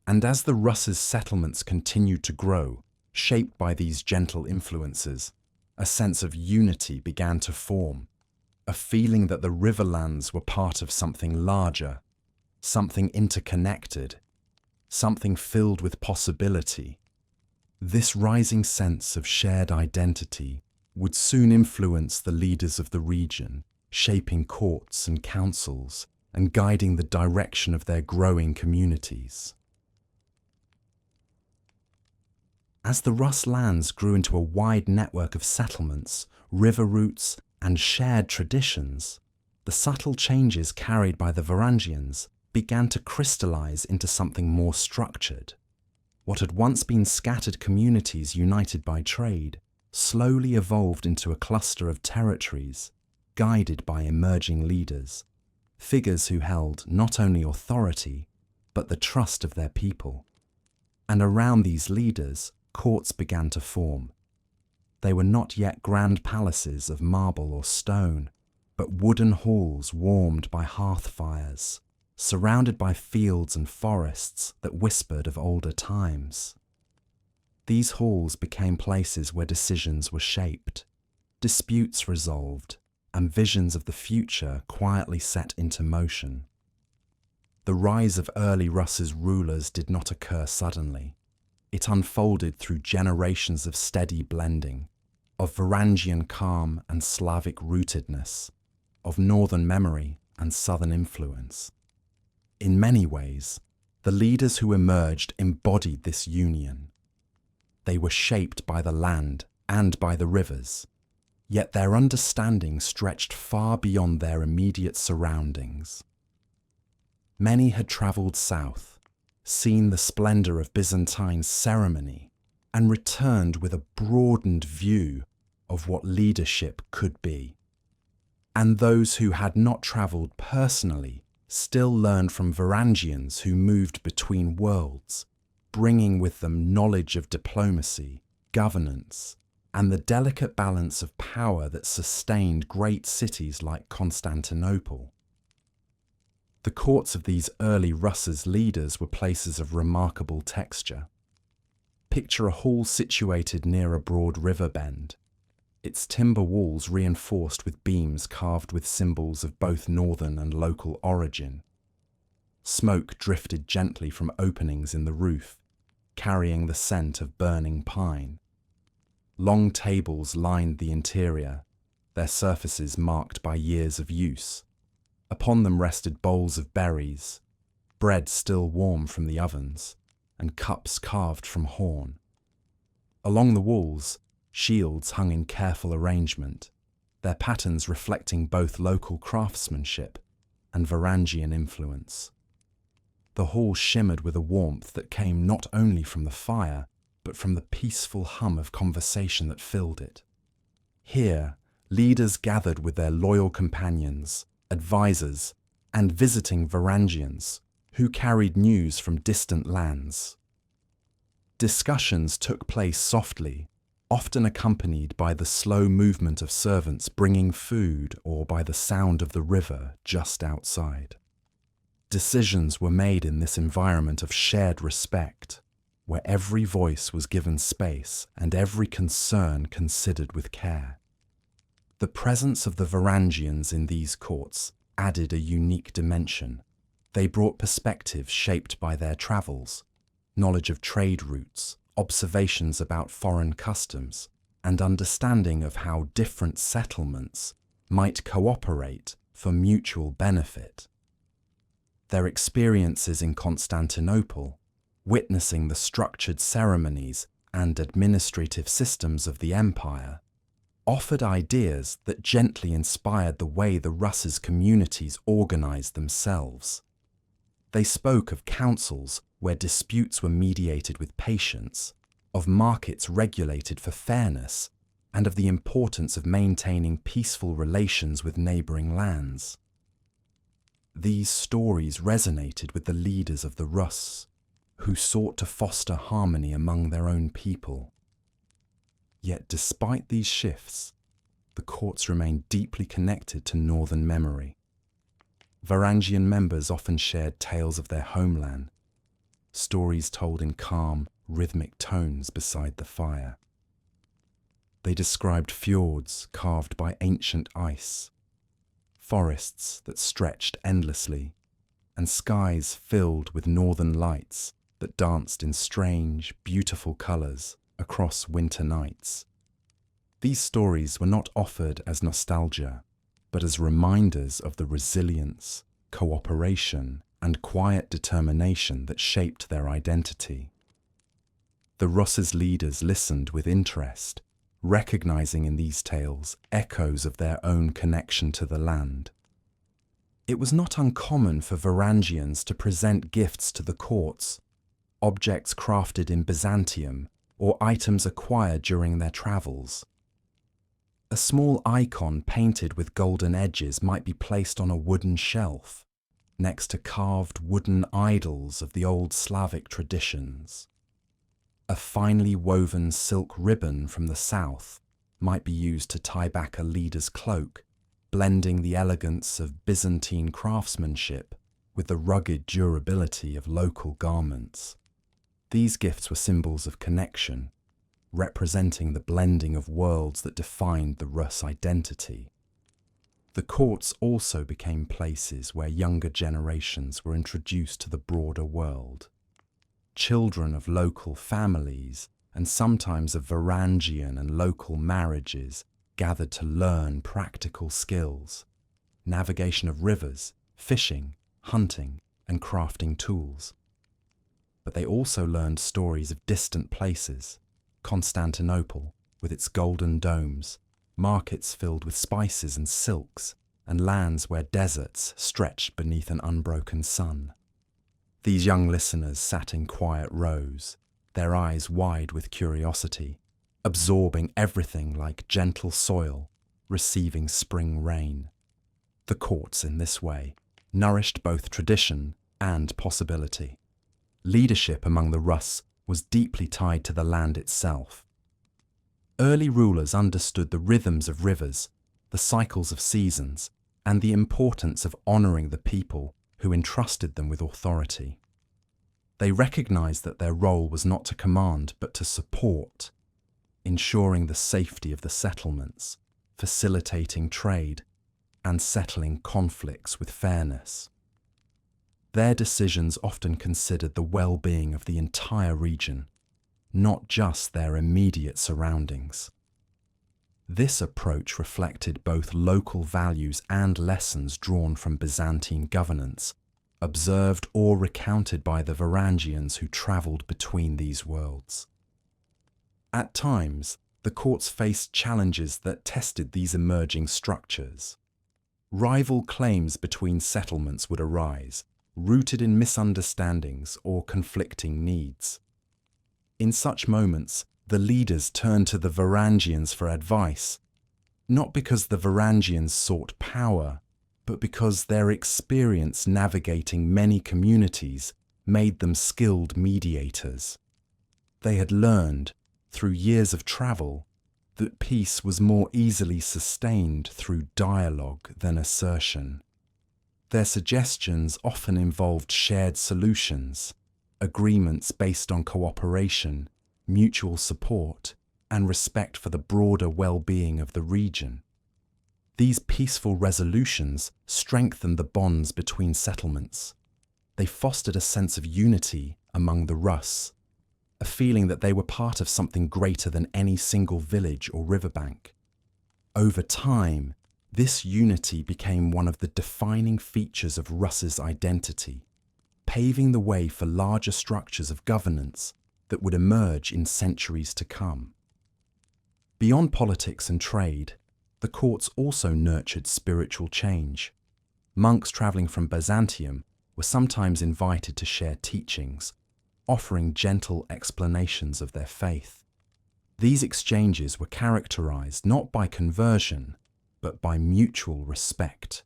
And as the Rus's settlements continued to grow, shaped by these gentle influences, a sense of unity began to form, a feeling that the riverlands were part of something larger, something interconnected, something filled with possibility. This rising sense of shared identity would soon influence the leaders of the region, shaping courts and councils and guiding the direction of their growing communities. As the Rus lands grew into a wide network of settlements, river routes, and shared traditions, the subtle changes carried by the Varangians began to crystallize into something more structured. What had once been scattered communities united by trade slowly evolved into a cluster of territories, guided by emerging leaders, figures who held not only authority, but the trust of their people. And around these leaders, courts began to form. They were not yet grand palaces of marble or stone, but wooden halls warmed by hearth fires, surrounded by fields and forests that whispered of older times. These halls became places where decisions were shaped, disputes resolved, and visions of the future quietly set into motion. The rise of early Rus's rulers did not occur suddenly. It unfolded through generations of steady blending, of Varangian calm and Slavic rootedness, of northern memory and southern influence. In many ways, the leaders who emerged embodied this union. They were shaped by the land and by the rivers, yet their understanding stretched far beyond their immediate surroundings. Many had travelled south, seen the splendour of Byzantine ceremony, and returned with a broadened view of what leadership could be. And those who had not travelled personally still learned from Varangians who moved between worlds, bringing with them knowledge of diplomacy, governance, and the delicate balance of power that sustained great cities like Constantinople. The courts of these early Rus's leaders were places of remarkable texture. Picture a hall situated near a broad river bend, its timber walls reinforced with beams carved with symbols of both northern and local origin. Smoke drifted gently from openings in the roof, carrying the scent of burning pine. Long tables lined the interior, their surfaces marked by years of use. Upon them rested bowls of berries, bread still warm from the ovens, and cups carved from horn. Along the walls, shields hung in careful arrangement, their patterns reflecting both local craftsmanship and Varangian influence. The hall shimmered with a warmth that came not only from the fire, but from the peaceful hum of conversation that filled it. Here, leaders gathered with their loyal companions, advisors, and visiting Varangians who carried news from distant lands. Discussions took place softly, often accompanied by the slow movement of servants bringing food or by the sound of the river just outside. Decisions were made in this environment of shared respect, where every voice was given space and every concern considered with care. The presence of the Varangians in these courts added a unique dimension. They brought perspectives shaped by their travels, knowledge of trade routes, observations about foreign customs, and understanding of how different settlements might cooperate for mutual benefit. Their experiences in Constantinople, witnessing the structured ceremonies and administrative systems of the empire, offered ideas that gently inspired the way the Rus's communities organized themselves. They spoke of councils where disputes were mediated with patience, of markets regulated for fairness, and of the importance of maintaining peaceful relations with neighboring lands. These stories resonated with the leaders of the Rus, who sought to foster harmony among their own people. Yet despite these shifts, the courts remained deeply connected to northern memory. Varangian members often shared tales of their homeland, stories told in calm, rhythmic tones beside the fire. They described fjords carved by ancient ice, forests that stretched endlessly, and skies filled with northern lights that danced in strange, beautiful colours across winter nights. These stories were not offered as nostalgia, but as reminders of the resilience, cooperation, and quiet determination that shaped their identity. The Rus's leaders listened with interest, recognizing in these tales echoes of their own connection to the land. It was not uncommon for Varangians to present gifts to the courts, objects crafted in Byzantium or items acquired during their travels. A small icon painted with golden edges might be placed on a wooden shelf, next to carved wooden idols of the old Slavic traditions. A finely woven silk ribbon from the south might be used to tie back a leader's cloak, blending the elegance of Byzantine craftsmanship with the rugged durability of local garments. These gifts were symbols of connection, representing the blending of worlds that defined the Rus identity. The courts also became places where younger generations were introduced to the broader world. Children of local families, and sometimes of Varangian and local marriages, gathered to learn practical skills, navigation of rivers, fishing, hunting, and crafting tools. But they also learned stories of distant places, Constantinople with its golden domes, markets filled with spices and silks, and lands where deserts stretched beneath an unbroken sun. These young listeners sat in quiet rows, their eyes wide with curiosity, absorbing everything like gentle soil, receiving spring rain. The courts, in this way, nourished both tradition and possibility. Leadership among the Rus was deeply tied to the land itself. Early rulers understood the rhythms of rivers, the cycles of seasons, and the importance of honouring the people who entrusted them with authority. They recognized that their role was not to command but to support, ensuring the safety of the settlements, facilitating trade, and settling conflicts with fairness. Their decisions often considered the well-being of the entire region, not just their immediate surroundings. This approach reflected both local values and lessons drawn from Byzantine governance, observed or recounted by the Varangians who travelled between these worlds. At times, the courts faced challenges that tested these emerging structures. Rival claims between settlements would arise, rooted in misunderstandings or conflicting needs. In such moments, the leaders turned to the Varangians for advice, not because the Varangians sought power, but because their experience navigating many communities made them skilled mediators. They had learned, through years of travel, that peace was more easily sustained through dialogue than assertion. Their suggestions often involved shared solutions, agreements based on cooperation, mutual support, and respect for the broader well-being of the region. These peaceful resolutions strengthened the bonds between settlements. They fostered a sense of unity among the Rus, a feeling that they were part of something greater than any single village or riverbank. Over time, this unity became one of the defining features of Rus's identity, paving the way for larger structures of governance that would emerge in centuries to come. Beyond politics and trade, the courts also nurtured spiritual change. Monks travelling from Byzantium were sometimes invited to share teachings, offering gentle explanations of their faith. These exchanges were characterized not by conversion, but by mutual respect.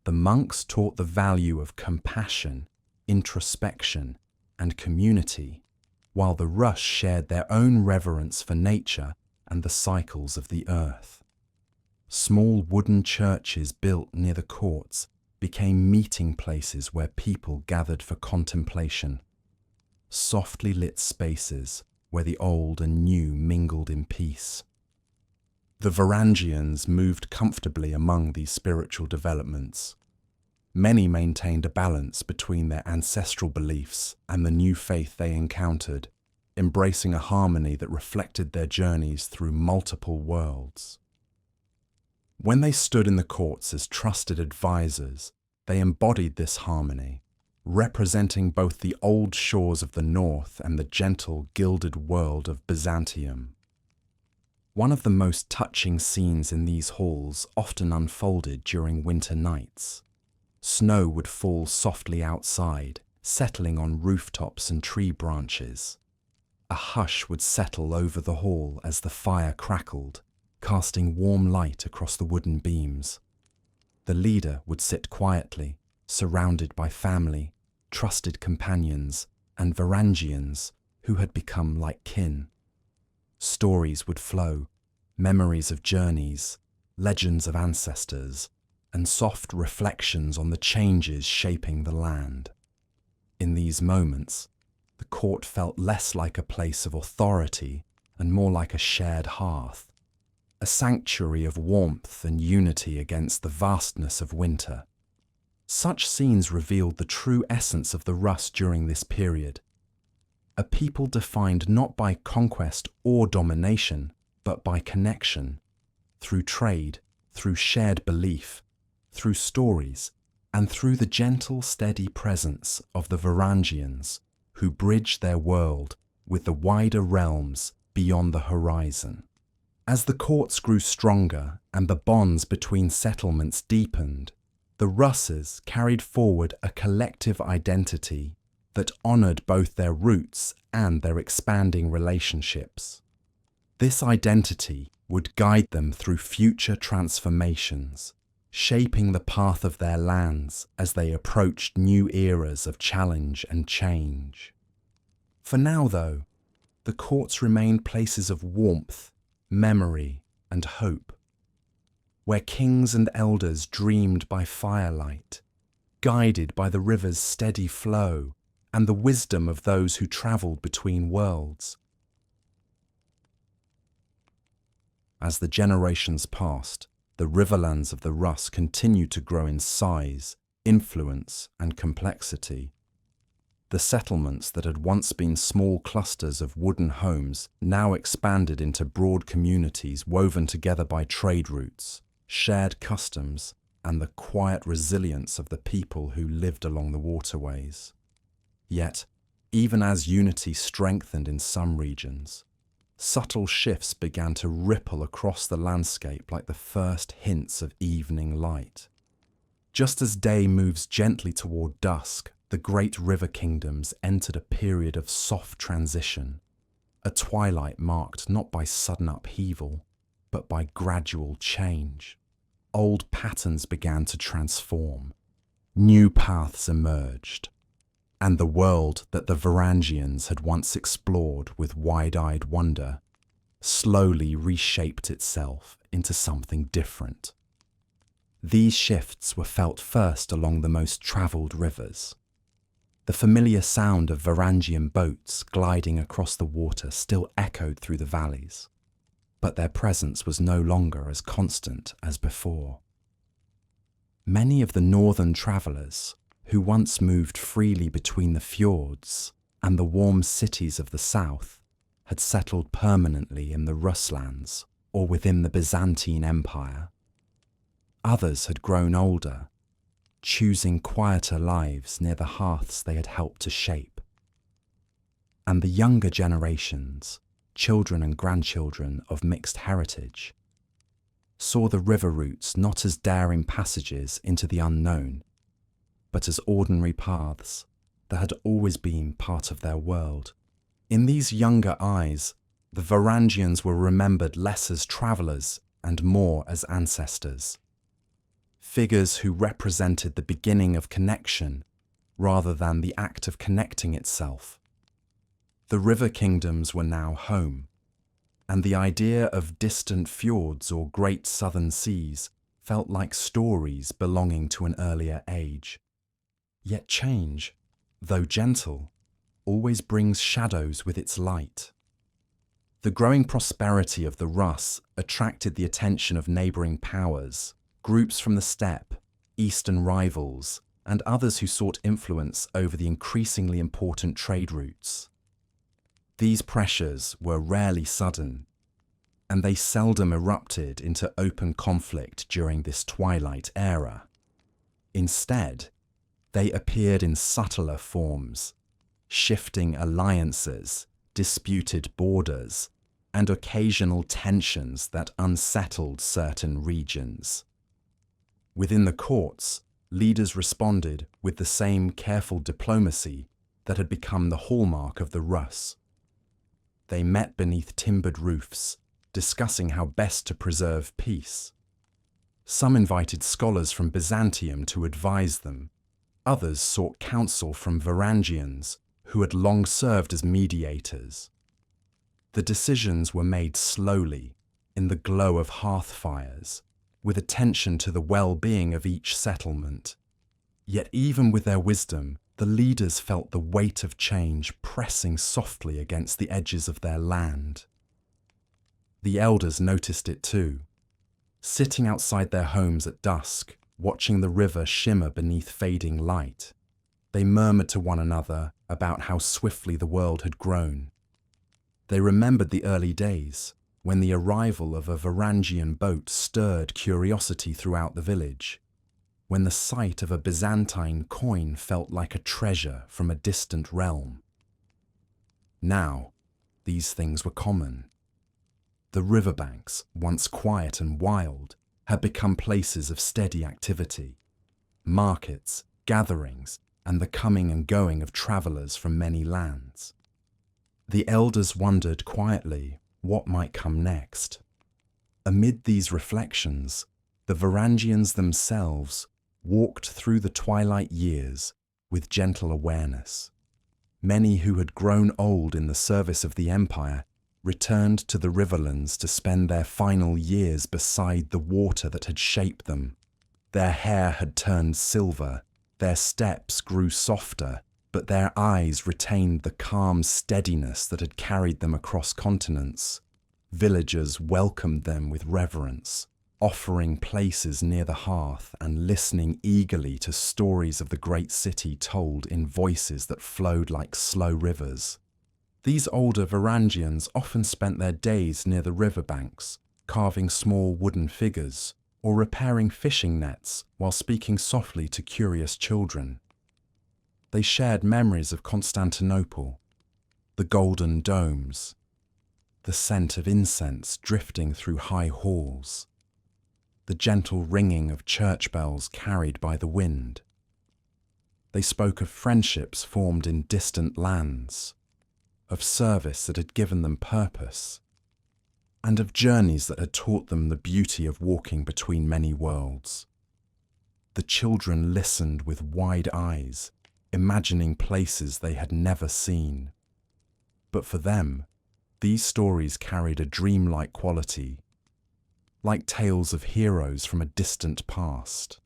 The monks taught the value of compassion, introspection, and community, while the Rus shared their own reverence for nature and the cycles of the earth. Small wooden churches built near the courts became meeting places where people gathered for contemplation, softly lit spaces where the old and new mingled in peace. The Varangians moved comfortably among these spiritual developments. Many maintained a balance between their ancestral beliefs and the new faith they encountered, embracing a harmony that reflected their journeys through multiple worlds. When they stood in the courts as trusted advisors, they embodied this harmony, representing both the old shores of the north and the gentle, gilded world of Byzantium. One of the most touching scenes in these halls often unfolded during winter nights. Snow would fall softly outside, settling on rooftops and tree branches. A hush would settle over the hall as the fire crackled, casting warm light across the wooden beams. The leader would sit quietly, surrounded by family, trusted companions, and Varangians who had become like kin. Stories would flow, memories of journeys, legends of ancestors, and soft reflections on the changes shaping the land. In these moments, the court felt less like a place of authority and more like a shared hearth, a sanctuary of warmth and unity against the vastness of winter. Such scenes revealed the true essence of the Rus during this period, a people defined not by conquest or domination, but by connection, through trade, through shared belief, through stories, and through the gentle, steady presence of the Varangians, who bridged their world with the wider realms beyond the horizon. As the courts grew stronger and the bonds between settlements deepened, the Russes carried forward a collective identity that honoured both their roots and their expanding relationships. This identity would guide them through future transformations, shaping the path of their lands as they approached new eras of challenge and change. For now, though, the courts remained places of warmth, memory, and hope, where kings and elders dreamed by firelight, guided by the river's steady flow and the wisdom of those who travelled between worlds. As the generations passed, the riverlands of the Rus continued to grow in size, influence, and complexity. The settlements that had once been small clusters of wooden homes now expanded into broad communities woven together by trade routes, shared customs, and the quiet resilience of the people who lived along the waterways. Yet, even as unity strengthened in some regions, subtle shifts began to ripple across the landscape like the first hints of evening light. Just as day moves gently toward dusk, the great river kingdoms entered a period of soft transition, a twilight marked not by sudden upheaval, but by gradual change. Old patterns began to transform, new paths emerged, and the world that the Varangians had once explored with wide-eyed wonder slowly reshaped itself into something different. These shifts were felt first along the most travelled rivers. The familiar sound of Varangian boats gliding across the water still echoed through the valleys, but their presence was no longer as constant as before. Many of the northern travellers, who once moved freely between the fjords and the warm cities of the south, had settled permanently in the Ruslands or within the Byzantine Empire. Others had grown older, choosing quieter lives near the hearths they had helped to shape. And the younger generations, children and grandchildren of mixed heritage, saw the river routes not as daring passages into the unknown, but as ordinary paths that had always been part of their world. In these younger eyes, the Varangians were remembered less as travellers and more as ancestors, figures who represented the beginning of connection rather than the act of connecting itself. The river kingdoms were now home, and the idea of distant fjords or great southern seas felt like stories belonging to an earlier age. Yet change, though gentle, always brings shadows with its light. The growing prosperity of the Rus attracted the attention of neighbouring powers, groups from the steppe, eastern rivals, and others who sought influence over the increasingly important trade routes. These pressures were rarely sudden, and they seldom erupted into open conflict during this twilight era. Instead, they appeared in subtler forms, shifting alliances, disputed borders, and occasional tensions that unsettled certain regions. Within the courts, leaders responded with the same careful diplomacy that had become the hallmark of the Rus. They met beneath timbered roofs, discussing how best to preserve peace. Some invited scholars from Byzantium to advise them. Others sought counsel from Varangians, who had long served as mediators. The decisions were made slowly, in the glow of hearth fires, with attention to the well-being of each settlement. Yet even with their wisdom, the leaders felt the weight of change pressing softly against the edges of their land. The elders noticed it too. Sitting outside their homes at dusk, watching the river shimmer beneath fading light, they murmured to one another about how swiftly the world had grown. They remembered the early days, when the arrival of a Varangian boat stirred curiosity throughout the village, when the sight of a Byzantine coin felt like a treasure from a distant realm. Now, these things were common. The riverbanks, once quiet and wild, had become places of steady activity, markets, gatherings, and the coming and going of travellers from many lands. The elders wondered quietly what might come next. Amid these reflections, the Varangians themselves walked through the twilight years with gentle awareness. Many who had grown old in the service of the empire returned to the riverlands to spend their final years beside the water that had shaped them. Their hair had turned silver, their steps grew softer, but their eyes retained the calm steadiness that had carried them across continents. Villagers welcomed them with reverence, offering places near the hearth and listening eagerly to stories of the great city told in voices that flowed like slow rivers. These older Varangians often spent their days near the riverbanks, carving small wooden figures or repairing fishing nets while speaking softly to curious children. They shared memories of Constantinople, the golden domes, the scent of incense drifting through high halls, the gentle ringing of church bells carried by the wind. They spoke of friendships formed in distant lands, of service that had given them purpose, and of journeys that had taught them the beauty of walking between many worlds. The children listened with wide eyes, imagining places they had never seen. But for them, these stories carried a dreamlike quality, like tales of heroes from a distant past.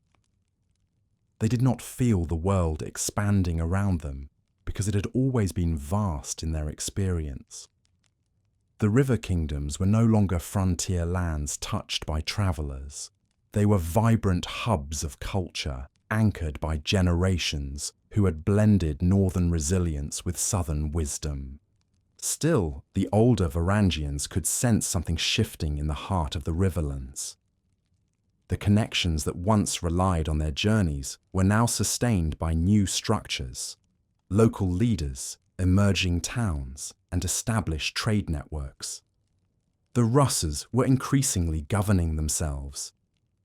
They did not feel the world expanding around them, because it had always been vast in their experience. The river kingdoms were no longer frontier lands touched by travellers. They were vibrant hubs of culture, anchored by generations who had blended northern resilience with southern wisdom. Still, the older Varangians could sense something shifting in the heart of the riverlands. The connections that once relied on their journeys were now sustained by new structures, local leaders, emerging towns, and established trade networks. The Russes were increasingly governing themselves,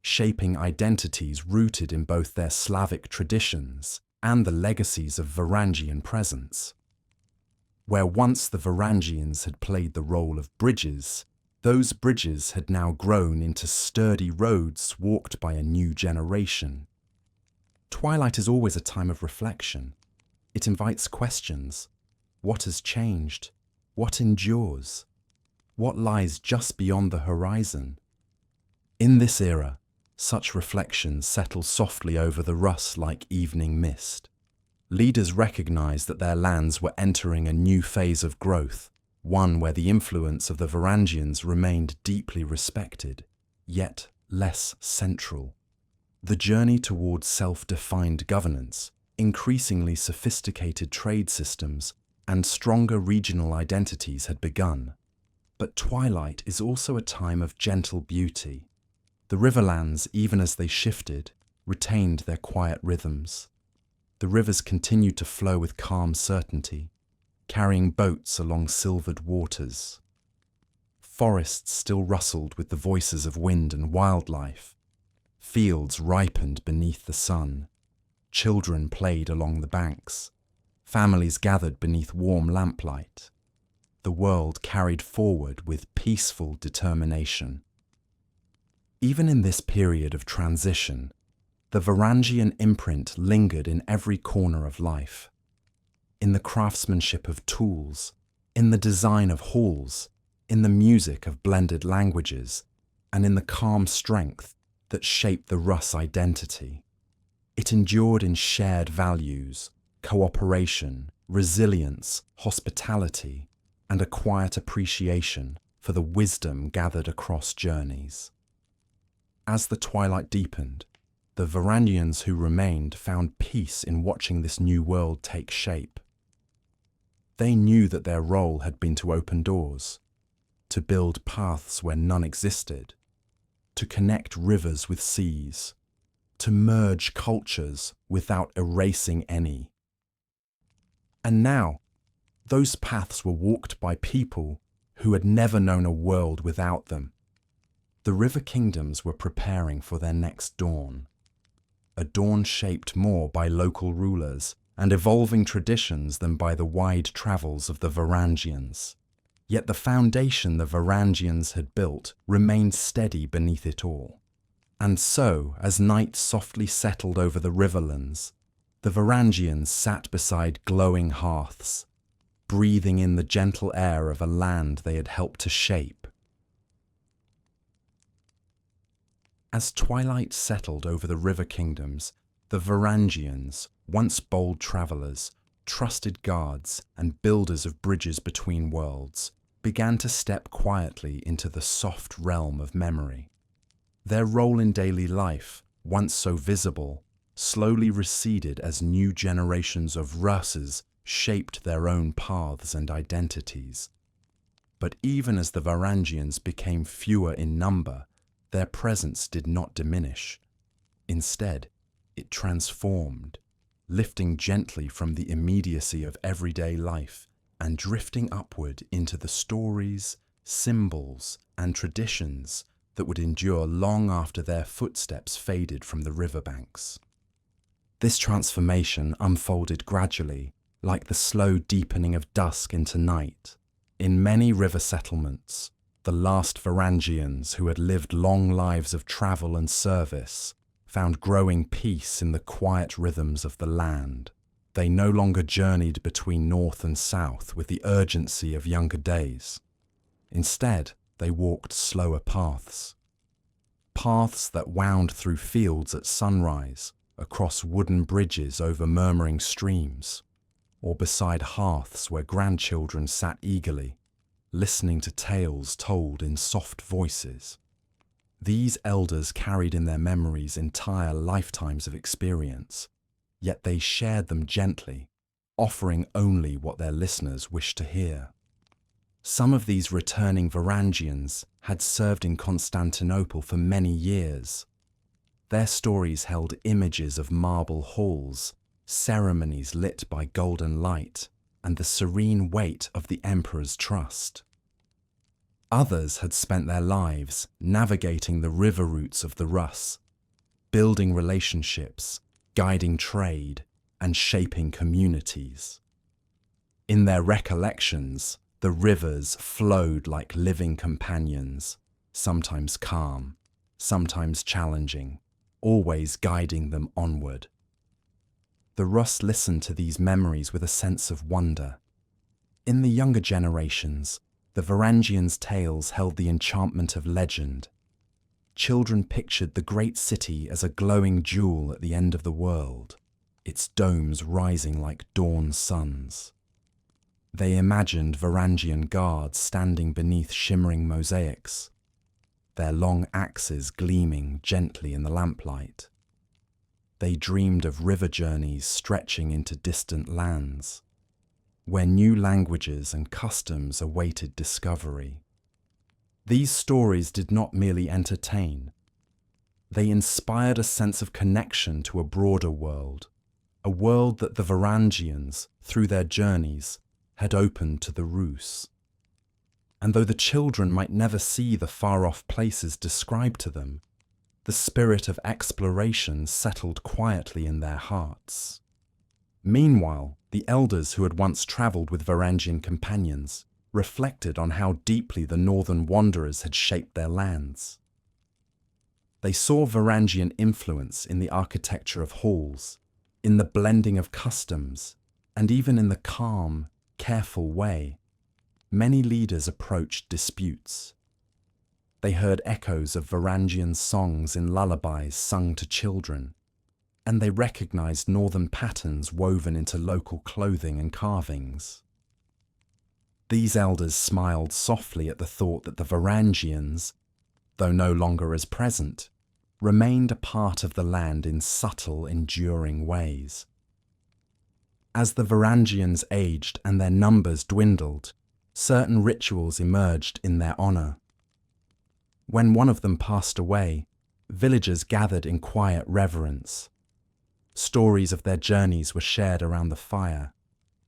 shaping identities rooted in both their Slavic traditions and the legacies of Varangian presence. Where once the Varangians had played the role of bridges, those bridges had now grown into sturdy roads walked by a new generation. Twilight is always a time of reflection. It invites questions. What has changed? What endures? What lies just beyond the horizon? In this era, such reflections settle softly over the Rus like evening mist. Leaders recognized that their lands were entering a new phase of growth, one where the influence of the Varangians remained deeply respected, yet less central. The journey towards self-defined governance, increasingly sophisticated trade systems, and stronger regional identities had begun. But twilight is also a time of gentle beauty. The riverlands, even as they shifted, retained their quiet rhythms. The rivers continued to flow with calm certainty, carrying boats along silvered waters. Forests still rustled with the voices of wind and wildlife. Fields ripened beneath the sun. Children played along the banks. Families gathered beneath warm lamplight. The world carried forward with peaceful determination. Even in this period of transition, the Varangian imprint lingered in every corner of life. In the craftsmanship of tools, in the design of halls, in the music of blended languages, and in the calm strength that shaped the Rus identity. It endured in shared values, cooperation, resilience, hospitality, and a quiet appreciation for the wisdom gathered across journeys. As the twilight deepened, the Varangians who remained found peace in watching this new world take shape. They knew that their role had been to open doors, to build paths where none existed, to connect rivers with seas, to merge cultures without erasing any. And now, those paths were walked by people who had never known a world without them. The river kingdoms were preparing for their next dawn, a dawn shaped more by local rulers and evolving traditions than by the wide travels of the Varangians. Yet the foundation the Varangians had built remained steady beneath it all. And so, as night softly settled over the riverlands, the Varangians sat beside glowing hearths, breathing in the gentle air of a land they had helped to shape. As twilight settled over the river kingdoms, the Varangians, once bold travellers, trusted guards, and builders of bridges between worlds, began to step quietly into the soft realm of memory. Their role in daily life, once so visible, slowly receded as new generations of Ruses shaped their own paths and identities. But even as the Varangians became fewer in number, their presence did not diminish. Instead, it transformed, lifting gently from the immediacy of everyday life and drifting upward into the stories, symbols, and traditions that would endure long after their footsteps faded from the riverbanks. This transformation unfolded gradually, like the slow deepening of dusk into night. In many river settlements, the last Varangians who had lived long lives of travel and service found growing peace in the quiet rhythms of the land. They no longer journeyed between north and south with the urgency of younger days. Instead, they walked slower paths. Paths that wound through fields at sunrise, across wooden bridges over murmuring streams. or beside hearths where grandchildren sat eagerly, listening to tales told in soft voices. These elders carried in their memories entire lifetimes of experience, yet they shared them gently, offering only what their listeners wished to hear. Some of these returning Varangians had served in Constantinople for many years. Their stories held images of marble halls, ceremonies lit by golden light, and the serene weight of the emperor's trust. Others had spent their lives navigating the river routes of the Rus, building relationships, guiding trade, and shaping communities. In their recollections, the rivers flowed like living companions, sometimes calm, sometimes challenging, always guiding them onward. The Rus listened to these memories with a sense of wonder. In the younger generations, the Varangians' tales held the enchantment of legend. Children pictured the great city as a glowing jewel at the end of the world, its domes rising like dawn suns. They imagined Varangian guards standing beneath shimmering mosaics, their long axes gleaming gently in the lamplight. They dreamed of river journeys stretching into distant lands, where new languages and customs awaited discovery. These stories did not merely entertain. They inspired a sense of connection to a broader world, a world that the Varangians, through their journeys, had opened to the Rus. And though the children might never see the far-off places described to them, the spirit of exploration settled quietly in their hearts. Meanwhile, the elders who had once travelled with Varangian companions reflected on how deeply the northern wanderers had shaped their lands. They saw Varangian influence in the architecture of halls, in the blending of customs, and even in the calm, careful way many leaders approached disputes. They heard echoes of Varangian songs in lullabies sung to children, and they recognized northern patterns woven into local clothing and carvings. These elders smiled softly at the thought that the Varangians, though no longer as present, remained a part of the land in subtle, enduring ways. As the Varangians aged and their numbers dwindled, certain rituals emerged in their honor. When one of them passed away, villagers gathered in quiet reverence. Stories of their journeys were shared around the fire,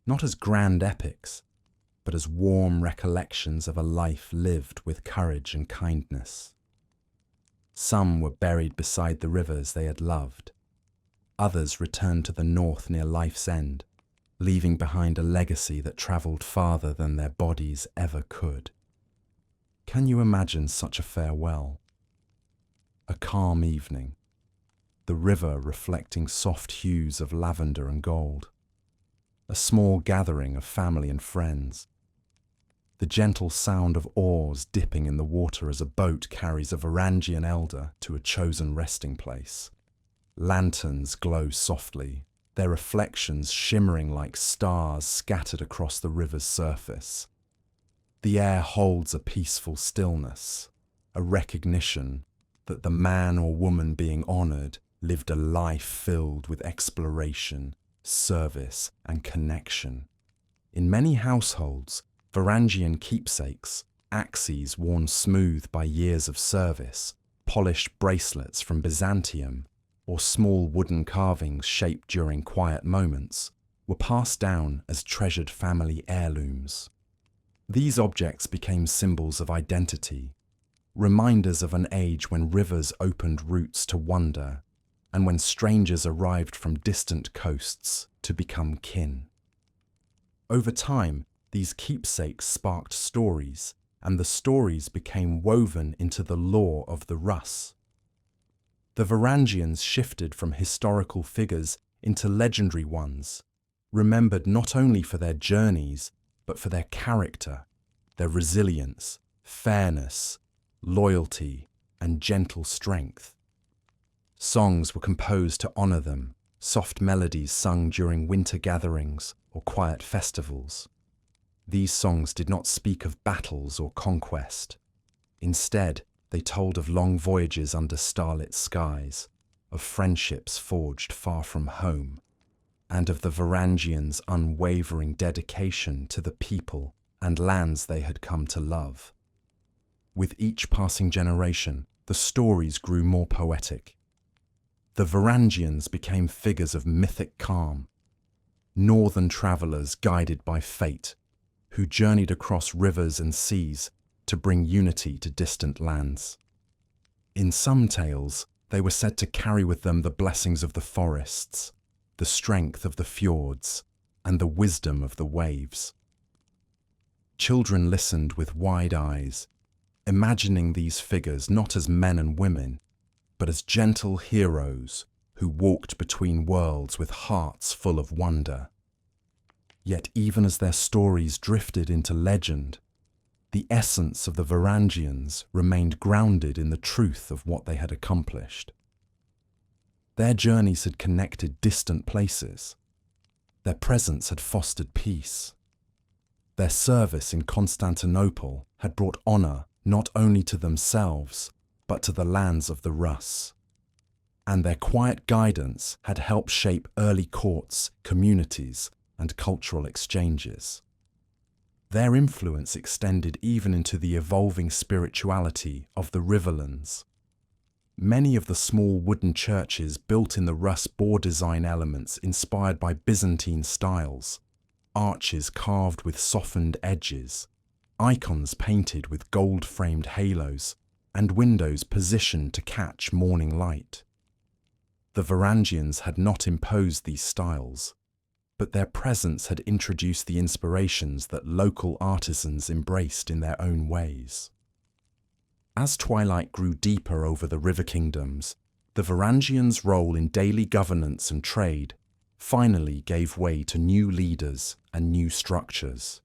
not as grand epics, but as warm recollections of a life lived with courage and kindness. Some were buried beside the rivers they had loved. Others returned to the north near life's end, leaving behind a legacy that travelled farther than their bodies ever could. Can you imagine such a farewell? A calm evening, the river reflecting soft hues of lavender and gold, a small gathering of family and friends, the gentle sound of oars dipping in the water as a boat carries a Varangian elder to a chosen resting place. Lanterns glow softly, their reflections shimmering like stars scattered across the river's surface. The air holds a peaceful stillness, a recognition that the man or woman being honoured lived a life filled with exploration, service, and connection. In many households, Varangian keepsakes, axes worn smooth by years of service, polished bracelets from Byzantium, or small wooden carvings shaped during quiet moments, were passed down as treasured family heirlooms. These objects became symbols of identity, reminders of an age when rivers opened routes to wonder, and when strangers arrived from distant coasts to become kin. Over time, these keepsakes sparked stories, and the stories became woven into the lore of the Rus. The Varangians shifted from historical figures into legendary ones, remembered not only for their journeys, but for their character, their resilience, fairness, loyalty, and gentle strength. Songs were composed to honour them, soft melodies sung during winter gatherings or quiet festivals. These songs did not speak of battles or conquest. Instead, they told of long voyages under starlit skies, of friendships forged far from home, and of the Varangians' unwavering dedication to the people and lands they had come to love. With each passing generation, the stories grew more poetic. The Varangians became figures of mythic calm, northern travellers guided by fate, who journeyed across rivers and seas to bring unity to distant lands. In some tales, they were said to carry with them the blessings of the forests, the strength of the fjords, and the wisdom of the waves. Children listened with wide eyes, imagining these figures not as men and women, but as gentle heroes who walked between worlds with hearts full of wonder. Yet even as their stories drifted into legend, the essence of the Varangians remained grounded in the truth of what they had accomplished. Their journeys had connected distant places. Their presence had fostered peace. Their service in Constantinople had brought honour not only to themselves, but to the lands of the Rus. And their quiet guidance had helped shape early courts, communities, and cultural exchanges. Their influence extended even into the evolving spirituality of the riverlands. Many of the small wooden churches built in the Rus bore design elements inspired by Byzantine styles, arches carved with softened edges, icons painted with gold-framed halos, and windows positioned to catch morning light. The Varangians had not imposed these styles, but their presence had introduced the inspirations that local artisans embraced in their own ways. As twilight grew deeper over the river kingdoms, the Varangians' role in daily governance and trade finally gave way to new leaders and new structures.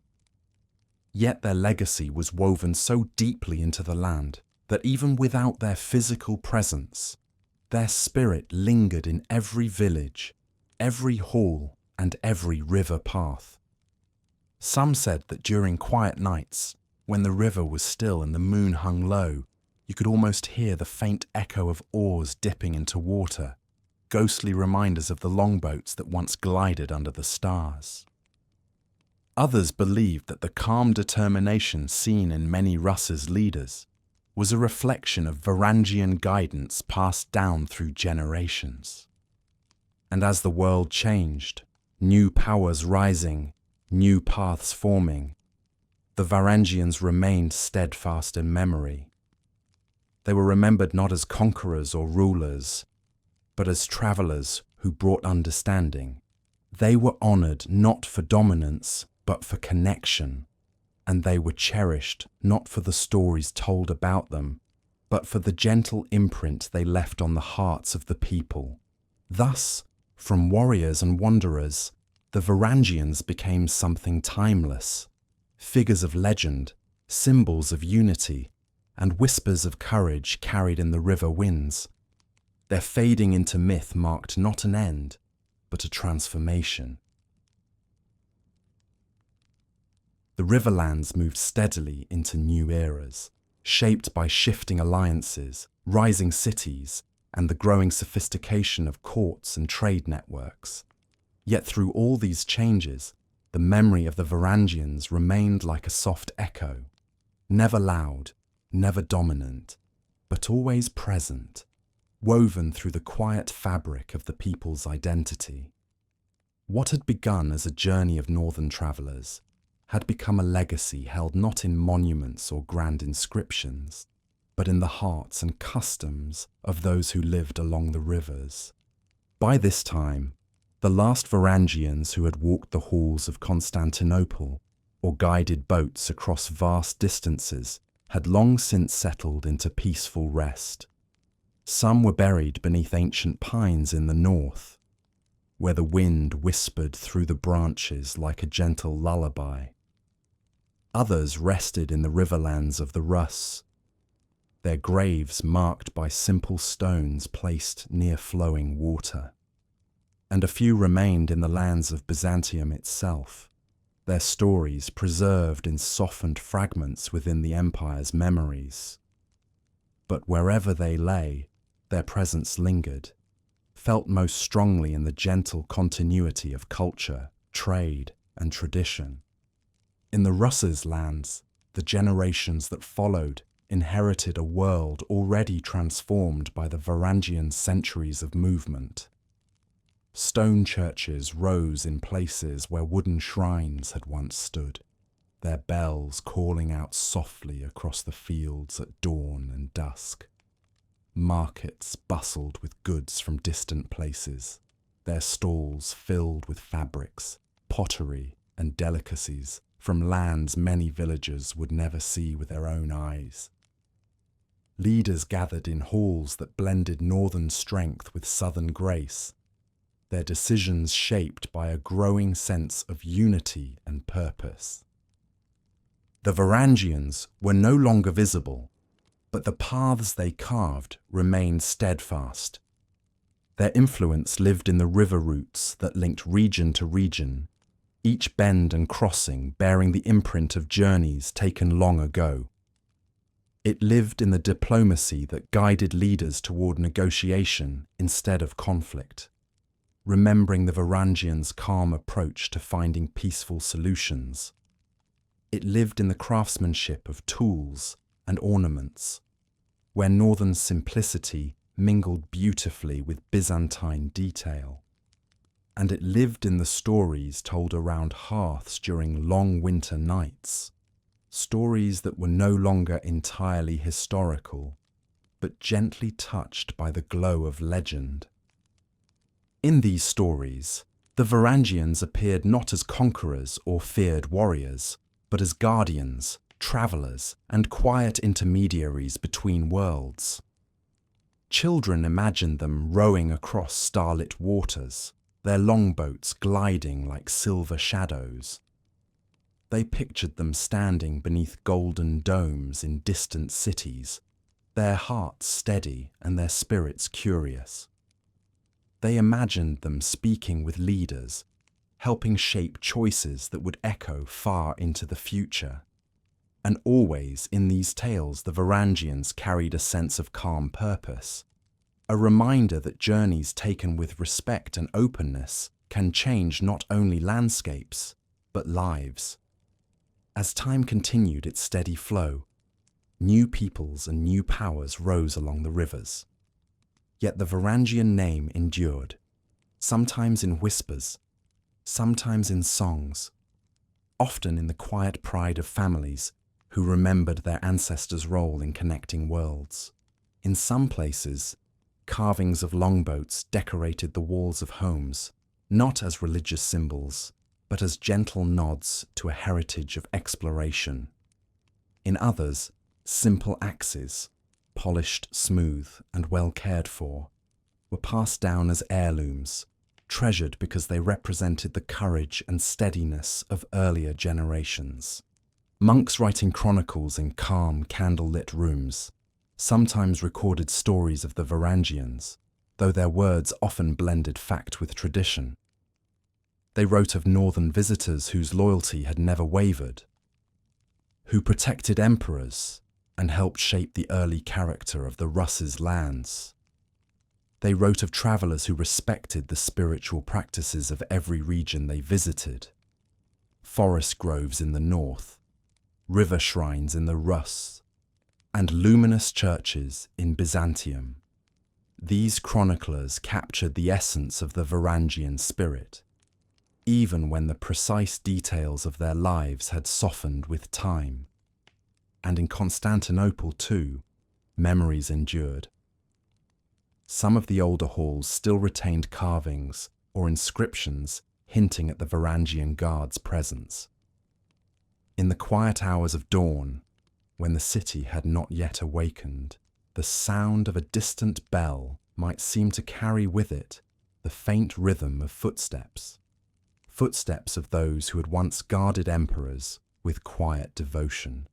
Yet their legacy was woven so deeply into the land that even without their physical presence, their spirit lingered in every village, every hall, and every river path. Some said that during quiet nights, when the river was still and the moon hung low, you could almost hear the faint echo of oars dipping into water, ghostly reminders of the longboats that once glided under the stars. Others believed that the calm determination seen in many Rus's leaders was a reflection of Varangian guidance passed down through generations. And as the world changed, new powers rising, new paths forming, the Varangians remained steadfast in memory. They were remembered not as conquerors or rulers, but as travellers who brought understanding. They were honoured not for dominance, but for connection, and they were cherished not for the stories told about them, but for the gentle imprint they left on the hearts of the people. Thus, from warriors and wanderers, the Varangians became something timeless, figures of legend, symbols of unity, and whispers of courage carried in the river winds. Their fading into myth marked not an end, but a transformation. The riverlands moved steadily into new eras, shaped by shifting alliances, rising cities, and the growing sophistication of courts and trade networks. Yet through all these changes, the memory of the Varangians remained like a soft echo, never loud, never dominant, but always present, woven through the quiet fabric of the people's identity. What had begun as a journey of northern travellers had become a legacy held not in monuments or grand inscriptions, but in the hearts and customs of those who lived along the rivers. By this time, the last Varangians who had walked the halls of Constantinople or guided boats across vast distances had long since settled into peaceful rest. Some were buried beneath ancient pines in the north, where the wind whispered through the branches like a gentle lullaby. Others rested in the riverlands of the Rus, their graves marked by simple stones placed near flowing water. and a few remained in the lands of Byzantium itself, their stories preserved in softened fragments within the empire's memories. But wherever they lay, their presence lingered, felt most strongly in the gentle continuity of culture, trade, and tradition. In the Rus's lands, the generations that followed inherited a world already transformed by the Varangian centuries of movement. Stone churches rose in places where wooden shrines had once stood, their bells calling out softly across the fields at dawn and dusk. Markets bustled with goods from distant places, their stalls filled with fabrics, pottery, and delicacies from lands many villagers would never see with their own eyes. Leaders gathered in halls that blended northern strength with southern grace, their decisions shaped by a growing sense of unity and purpose. The Varangians were no longer visible, but the paths they carved remained steadfast. Their influence lived in the river routes that linked region to region, each bend and crossing bearing the imprint of journeys taken long ago. It lived in the diplomacy that guided leaders toward negotiation instead of conflict, remembering the Varangians' calm approach to finding peaceful solutions. It lived in the craftsmanship of tools and ornaments, where northern simplicity mingled beautifully with Byzantine detail. And it lived in the stories told around hearths during long winter nights, stories that were no longer entirely historical, but gently touched by the glow of legend. In these stories, the Varangians appeared not as conquerors or feared warriors, but as guardians, travellers, and quiet intermediaries between worlds. Children imagined them rowing across starlit waters, their longboats gliding like silver shadows. They pictured them standing beneath golden domes in distant cities, their hearts steady and their spirits curious. They imagined them speaking with leaders, helping shape choices that would echo far into the future. And always in these tales the Varangians carried a sense of calm purpose, a reminder that journeys taken with respect and openness can change not only landscapes, but lives. As time continued its steady flow, new peoples and new powers rose along the rivers. Yet the Varangian name endured, sometimes in whispers, sometimes in songs, often in the quiet pride of families who remembered their ancestors' role in connecting worlds. In some places, carvings of longboats decorated the walls of homes, not as religious symbols, but as gentle nods to a heritage of exploration. In others, simple axes, polished smooth and well cared for, were passed down as heirlooms, treasured because they represented the courage and steadiness of earlier generations. Monks writing chronicles in calm, candle-lit rooms sometimes recorded stories of the Varangians, though their words often blended fact with tradition. They wrote of northern visitors whose loyalty had never wavered, who protected emperors and helped shape the early character of the Rus's lands. They wrote of travellers who respected the spiritual practices of every region they visited. Forest groves in the north, river shrines in the Rus, and luminous churches in Byzantium. These chroniclers captured the essence of the Varangian spirit, even when the precise details of their lives had softened with time. And in Constantinople too, memories endured. Some of the older halls still retained carvings or inscriptions hinting at the Varangian Guard's presence. In the quiet hours of dawn, when the city had not yet awakened, the sound of a distant bell might seem to carry with it the faint rhythm of footsteps, footsteps of those who had once guarded emperors with quiet devotion.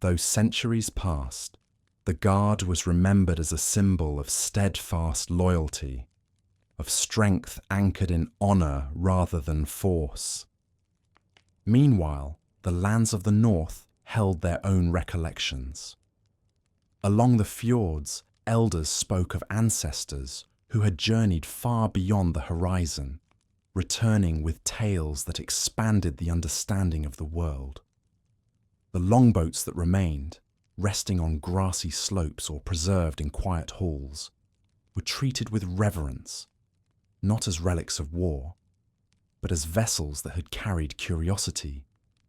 Though centuries passed, the Guard was remembered as a symbol of steadfast loyalty, of strength anchored in honor rather than force. Meanwhile, the lands of the north held their own recollections. Along the fjords, elders spoke of ancestors who had journeyed far beyond the horizon, returning with tales that expanded the understanding of the world. The longboats that remained, resting on grassy slopes or preserved in quiet halls, were treated with reverence, not as relics of war, but as vessels that had carried curiosity,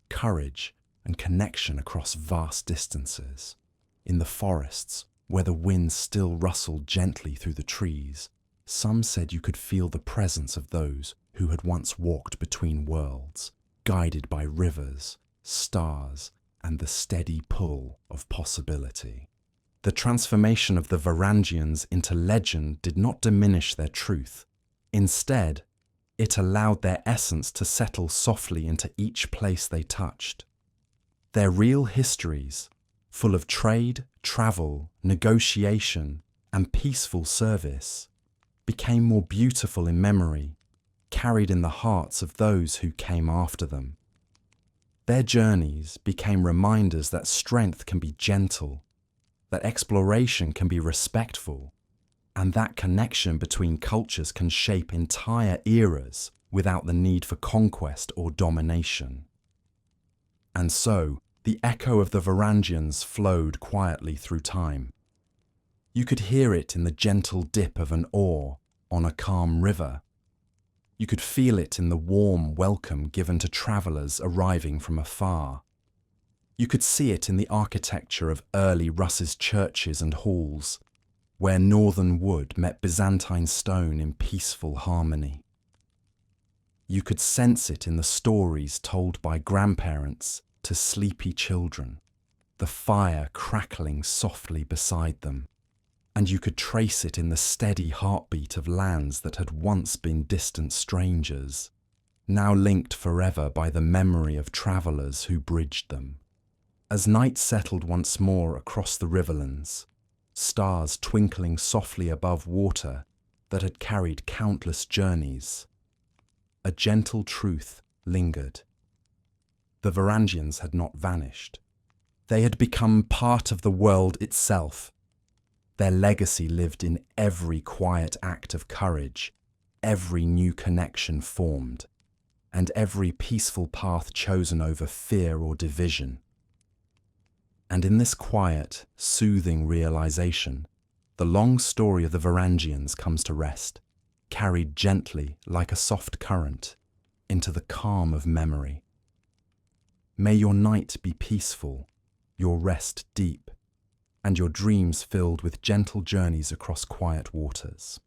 courage, and connection across vast distances. In the forests, where the wind still rustled gently through the trees, some said you could feel the presence of those who had once walked between worlds, guided by rivers, stars, and the steady pull of possibility. The transformation of the Varangians into legend did not diminish their truth. Instead, it allowed their essence to settle softly into each place they touched. Their real histories, full of trade, travel, negotiation, and peaceful service, became more beautiful in memory, carried in the hearts of those who came after them. Their journeys became reminders that strength can be gentle, that exploration can be respectful, and that connection between cultures can shape entire eras without the need for conquest or domination. And so, the echo of the Varangians flowed quietly through time. You could hear it in the gentle dip of an oar on a calm river. You could feel it in the warm welcome given to travellers arriving from afar. You could see it in the architecture of Early Rus's churches and halls, where northern wood met Byzantine stone in peaceful harmony. You could sense it in the stories told by grandparents to sleepy children, the fire crackling softly beside them. And you could trace it in the steady heartbeat of lands that had once been distant strangers, now linked forever by the memory of travellers who bridged them. As night settled once more across the riverlands, stars twinkling softly above water that had carried countless journeys, a gentle truth lingered. The Varangians had not vanished. They had become part of the world itself. Their legacy lived in every quiet act of courage, every new connection formed, and every peaceful path chosen over fear or division. And in this quiet, soothing realization, the long story of the Varangians comes to rest, carried gently like a soft current into the calm of memory. May your night be peaceful, your rest deep, and your dreams filled with gentle journeys across quiet waters.